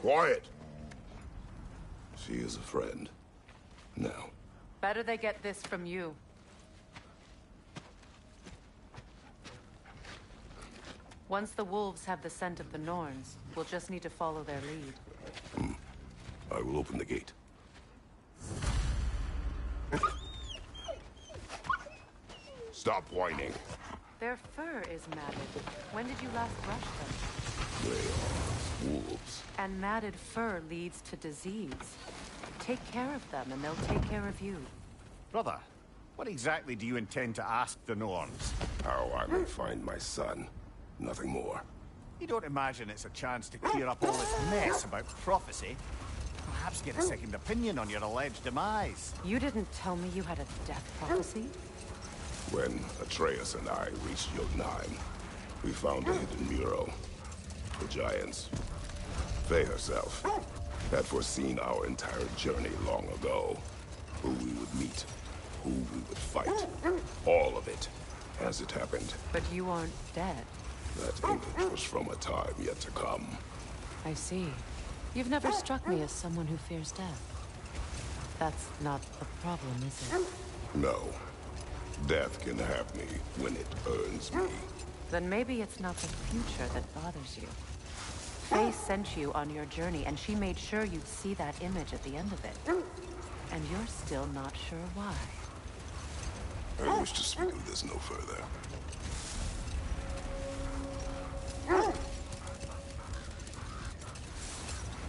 S1: Quiet! She is a friend. Now.
S2: Better they get this from you. Once the wolves have the scent of the Norns, we'll just need to follow their lead.
S1: I will open the gate. Stop whining.
S2: Their fur is matted. When did you last brush them?
S1: They are wolves.
S2: And matted fur leads to disease. Take care of them, and they'll take care of you.
S7: Brother, what exactly do you intend to ask the Norns?
S1: How I may find my son. Nothing more.
S7: You don't imagine it's a chance to clear up all this mess about prophecy? Perhaps get a second opinion on your alleged demise.
S2: You didn't tell me you had a death prophecy?
S1: When Atreus and I reached Jotunheim, we found a hidden mural. The Giants, Faye herself, had foreseen our entire journey long ago. Who we would meet, who we would fight. All of it, as it happened.
S2: But you aren't dead.
S1: That image was from a time yet to come.
S2: I see. You've never struck me as someone who fears death. That's not the problem, is it?
S1: No. Death can have me when it earns me.
S2: Then maybe it's not the future that bothers you. Faye sent you on your journey, and she made sure you'd see that image at the end of it. And you're still not sure why.
S1: I wish to speak of this no further.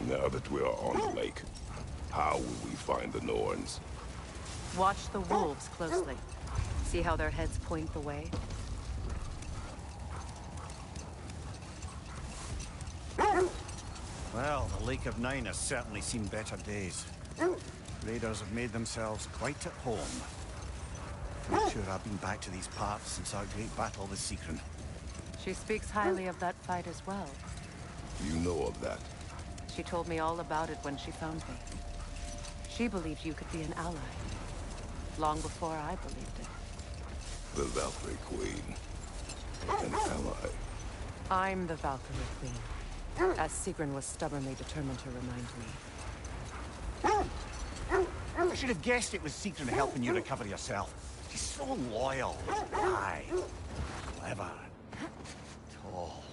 S1: Now that we are on the lake, how will we find the Norns?
S2: Watch the wolves closely. See how their heads point the way?
S7: Well, the Lake of Nine has certainly seen better days. Raiders have made themselves quite at home. Not sure I've been back to these parts since our great battle with Sigrun.
S2: She speaks highly of that fight as well.
S1: You know of that?
S2: She told me all about it when she found me. She believed you could be an ally. Long before I believed it.
S1: The Valkyrie Queen. An ally.
S2: I'm the Valkyrie Queen. As Sigrun was stubbornly determined to remind me.
S7: I should have guessed it was Sigrun helping you recover yourself. She's so loyal. Aye. Clever. Tall.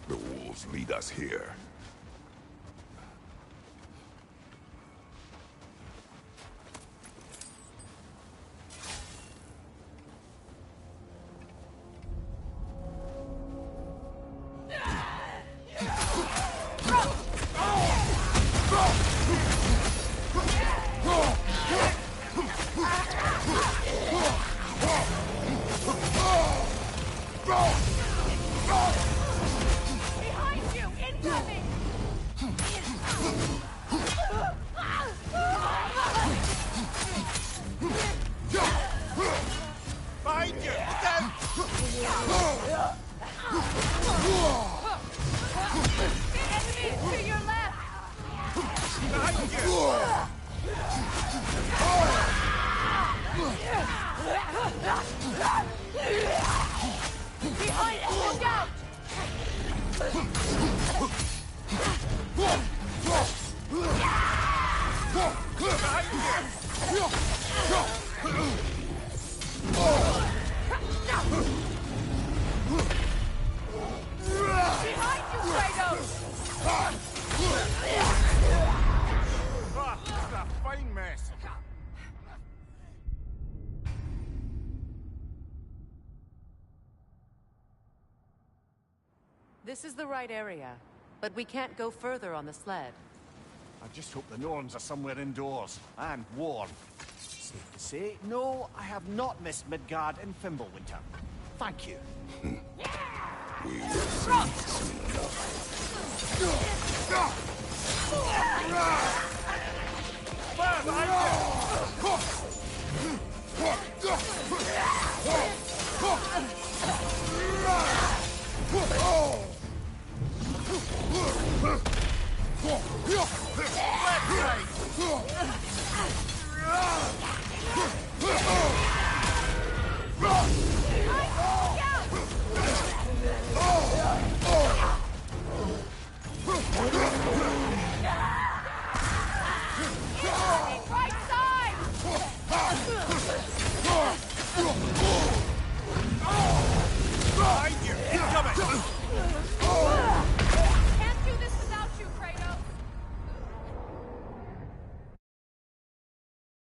S1: The wolves lead us here.
S3: Behind you, Kratos!
S6: This is a fine mess.
S2: This is the right area, but we can't go further on the sled.
S12: I just hope the Norns are somewhere indoors, and warm. Safe to say, no, I have not missed Midgard in Fimbulwinter. Thank you.
S1: We will see soon enough.